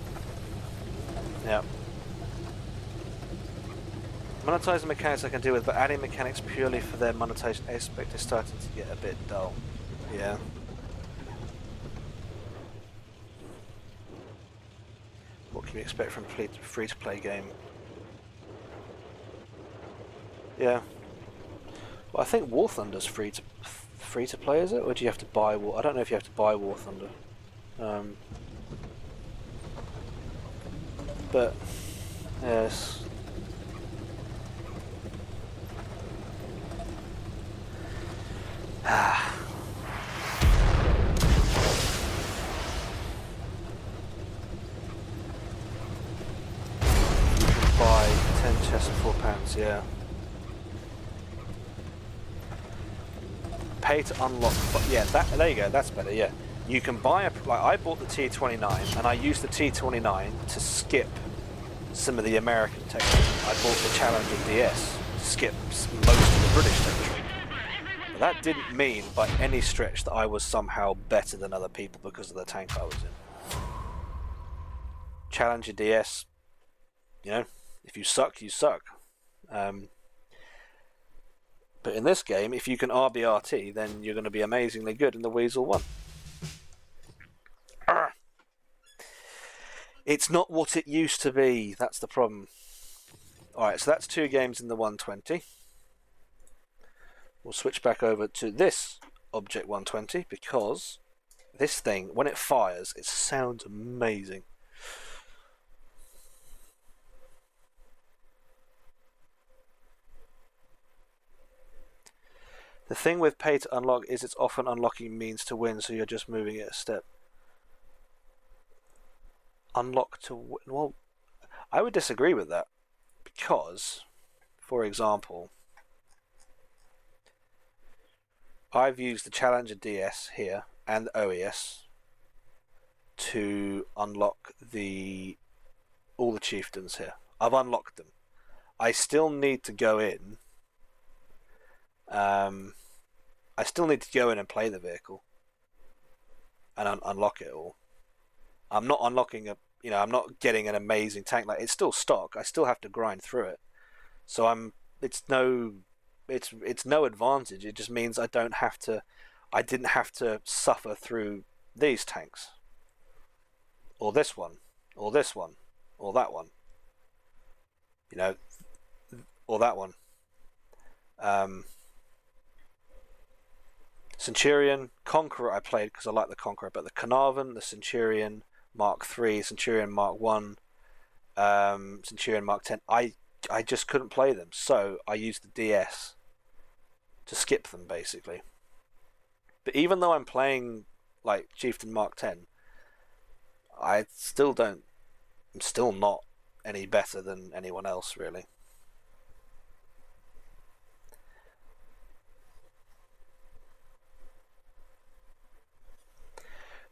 S1: Yeah. Monetizing mechanics I can deal with, but adding mechanics purely for their monetization aspect is starting to get a bit dull. Yeah. What can you expect from a free-to-play game? Yeah. Well, I think War Thunder's free to play, is it? Or do you have to buy War? I don't know if you have to buy War Thunder. But yes. You can buy 10 chests for £4, yeah. Pay to unlock, yeah, there you go, that's better, yeah. You can buy like I bought the T29 and I used the T29 to skip some of the American territory. I bought the Challenger DS to skip most of the British territory. But that didn't mean by any stretch that I was somehow better than other people because of the tank I was in. Challenger DS, you know, if you suck, you suck. But in this game, if you can RBRT, then you're going to be amazingly good, and the Weasel won. It's not what it used to be, that's the problem. Alright, so that's 2 games in the 120. We'll switch back over to this Object 120, because this thing, when it fires, it sounds amazing. The thing with pay to unlock is it's often unlocking means to win, so you're just moving it a step. Unlock to win. Well, I would disagree with that, because, for example, I've used the Challenger DS here and the OES to unlock all the chieftains here. I've unlocked them. I still need to go in. I still need to go in and play the vehicle and unlock it all. I'm not unlocking I'm not getting an amazing tank. Like, it's still stock. I still have to grind through it. So it's no advantage. It just means I didn't have to suffer through these tanks. Or this one. Or this one. Or that one. You know, or that one. Centurion, Conqueror I played because I like the Conqueror, but the Carnarvon, the Centurion Mark III, Centurion Mark I, Centurion Mark 10. I just couldn't play them, so I used the DS to skip them basically. But even though I'm playing like Chieftain Mark 10, I still don't. I'm still not any better than anyone else, really.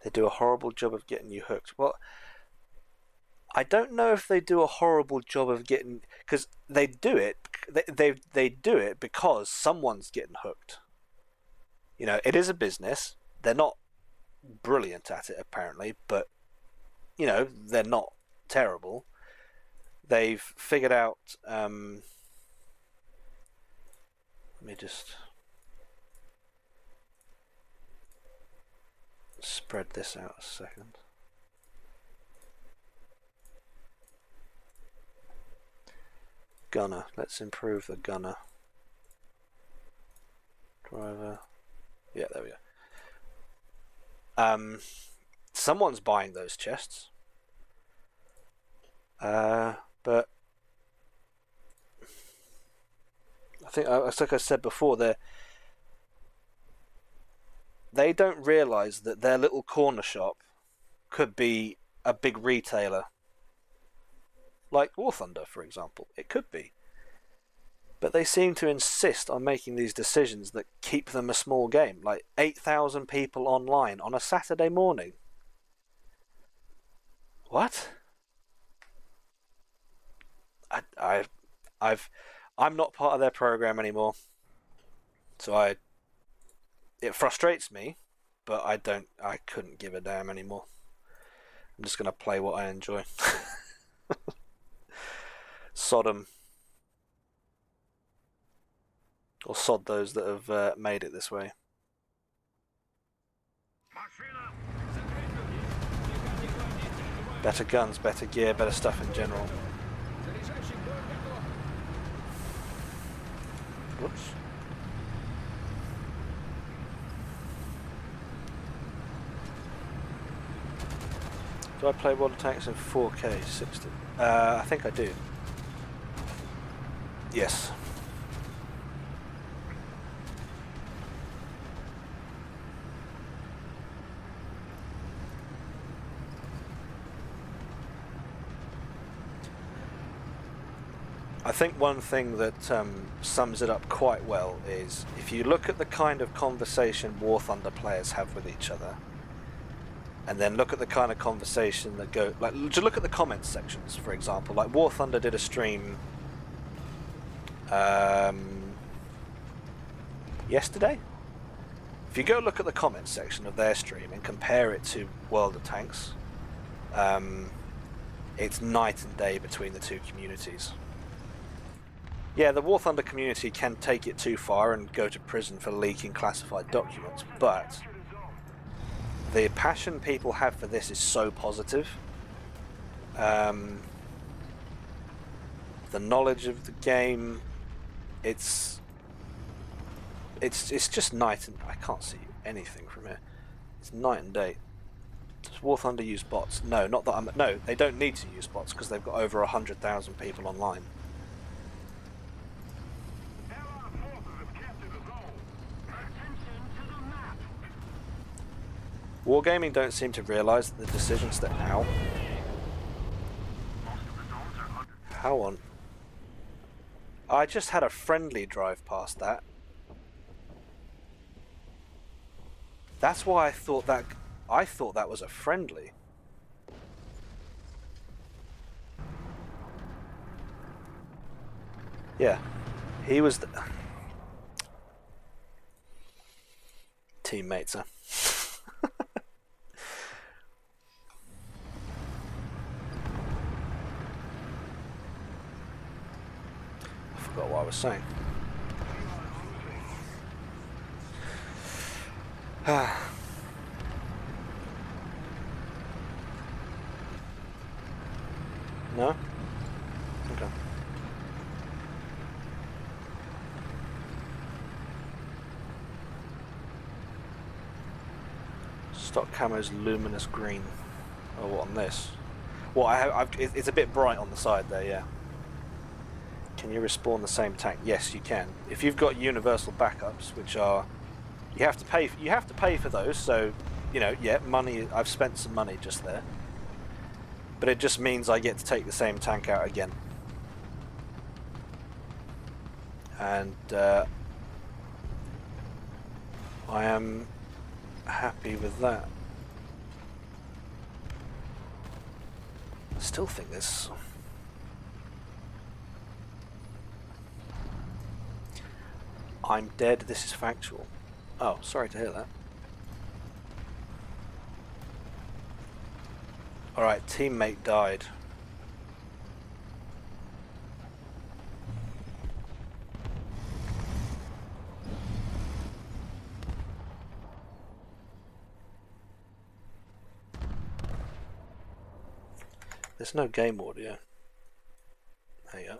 S1: They do a horrible job of getting you hooked. Well, I don't know if they do a horrible job of getting, because they do it. They do it because someone's getting hooked. You know, it is a business. They're not brilliant at it apparently, but you know they're not terrible. They've figured out. Let me just spread this out a second. Gunner. Let's improve the gunner. Driver. Yeah, there we go. Someone's buying those chests. But I think, like I said before, they don't realise that their little corner shop could be a big retailer. Like War Thunder, for example. It could be. But they seem to insist on making these decisions that keep them a small game. Like 8,000 people online on a Saturday morning. What? I'm not part of their program anymore. So it frustrates me, but I couldn't give a damn anymore. I'm just going to play what I enjoy. Sodom. Or sod those that have made it this way. Better guns, better gear, better stuff in general. Whoops. Do I play World of Tanks in 4K 60? I think I do. Yes. I think one thing that sums it up quite well is if you look at the kind of conversation War Thunder players have with each other, and then look at the kind of conversation that go, like, just look at the comments sections, for example. Like War Thunder did a stream yesterday. If you go look at the comments section of their stream and compare it to World of Tanks, it's night and day between the two communities. Yeah, the War Thunder community can take it too far and go to prison for leaking classified documents, but the passion people have for this is so positive. The knowledge of the game, it's just night and I can't see anything from here. It's night and day. Does War Thunder use bots? No, not that no, they don't need to use bots because they've got over 100,000 people online. Wargaming don't seem to realise that the decisions that how on? I just had a friendly drive past that. That's why I thought that was a friendly. Yeah, he was the teammates. Huh? I forgot what I was saying. No? Okay. Stock camo's luminous green. Oh, what on this? Well, it's a bit bright on the side there, yeah. Can you respawn the same tank? Yes, you can. If you've got universal backups, which are you have to pay for those. So, you know, yeah, money. I've spent some money just there, but it just means I get to take the same tank out again, and I am happy with that. I still think this. I'm dead, this is factual. Oh, sorry to hear that. Alright, teammate died. There's no game audio. There you go.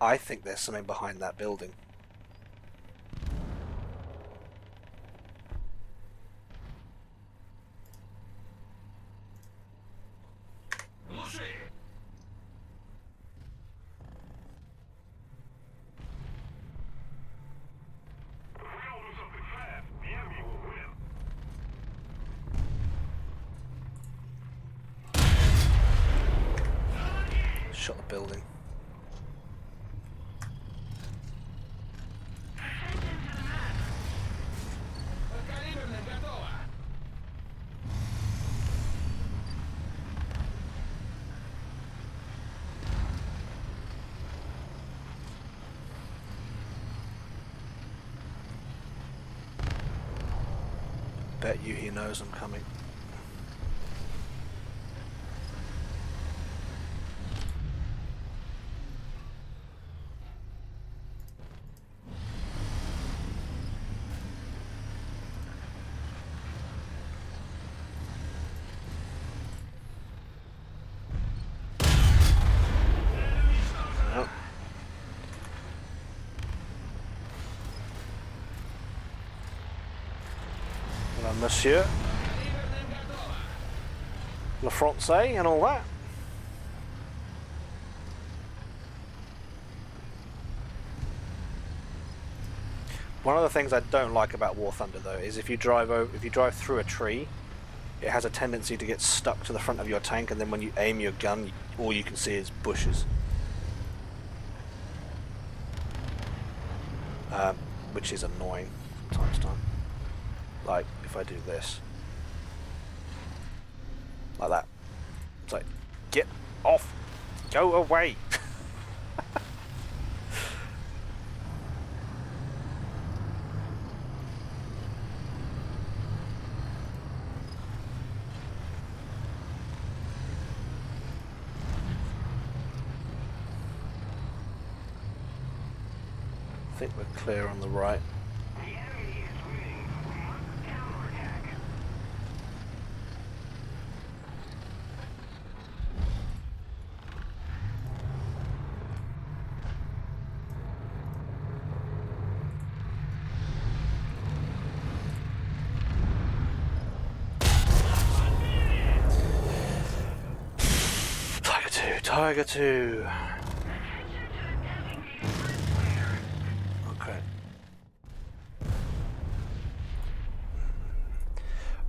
S1: I think there's something behind that building. Shot the building. Bet you he knows I'm coming. Oh. Hello, monsieur. La Francais and all that. One of the things I don't like about War Thunder though is if you drive through a tree, it has a tendency to get stuck to the front of your tank, and then when you aim your gun, all you can see is bushes. Which is annoying from time to time. Like if I do this. Like that. It's like, get off! Go away! I think we're clear on the right. Tiger 2. Okay.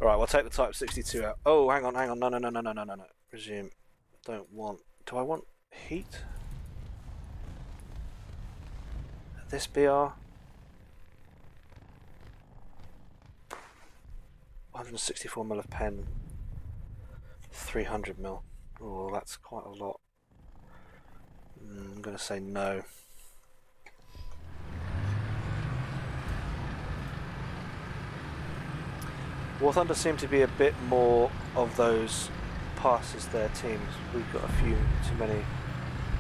S1: Alright, we'll take the Type 62 out. Oh, hang on. No. Resume. Don't want... Do I want heat? This BR? 164mm of pen. 300mm. Oh, that's quite a lot. I'm going to say no. War Thunder seem to be a bit more of those passes their teams. We've got a few too many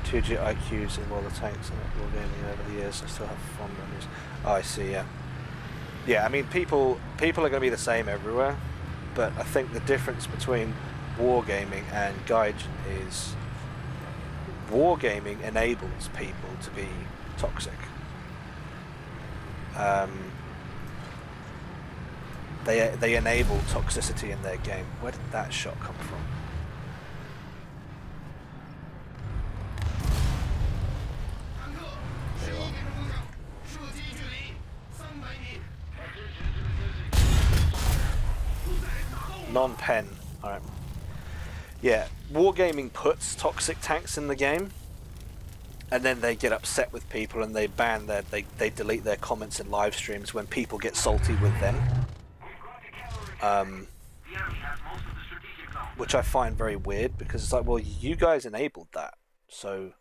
S1: 2G IQs in all the tanks and wargaming over the years. I still have fond memories. Oh, I see, yeah. Yeah, I mean, people are going to be the same everywhere, but I think the difference between wargaming and Gaijin is wargaming enables people to be toxic. They enable toxicity in their game. Where did that shot come from? There you are. Non-pen. Alright. Yeah, wargaming puts toxic tanks in the game, and then they get upset with people and they ban they delete their comments in live streams when people get salty with them. Which I find very weird, because it's like, well, you guys enabled that, so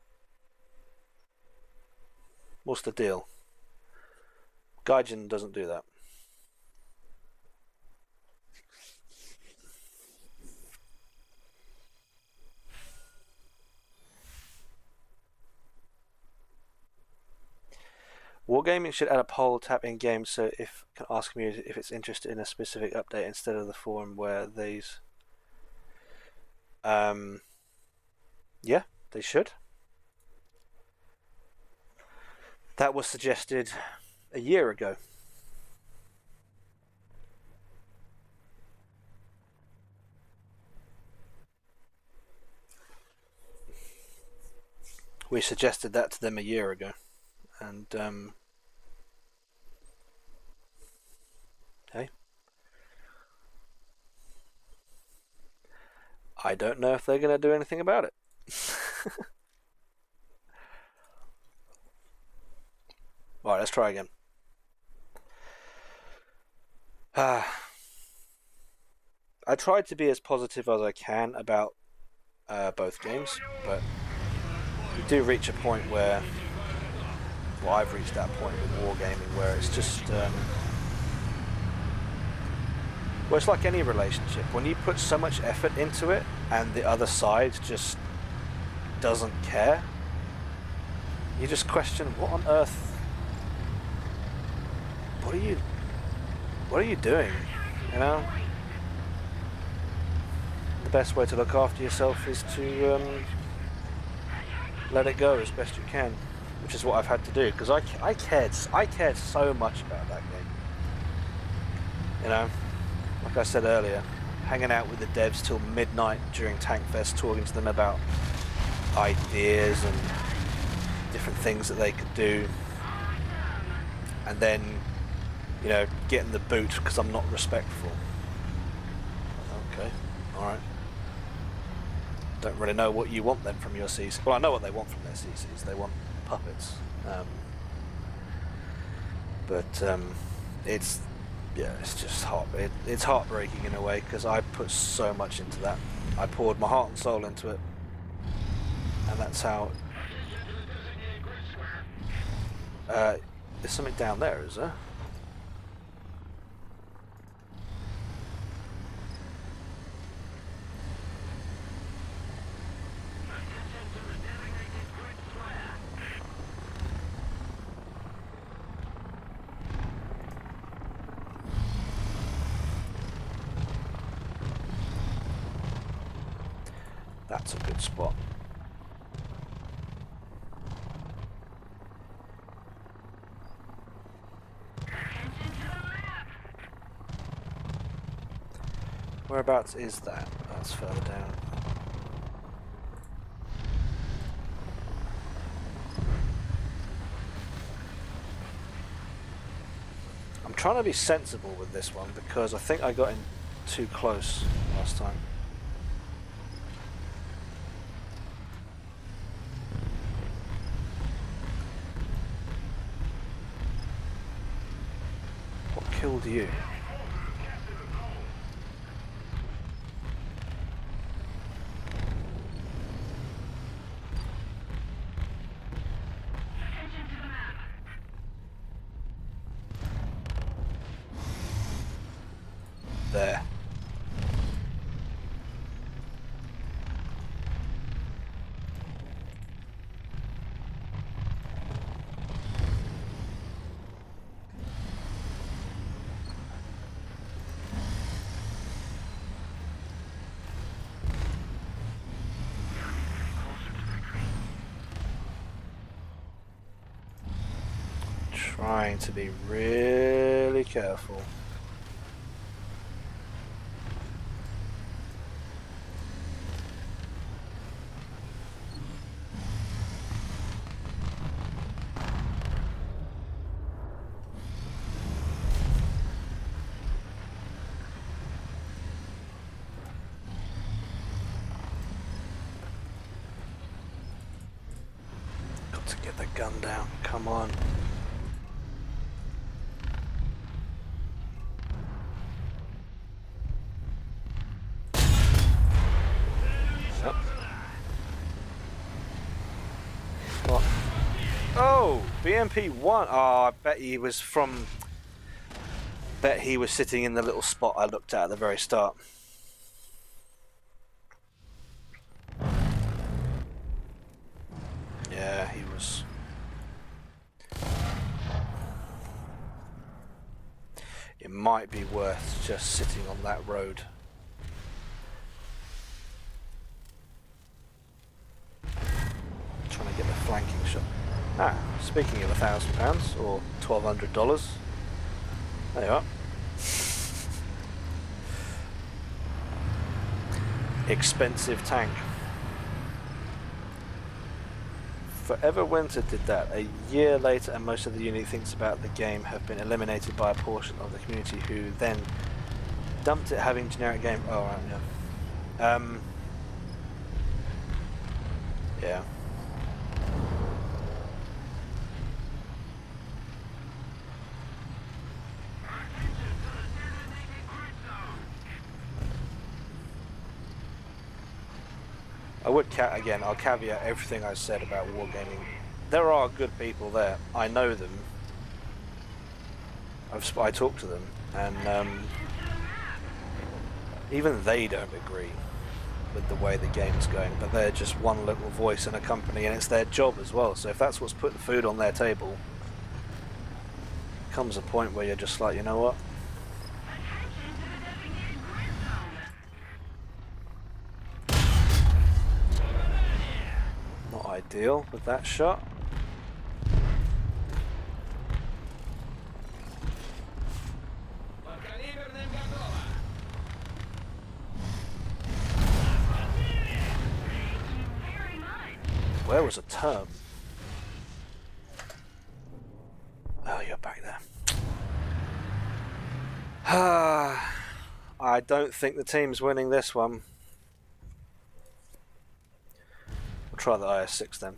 S1: what's the deal? Gaijin doesn't do that. Wargaming should add a poll tap in game, so if can ask community if it's interested in a specific update instead of the forum where these. Yeah, they should. That was suggested a year ago. We suggested that to them a year ago, and hey, I don't know if they're going to do anything about it. Alright, let's try again. I tried to be as positive as I can about both games, but you do reach a point where, well, I've reached that point with wargaming where it's just, well, it's like any relationship. When you put so much effort into it and the other side just doesn't care, you just question, what on earth? What are you doing? You know? The best way to look after yourself is to let it go as best you can, which is what I've had to do, because I cared so much about that game. You know, like I said earlier, hanging out with the devs till midnight during Tank Fest, talking to them about ideas and different things that they could do, and then, you know, getting the boot because I'm not respectful. Okay, alright. Don't really know what you want then from your CC. Well, I know what they want from their CCs. They want puppets. It's, yeah, it's just it's heartbreaking in a way, because I put so much into that. I poured my heart and soul into it, and that's how. There's something down there, is there? That's a good spot. Whereabouts is that? That's further down. I'm trying to be sensible with this one, because I think I got in too close last time. What killed you? There. Trying to be really careful. Got to get the gun down, come on. Yep. What? Oh, BMP-1. Oh, I bet he was from... Bet he was sitting in the little spot I looked at the very start. Yeah, he was. It might be worth just sitting on that road. Trying to get the flanking shot. Ah, speaking of £1,000 or $1,200, there you are. Expensive tank. Forever Winter did that. A year later, and most of the unique things about the game have been eliminated by a portion of the community who then dumped it having generic game. Oh, right, yeah. Yeah. I would again, I'll caveat everything I said about wargaming. There are good people there. I know them. I talk to them, and even they don't agree with the way the game's going. But they're just one little voice in a company, and it's their job as well. So if that's what's putting food on their table, comes a point where you're just like, you know what? Not ideal with that shot. Where was a term? Oh, you're back there. I don't think the team's winning this one. We'll try the IS-6 then.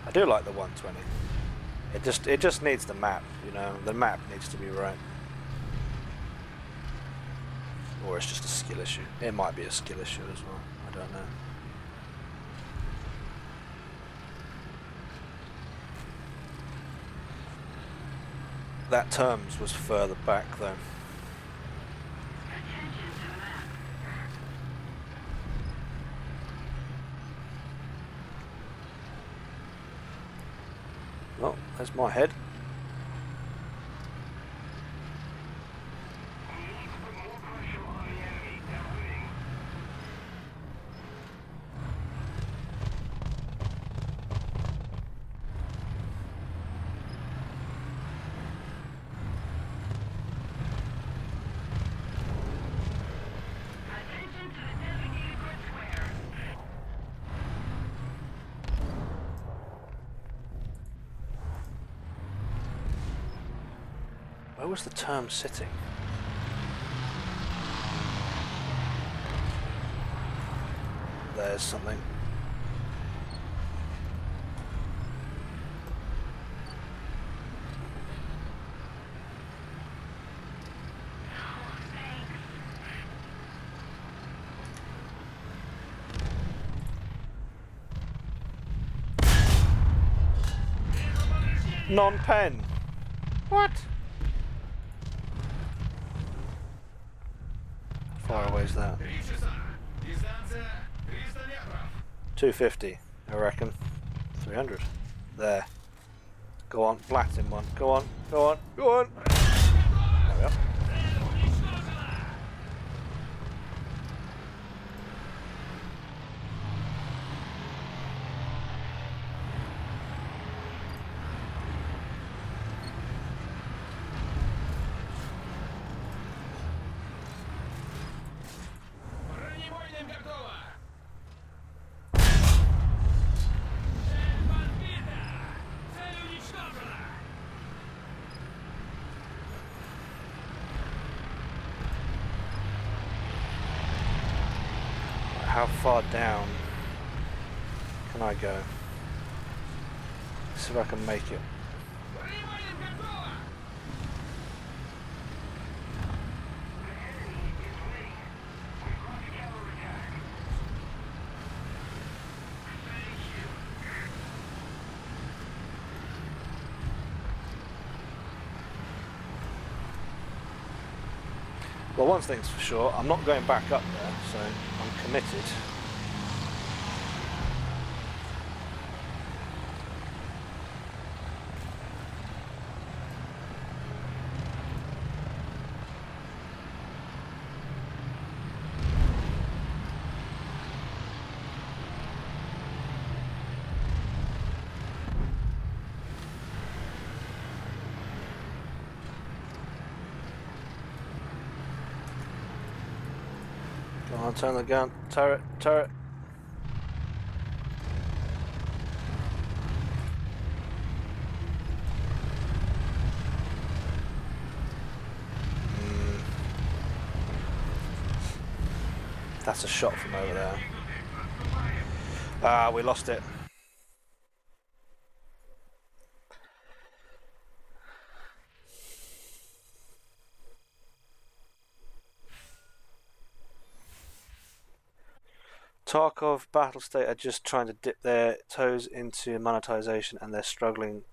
S1: I do like the 120. It just needs the map, you know. The map needs to be right. Or it's just a skill issue. It might be a skill issue as well. I don't know. That terms was further back though. Oh, there's my head. Where was the term sitting? There's something. Non-pen. What? How far away is that?
S2: 3 часа. Дистанция 300 метров.
S1: 250, I reckon. 300. There. Go on, blat in one. Go on, go on, go on. There we are.
S2: Бронебойным готово! Цель уничтожена!
S1: How far down can I go? See if I can make it.
S2: Бронебойным готово!
S1: Well, one thing's for sure, I'm not going back up there, so I'm committed. Go on, turn the gun. Turret, turret. That's a shot from over there. Ah, we lost it. Tarkov Battlestate are just trying to dip their toes into monetization and they're struggling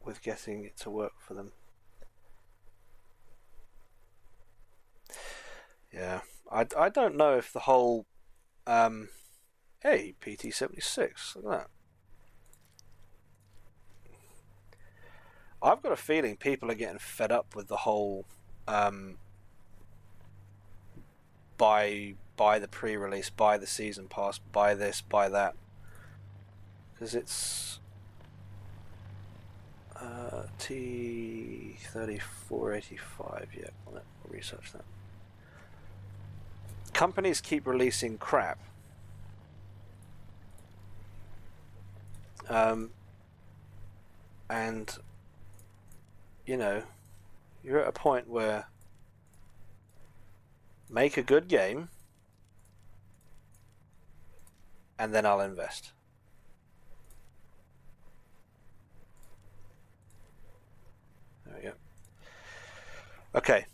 S1: with getting it to work for them. Yeah, I don't know if the whole hey, PT-76, look at that. I've got a feeling people are getting fed up with the whole buy the pre-release, buy the season pass, buy this, buy that, because it's T3485. Yeah, I'll research that. Companies keep releasing crap, and you know, you're at a point where make a good game and then I'll invest. There we go. Okay.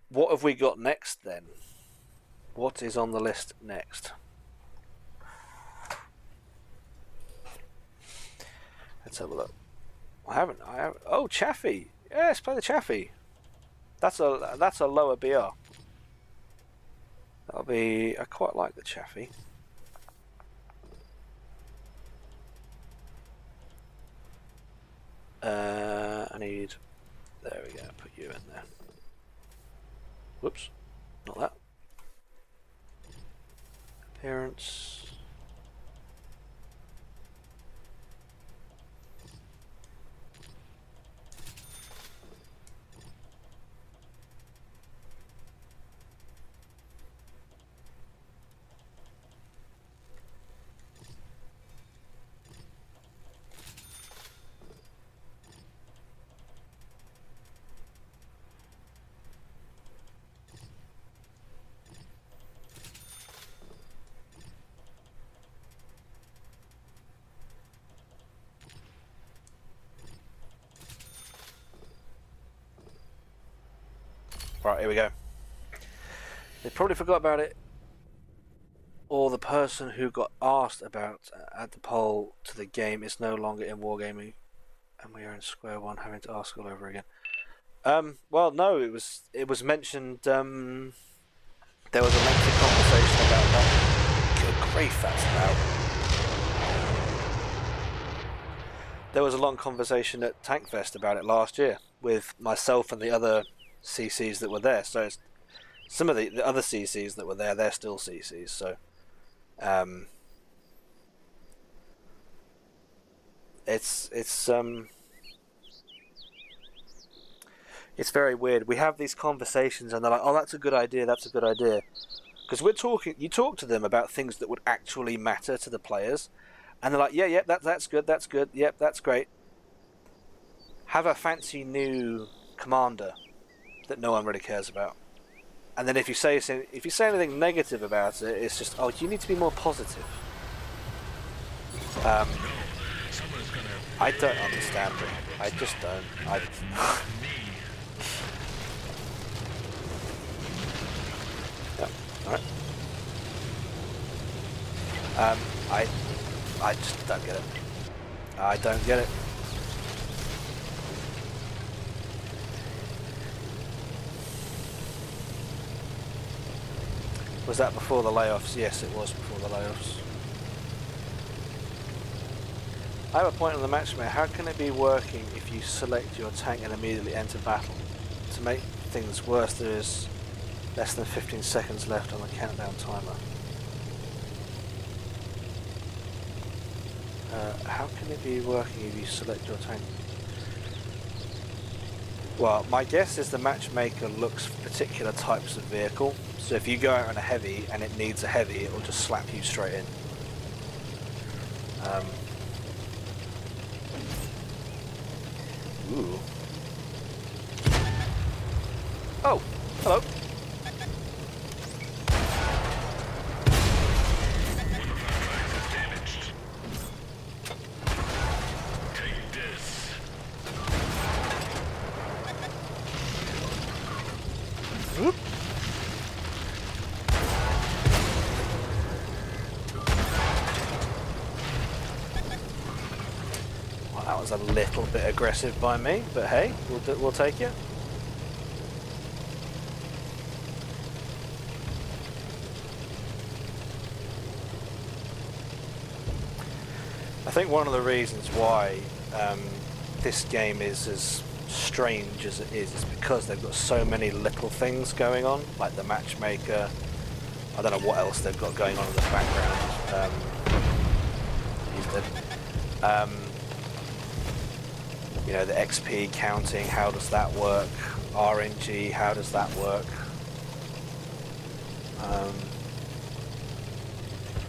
S1: What have we got next then? What is on the list next? Let's have a look. I haven't. Oh, Chaffee. Yes, play the Chaffee. That's a lower BR. That'll be. I quite like the Chaffee. I need. There we go. Put you in there. Whoops, not that. Appearance. Right, here we go. They probably forgot about it, or the person who got asked about at the poll to the game is no longer in Wargaming, and we are in square one, having to ask all over again. Well, no, it was mentioned. There was a lengthy conversation about that. Good grief that's about. There was a long conversation at Tankfest about it last year with myself and the other CCs that were there. So it's, some of the other CCs that were there, they're still CCs. So it's very weird. We have these conversations and they're like, "Oh, that's a good idea. That's a good idea." Because you talk to them about things that would actually matter to the players, and they're like, "Yeah, that's good. That's good. Yep, that's great." Have a fancy new commander that no one really cares about, and then if you say anything negative about it, it's just, "Oh, you need to be more positive." I don't understand it. I just don't. Yeah, alright. I just don't get it. I don't get it. Was that before the layoffs? Yes, it was before the layoffs. I have a point on the matchmaker. How can it be working if you select your tank and immediately enter battle? To make things worse, there is less than 15 seconds left on the countdown timer. How can it be working if you select your tank? Well, my guess is the matchmaker looks for particular types of vehicle. So if you go out on a heavy and it needs a heavy, it will just slap you straight in. Ooh. Oh, hello. Whoop. Well, that was a little bit aggressive by me, but hey, we'll take it. I think one of the reasons why this game is as strange as it is because they've got so many little things going on, like the matchmaker. I don't know what else they've got going on in the background. He's dead. You know, the XP counting, how does that work? RNG, how does that work?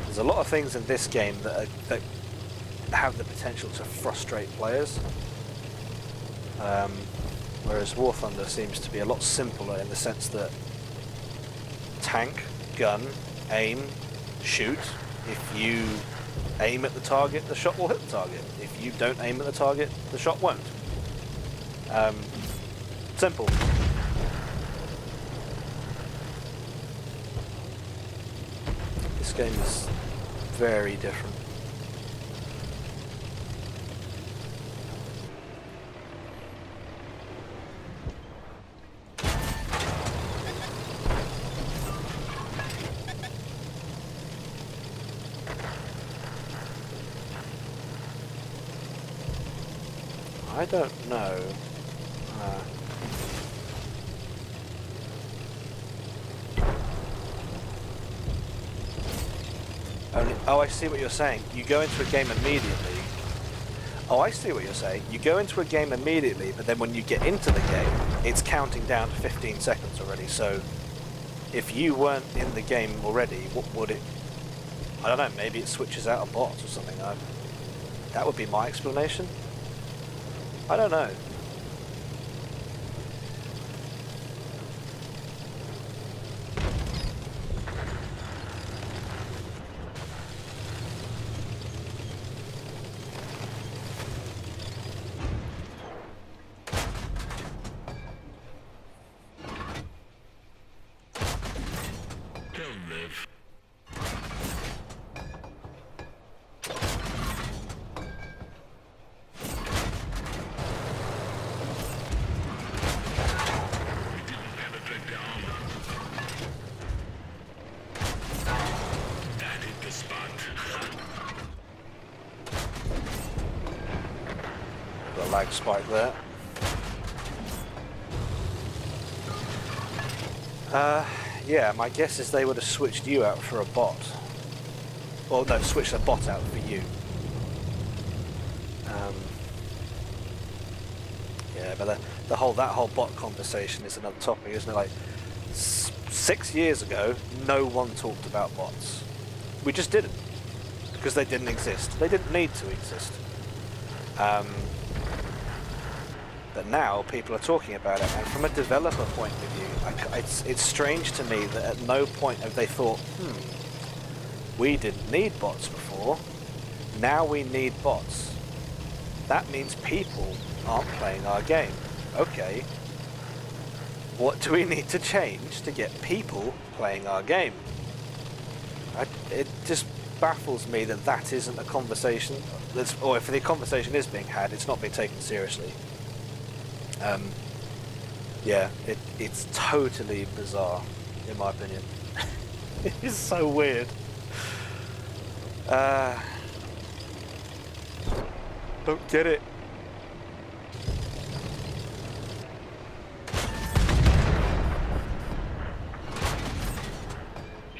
S1: There's a lot of things in this game that have the potential to frustrate players. Whereas War Thunder seems to be a lot simpler in the sense that tank, gun, aim, shoot. If you aim at the target, the shot will hit the target. If you don't aim at the target, the shot won't. Simple. This game is very different. I don't know. Oh, I see what you're saying. You go into a game immediately. Oh, I see what you're saying. You go into a game immediately, but then when you get into the game, it's counting down to 15 seconds already. So, if you weren't in the game already, what would it... I don't know, maybe it switches out a bot or something. That would be my explanation. I don't know.
S2: Don't live.
S1: lag spike there. Yeah, my guess is they would have switched you out for a bot. Or no, switched a bot out for you. Yeah, but that whole bot conversation is another topic, isn't it? Like 6 years ago, no one talked about bots. We just didn't, because they didn't exist. They didn't need to exist. But now people are talking about it, and from a developer point of view, it's strange to me that at no point have they thought, we didn't need bots before, now we need bots. That means people aren't playing our game. Okay, what do we need to change to get people playing our game? It just baffles me that that isn't a conversation, or if the conversation is being had, it's not being taken seriously. Yeah, it's totally bizarre, in my opinion. It's so weird. Don't get it.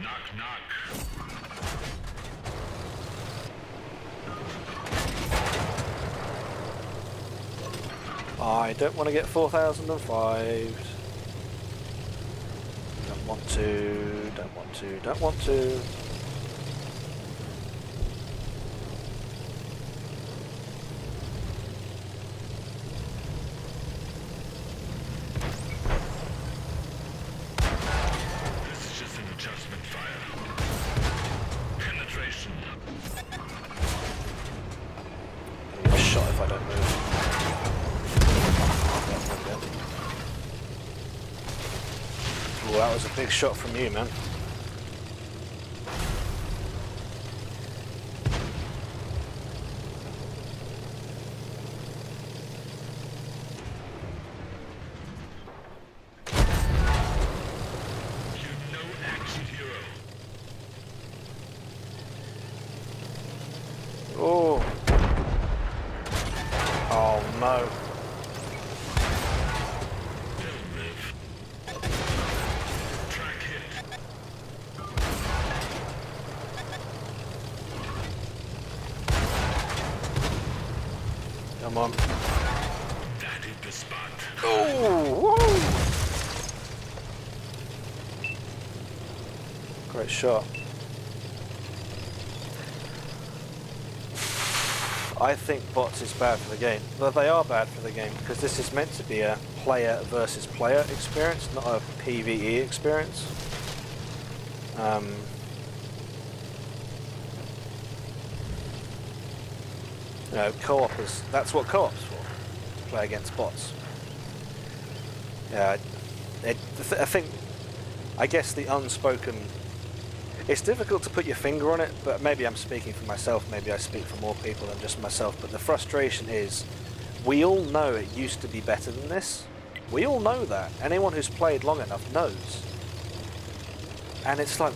S2: Knock, knock.
S1: I don't want to get 4,005. Don't want to, don't want to, don't want to.
S2: This is just an adjustment fire. Penetration.
S1: I'll get a shot if I don't move. Well, that was a big shot from you, man.
S2: You no action hero.
S1: Oh. Oh no.
S2: Don't live. Track hit.
S1: Come on.
S2: That hit the spot.
S1: Oh, whoa. Great shot. I think bots is bad for the game. Well, they are bad for the game because this is meant to be a player versus player experience, not a PvE experience. You know, co-op is, that's what co-op's for. Play against bots. Yeah, I think, I guess the unspoken, it's difficult to put your finger on it, but maybe I'm speaking for myself, maybe I speak for more people than just myself, but the frustration is, we all know it used to be better than this. We all know that. Anyone who's played long enough knows. And it's like,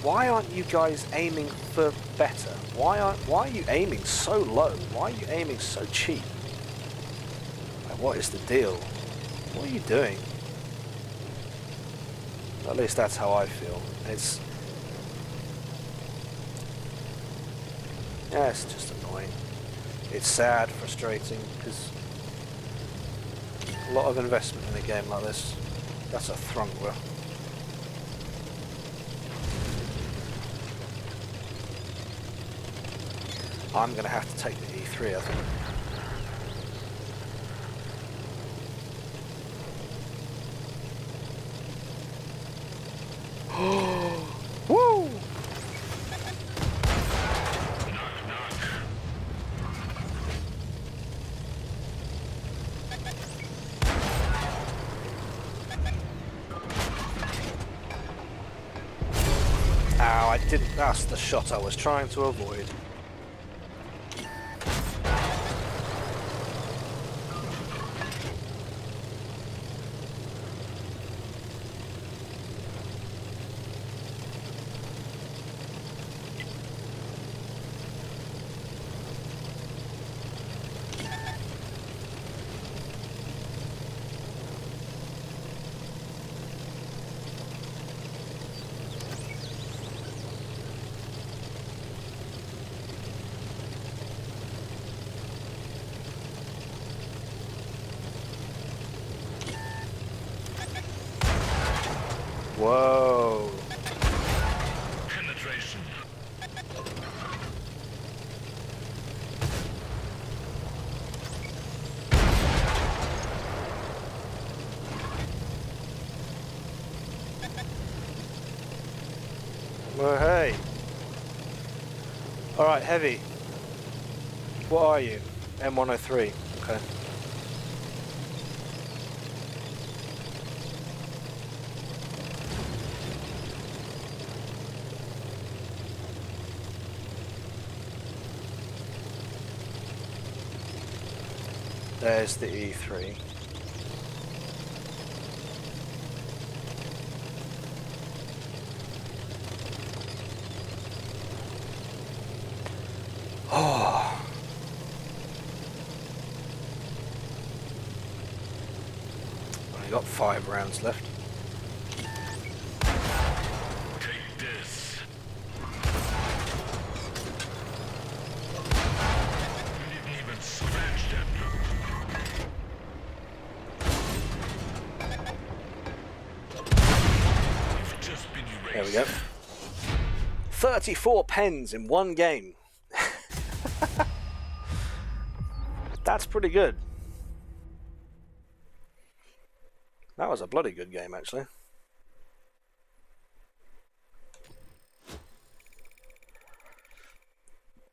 S1: why aren't you guys aiming for better? Why are you aiming so low? Why are you aiming so cheap? Like, what is the deal? What are you doing? At least that's how I feel. It's just annoying. It's sad, frustrating, because a lot of investment in a game like this. That's a Thrungler. I'm going to have to take the E3, I think. Woo!
S2: Knock, knock.
S1: Ow, I didn't. That's the shot I was trying to avoid. Alright, heavy. What are you? M103. Okay. There's the E3. Oh. Only got 5 rounds left.
S2: Take this. You didn't even scratch them. You've just been erased.
S1: There we go. 34 pens in one game. That's pretty good. That was a bloody good game, actually.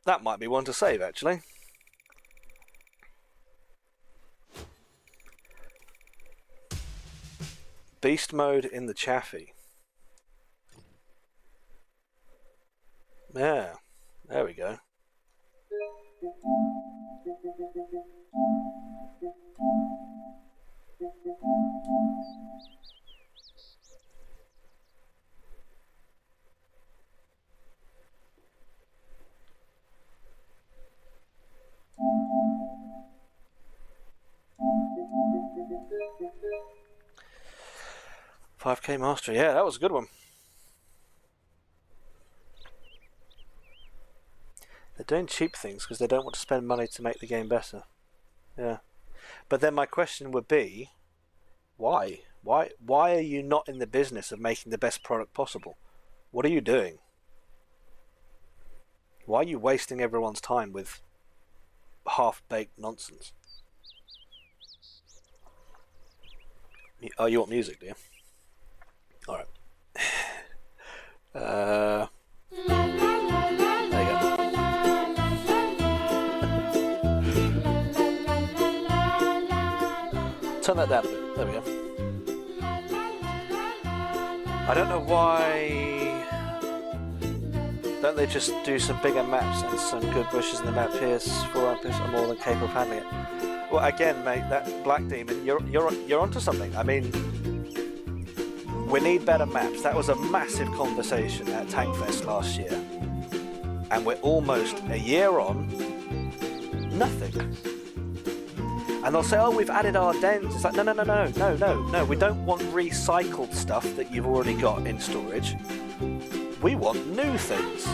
S1: That might be one to save, actually. Beast mode in the Chaffee. Yeah, there we go. $5K mastery, yeah, that was a good one. They're doing cheap things because they don't want to spend money to make the game better. Yeah. But then my question would be, why? Why are you not in the business of making the best product possible? What are you doing? Why are you wasting everyone's time with half-baked nonsense? Oh, you want music, do you? Alright. There you go. Turn that down a bit. There we go. I don't know why. Don't they just do some bigger maps and some good bushes in the map? Here's 4 hours are more than capable of handling it. Well, again, mate, that Black Demon, you're onto something. I mean, we need better maps. That was a massive conversation at Tankfest last year, and we're almost a year on. Nothing. And they'll say, oh, we've added our dens. It's like, no. We don't want recycled stuff that you've already got in storage. We want new things.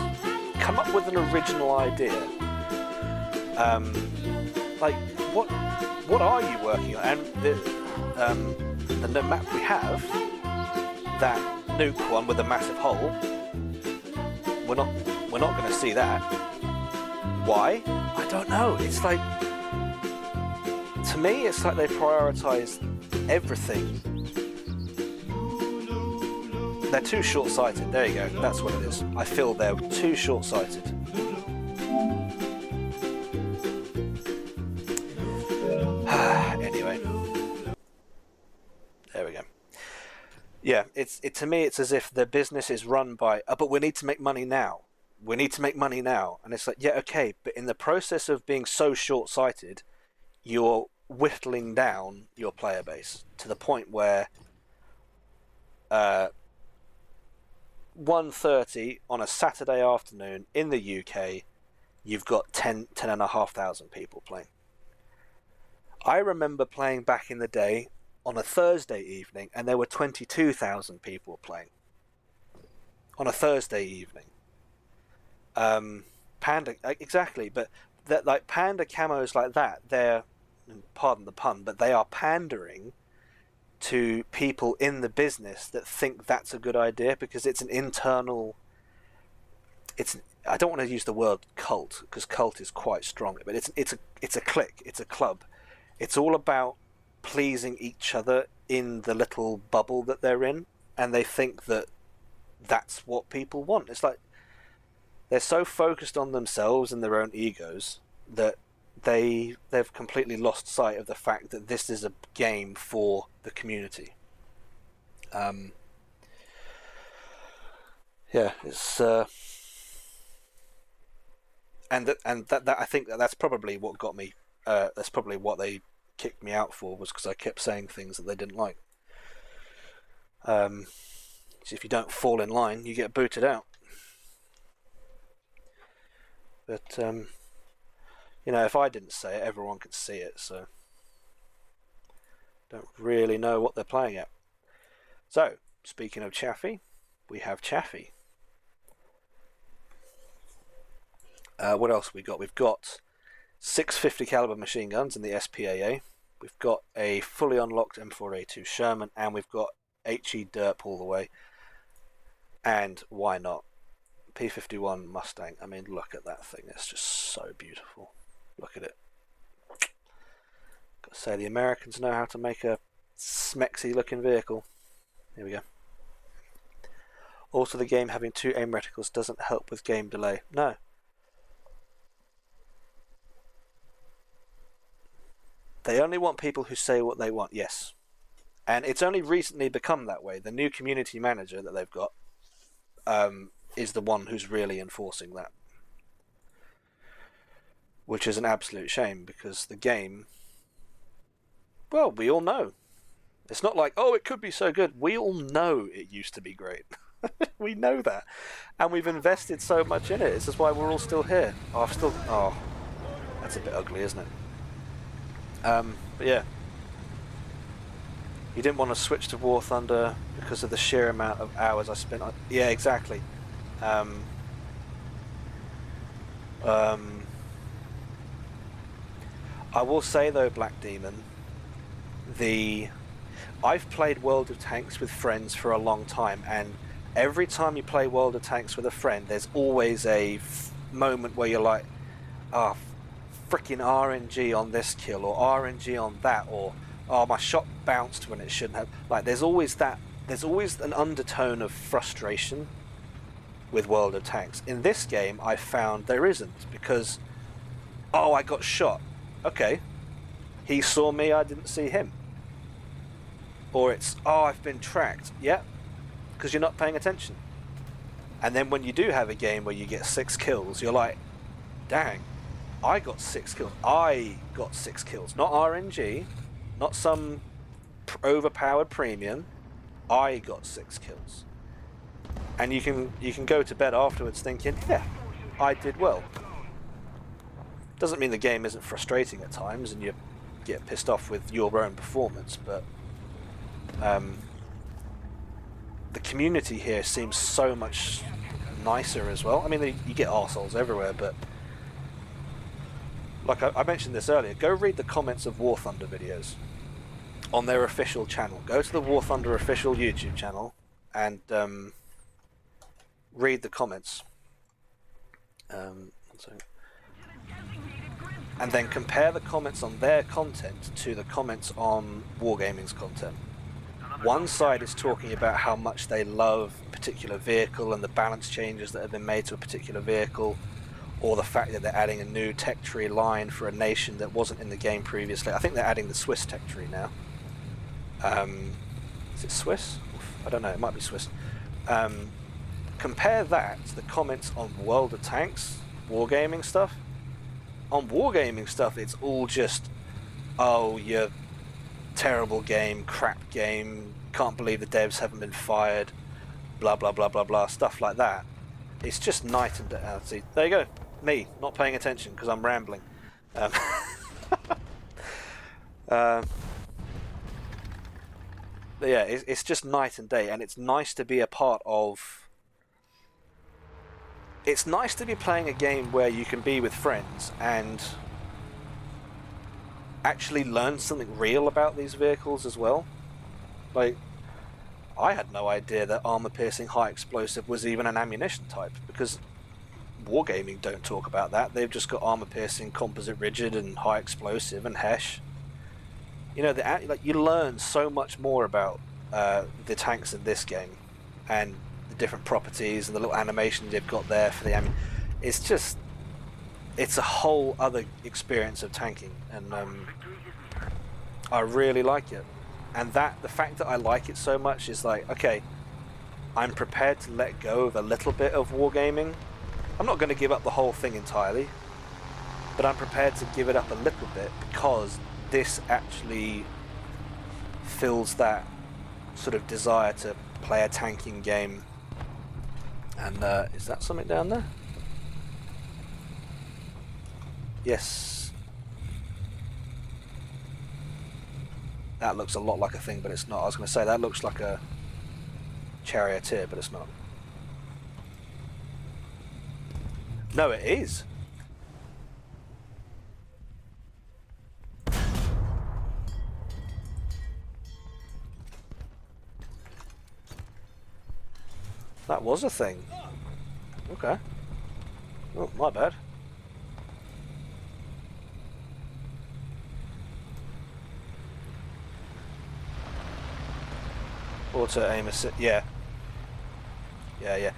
S1: Come up with an original idea. Like, what are you working on? And the map we have, that nuke one with a massive hole, we're not going to see that. Why? I don't know. It's like, to me, it's like they prioritize everything. They're too short-sighted. There you go. That's what it is. I feel they're too short-sighted. Anyway, there we go. Yeah, to me, it's as if the business is run by, but we need to make money now. We need to make money now, and it's like, yeah, okay, but in the process of being so short-sighted, you're whittling down your player base to the point where 1:30 on a Saturday afternoon in the UK, you've got 10,500 people playing. I remember playing back in the day on a Thursday evening, and there were 22,000 people playing on a Thursday evening. Panda, exactly, but that, like, Panda camos like that, they're, pardon the pun, but they are pandering to people in the business that think that's a good idea because it's an internal. I don't want to use the word cult because cult is quite strong, but it's a clique, it's a club. It's all about pleasing each other in the little bubble that they're in, and they think that that's what people want. It's like, they're so focused on themselves and their own egos that they've completely lost sight of the fact that this is a game for the community. Yeah, it's and that I think that's probably what got me. That's probably what they kicked me out for, was because I kept saying things that they didn't like. So if you don't fall in line, you get booted out. But you know, if I didn't say it, everyone could see it. So don't really know what they're playing at. So speaking of Chaffee, we have Chaffee. What else we got? We've got 650 caliber machine guns in the SPAA. We've got a fully unlocked M4A2 Sherman, and we've got HE Derp all the way. And why not? P51 Mustang. I mean, look at that thing. It's just so beautiful. Look at it. Got to say, the Americans know how to make a smexy looking vehicle. Here we go. Also, the game having 2 aim reticles doesn't help with game delay. No. They only want people who say what they want, yes. And it's only recently become that way. The new community manager that they've got is the one who's really enforcing that. Which is an absolute shame, because the game, well, we all know. It's not like, oh, it could be so good. We all know it used to be great. We know that. And we've invested so much in it. This is why we're all still here. Oh, that's a bit ugly, isn't it? But yeah, you didn't want to switch to War Thunder because of the sheer amount of hours I spent on. Yeah, exactly. I will say though, Black Demon, I've played World of Tanks with friends for a long time, and every time you play World of Tanks with a friend, there's always a moment where you're like, oh, freaking RNG on this kill, or RNG on that, or oh, my shot bounced when it shouldn't have. Like, there's always an undertone of frustration with World of Tanks. In this game, I found there isn't, because oh, I got shot. Okay, he saw me, I didn't see him. Or it's, oh, I've been tracked. Yeah, because you're not paying attention. And then when you do have a game where you get 6 kills, you're like, dang, I got 6 kills. I got 6 kills. Not RNG, not some overpowered premium. I got 6 kills. And you can go to bed afterwards thinking, yeah, I did well. Doesn't mean the game isn't frustrating at times and you get pissed off with your own performance, but the community here seems so much nicer as well. I mean, you get arseholes everywhere, but like I mentioned this earlier, go read the comments of War Thunder videos on their official channel. Go to the War Thunder official YouTube channel and read the comments. And then compare the comments on their content to the comments on Wargaming's content. One side is talking about how much they love a particular vehicle and the balance changes that have been made to a particular vehicle, or the fact that they're adding a new tech tree line for a nation that wasn't in the game previously. I think they're adding the Swiss tech tree now. Is it Swiss? I don't know, it might be Swiss. Compare that to the comments on World of Tanks, Wargaming stuff. On Wargaming stuff, it's all just, oh, you terrible game, crap game, can't believe the devs haven't been fired, blah blah blah blah blah, stuff like that. It's just night and day. See, there you go, me not paying attention because I'm rambling. But yeah, it's just night and day, and it's nice to be a part of. It's nice to be playing a game where you can be with friends and actually learn something real about these vehicles as well. Like, I had no idea that armor-piercing high explosive was even an ammunition type, because Wargaming don't talk about that. They've just got armor-piercing, composite rigid, and high explosive, and HESH. You know, like, you learn so much more about the tanks in this game, and the different properties and the little animations they've got there for the it's just, it's a whole other experience of tanking, and I really like it. And the fact that I like it so much is like, okay, I'm prepared to let go of a little bit of wargaming. I'm not going to give up the whole thing entirely, but I'm prepared to give it up a little bit because this actually fills that sort of desire to play a tanking game. And is that something down there? Yes. That looks a lot like a thing, but it's not. I was going to say that looks like a charioteer, but it's not. No, it is. That was a thing. Okay. Oh, my bad. Auto aim assist. Yeah. Yeah.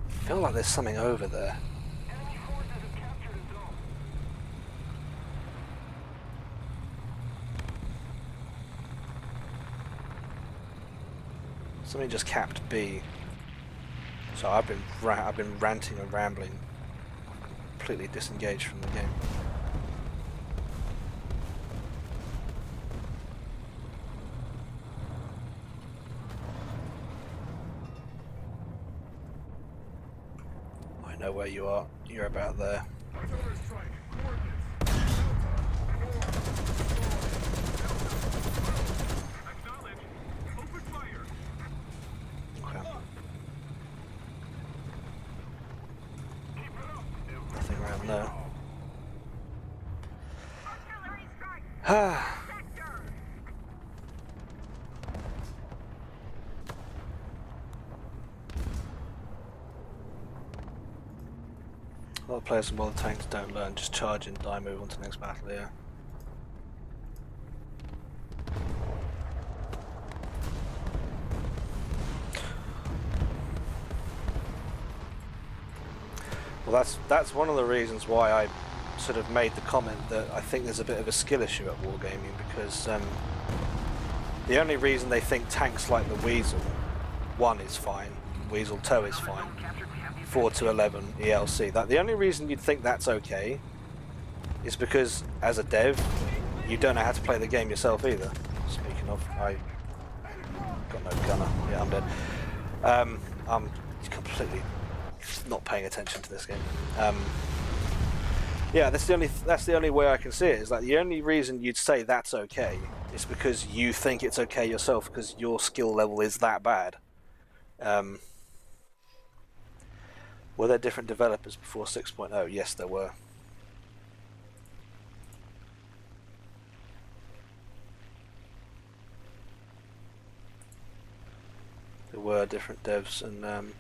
S1: I feel like there's something over there. Something just capped B. So I've been ranting and rambling, completely disengaged from the game. I know where you are. You're about there. Okay. Nothing around there. Ah. A lot of players and while the tanks don't learn, just charge and die, move on to the next battle, yeah. Well, that's one of the reasons why I sort of made the comment that I think there's a bit of a skill issue at wargaming, because the only reason they think tanks like the Weasel 1 is fine, Weasel 2 is fine, 4 to 11 ELC, that the only reason you'd think that's okay is because as a dev you don't know how to play the game yourself either. Speaking of, I got no gunner. Yeah, I'm dead. I'm completely not paying attention to this game. Yeah, that's the only way I can see it. Is like the only reason you'd say that's okay is because you think it's okay yourself because your skill level is that bad. Were there different developers before 6.0? Yes, there were. There were different devs, and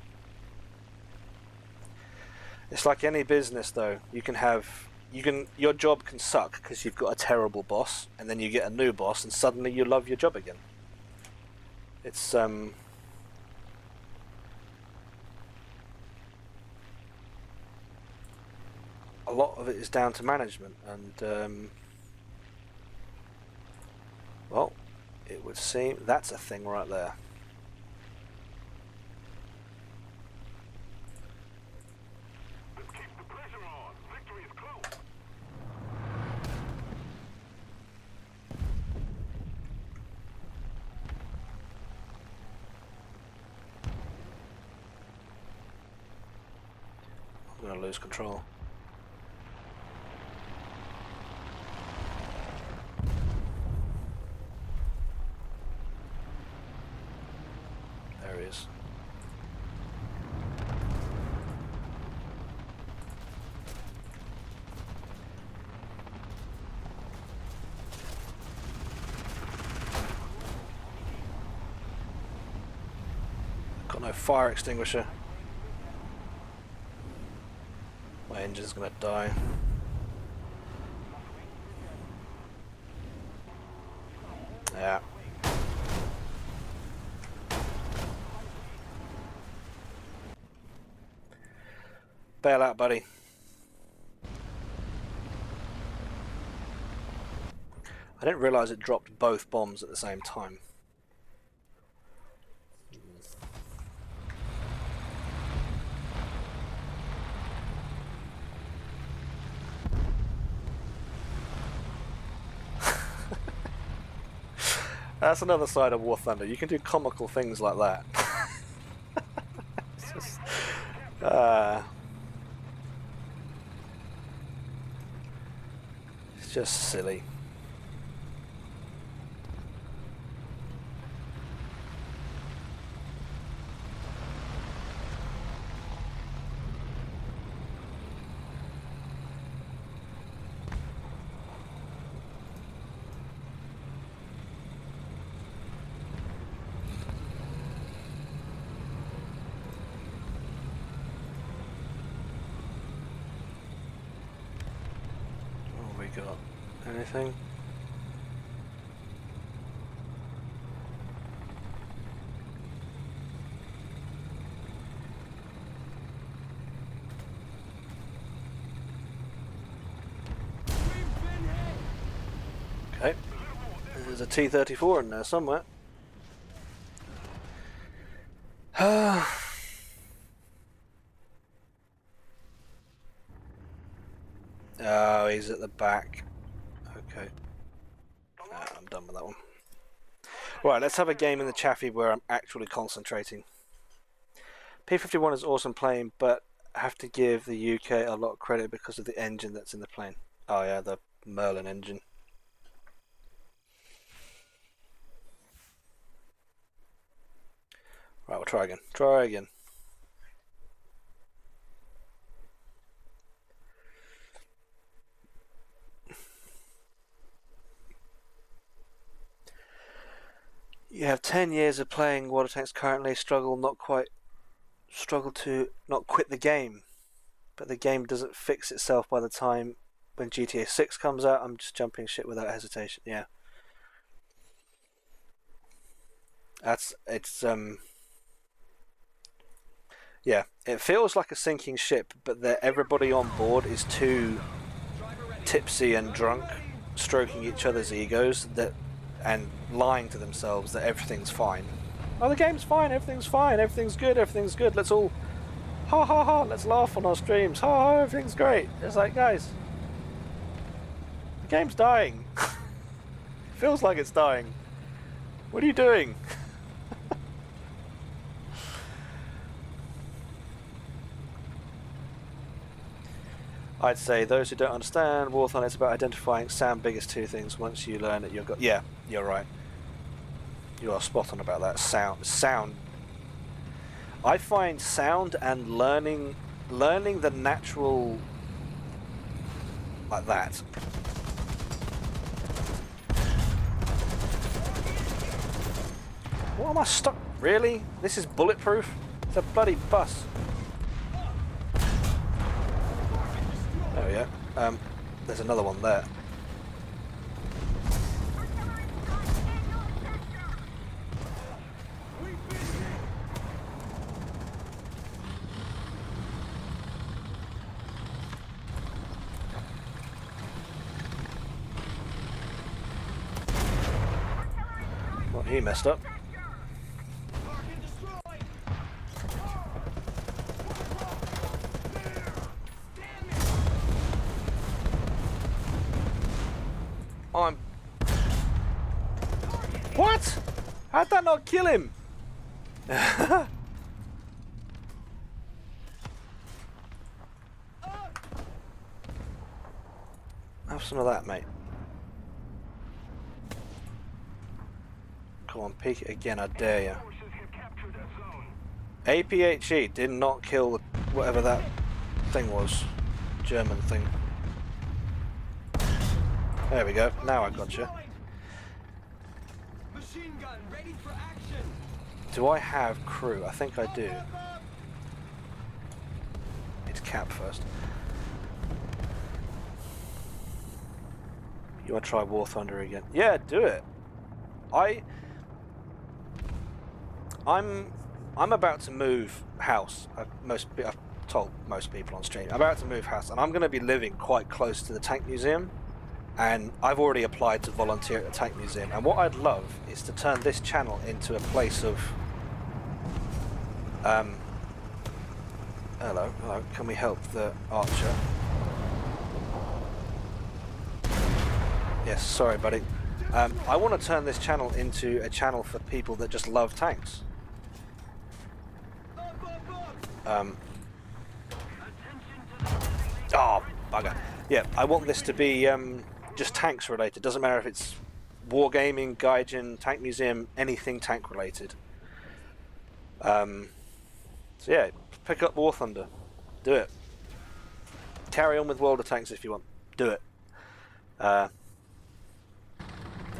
S1: it's like any business though. Your job can suck because you've got a terrible boss, and then you get a new boss and suddenly you love your job again. It's a lot of it is down to management, and well, it would seem that's a thing right there. I'm gonna lose control. There he is. Got no fire extinguisher. engine's gonna die. Yeah. Bail out, buddy. I didn't realise it dropped both bombs at the same time. That's another side of War Thunder. You can do comical things like that. It's just, it's just silly. Got anything? Okay, there's a T-34 in there somewhere. Oh, he's at the back. Okay. I'm done with that one. Right, let's have a game in the Chaffee where I'm actually concentrating. P-51 is awesome plane, but I have to give the UK a lot of credit because of the engine that's in the plane. Oh yeah, the Merlin engine. Right, we'll try again. Try again. You have 10 years of playing water tanks currently, struggle to not quit the game. But the game doesn't fix itself by the time when GTA 6 comes out. I'm just jumping shit without hesitation. Yeah. Yeah, it feels like a sinking ship, but everybody on board is too tipsy and drunk, stroking each other's egos and lying to themselves that everything's fine. Oh, the game's fine, everything's good, let's all ha ha ha, let's laugh on our streams, ha ha, everything's great. It's like, guys, the game's dying. Feels like it's dying. What are you doing? I'd say those who don't understand War Thunder, it's about identifying sound biggest two things. Once you learn it, yeah, you're right. You are spot on about that. Sound. I find sound and learning the natural like that. What am I stuck? Really? This is bulletproof? It's a bloody bus. Oh yeah. There's another one there. Well, he messed up. What? How'd that not kill him? Have some of that, mate. Come on, peek it again, I dare you. APHE did not kill whatever that thing was. German thing. There we go, now I gotcha. Do I have crew? I think I do. It's cap first. You want to try War Thunder again? Yeah, do it. I'm about to move house. I've told most people on stream. I'm about to move house, and I'm going to be living quite close to the tank museum. And I've already applied to volunteer at the tank museum. And what I'd love is to turn this channel into a place of. Hello. Can we help the archer? Yes, sorry, buddy. I want to turn this channel into a channel for people that just love tanks. Oh, bugger. Yeah, I want this to be just tanks related. Doesn't matter if it's wargaming, gaijin, tank museum, anything tank related. So yeah, pick up War Thunder. Do it. Carry on with World of Tanks if you want. Do it. That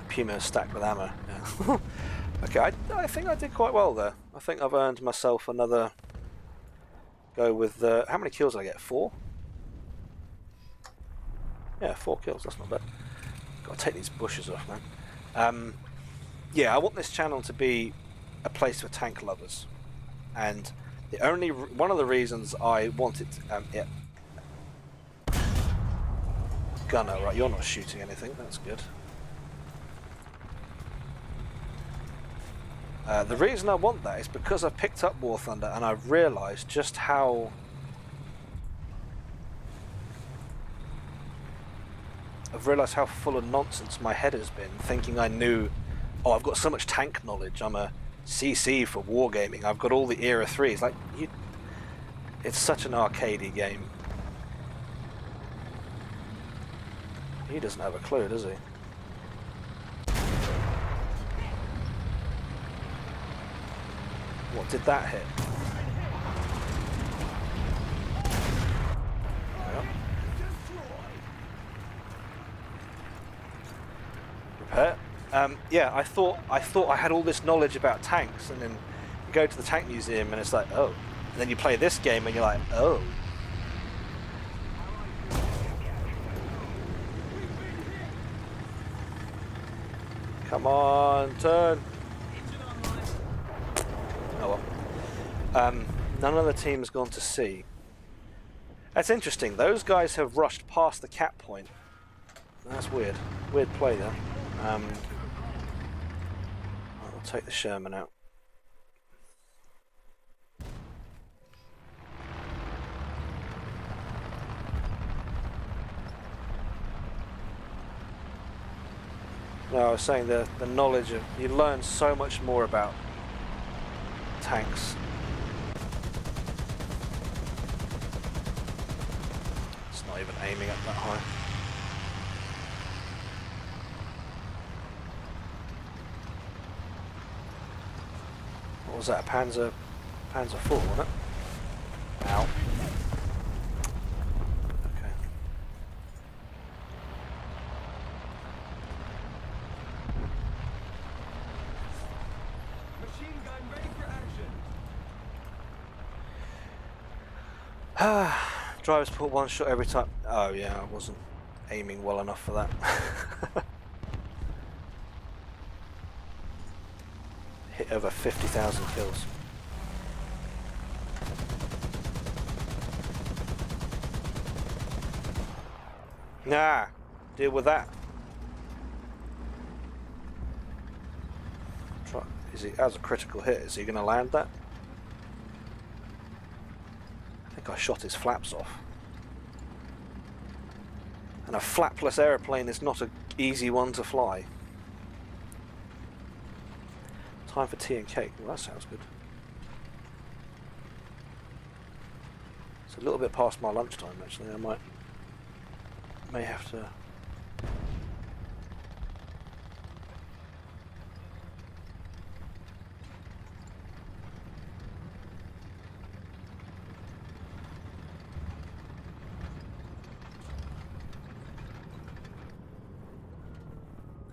S1: Puma is stacked with ammo. Yeah. Okay, I think I did quite well there. I think I've earned myself another go with how many kills did I get? 4? Yeah, 4 kills. That's not bad. Got to take these bushes off, man. Yeah, I want this channel to be a place for tank lovers, and one of the reasons I want it. Yeah. Gunner, right? You're not shooting anything. That's good. The reason I want that is because I've picked up War Thunder and I've realised just how full of nonsense my head has been, thinking I knew. Oh, I've got so much tank knowledge. I'm a CC for wargaming. I've got all the Era 3s. Like, it's such an arcadey game. He doesn't have a clue, does he? What did that hit? Repair. Yeah, I thought I had all this knowledge about tanks, and then you go to the tank museum and it's like, oh. And then you play this game and you're like, oh. Come on, turn. Oh well. None of the team's gone to C. That's interesting. Those guys have rushed past the cap point. That's weird. Weird play there. I'll take the Sherman out. No, I was saying the knowledge of, you learn so much more about tanks. It's not even aiming up that high. What was that? A Panzer IV, wasn't it? Ow. Okay.
S2: Machine gun ready for action.
S1: Drivers put one shot every time. Oh yeah, I wasn't aiming well enough for that. Hit over 50,000 kills. Nah, deal with that. Try. Is he? That was a critical hit. Is he going to land that? I think I shot his flaps off. And a flapless aeroplane is not an easy one to fly. Time for tea and cake. Well, that sounds good. It's a little bit past my lunchtime actually. I may have to.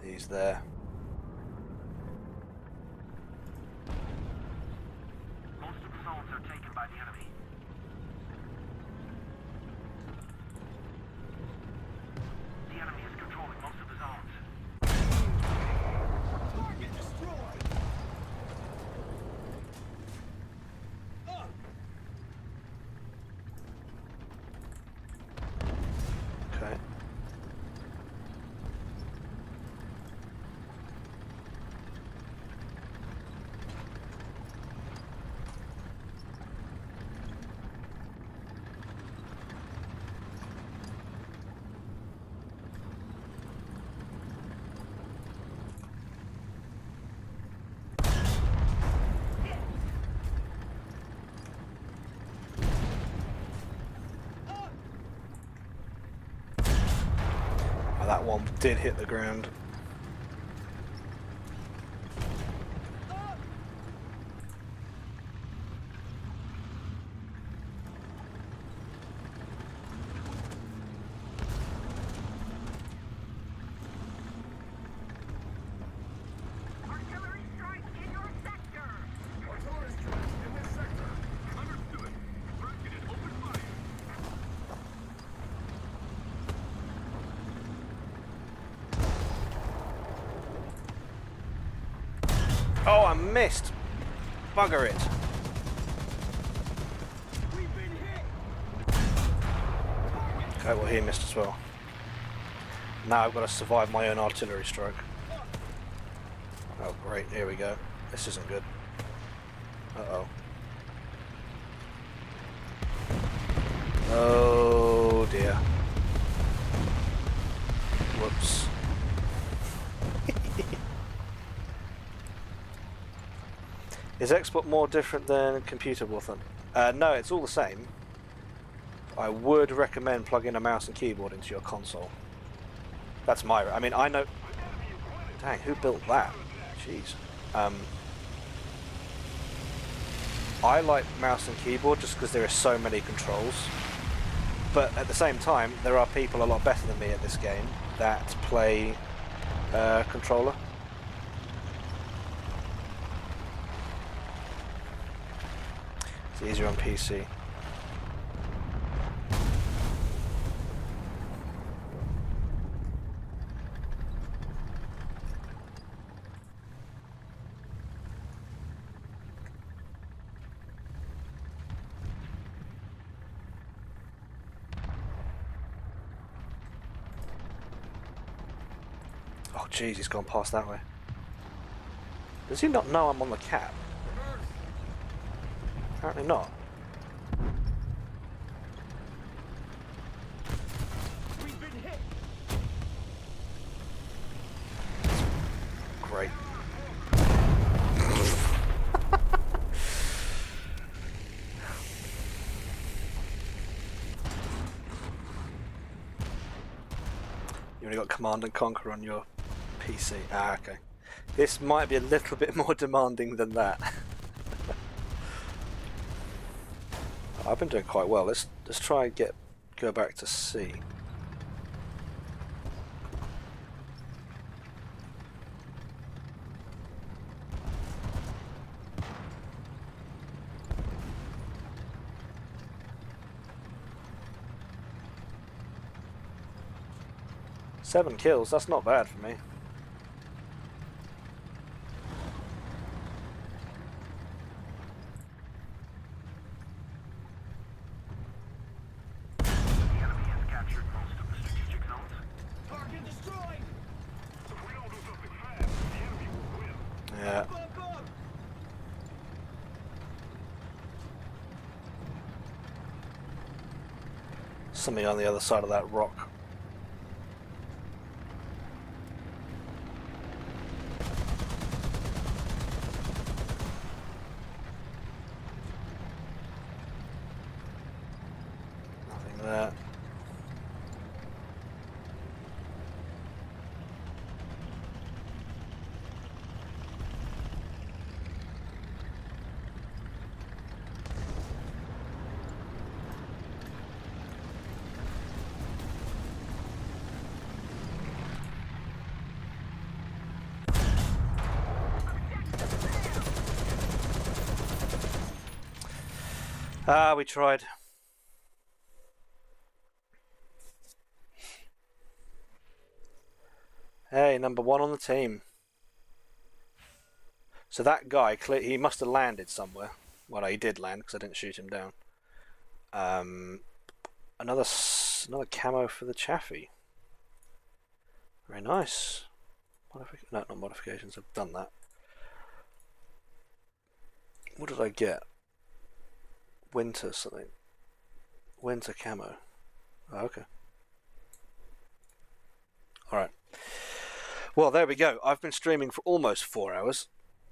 S1: He's there.
S3: Most of the zones are taken by the enemy. The enemy is controlling most of the zones.
S1: Oh, that one did hit the ground.
S3: Artillery strike in your sector.
S2: Artillery strike in this sector. Understood. Targeted open fire.
S1: Oh, I missed! Bugger it!
S2: We've been hit.
S1: Okay, well he missed as well. Now I've got to survive my own artillery strike. Oh great, here we go. This isn't good. Uh-oh. Oh dear. Whoops. Is export more different than computer War Thunder? No, it's all the same. I would recommend plugging a mouse and keyboard into your console. That's my... I mean, I know... Dang, who built that? Jeez. I like mouse and keyboard just because there are so many controls. But at the same time, there are people a lot better than me at this game that play controller. It's easier on PC. Oh jeez, he's gone past that way. Does he not know I'm on the cap? Apparently not.
S2: We've been hit.
S1: Great. You only got Command and Conquer on your PC. Ah, okay. This might be a little bit more demanding than that. I've been doing quite well. Let's try and go back to C. Seven kills, that's not bad for me.
S2: The enemy has captured most of the strategic zones. Target destroyed. If we don't do something fast, the enemy will win.
S1: Yeah.
S2: Bum, bum.
S1: Something on the other side of that rock. Nothing there. Ah, we tried. Hey, number one on the team. So that guy, he must have landed somewhere. Well, no, he did land because I didn't shoot him down. Another camo for the Chaffee. Very nice. No, not modifications. I've done that. What did I get? Winter something. Winter camo. Oh, okay. Alright. Well, there we go. I've been streaming for almost 4 hours.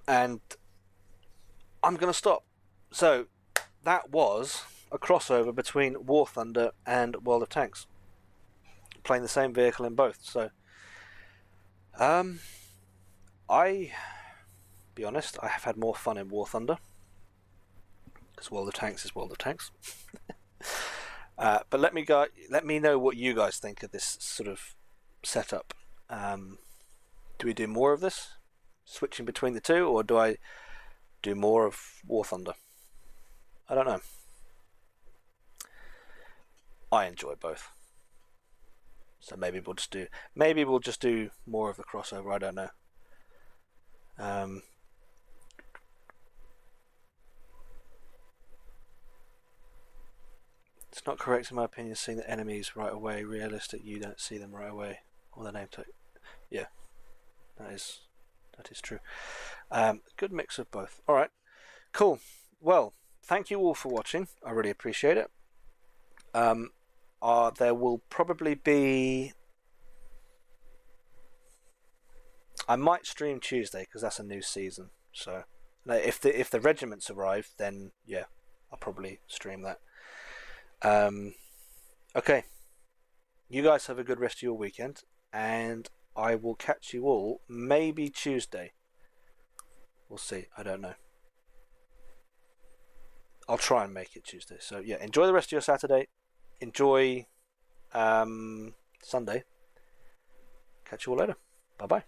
S1: And I'm going to stop. So, that was a crossover between War Thunder and World of Tanks. playing the same vehicle in both. So, I be honest, I have had more fun in War Thunder because World of Tanks is World of Tanks. But let me know what you guys think of this sort of setup. Do we do more of this, switching between the two, or do I do more of War Thunder? I don't know. I enjoy both, so maybe we'll just do more of the crossover. I don't know. It's not correct in my opinion seeing the enemies right away. Realistic, you don't see them right away. Or the name tag. Yeah, that is true. Good mix of both. All right, cool. Well, thank you all for watching. I really appreciate it. There will probably be. I might stream Tuesday because that's a new season. So, if the regiments arrive, then yeah, I'll probably stream that. Okay. You guys have a good rest of your weekend, and I will catch you all maybe Tuesday. We'll see. I don't know. I'll try and make it Tuesday. So yeah, enjoy the rest of your Saturday. Enjoy Sunday. Catch you all later. Bye bye.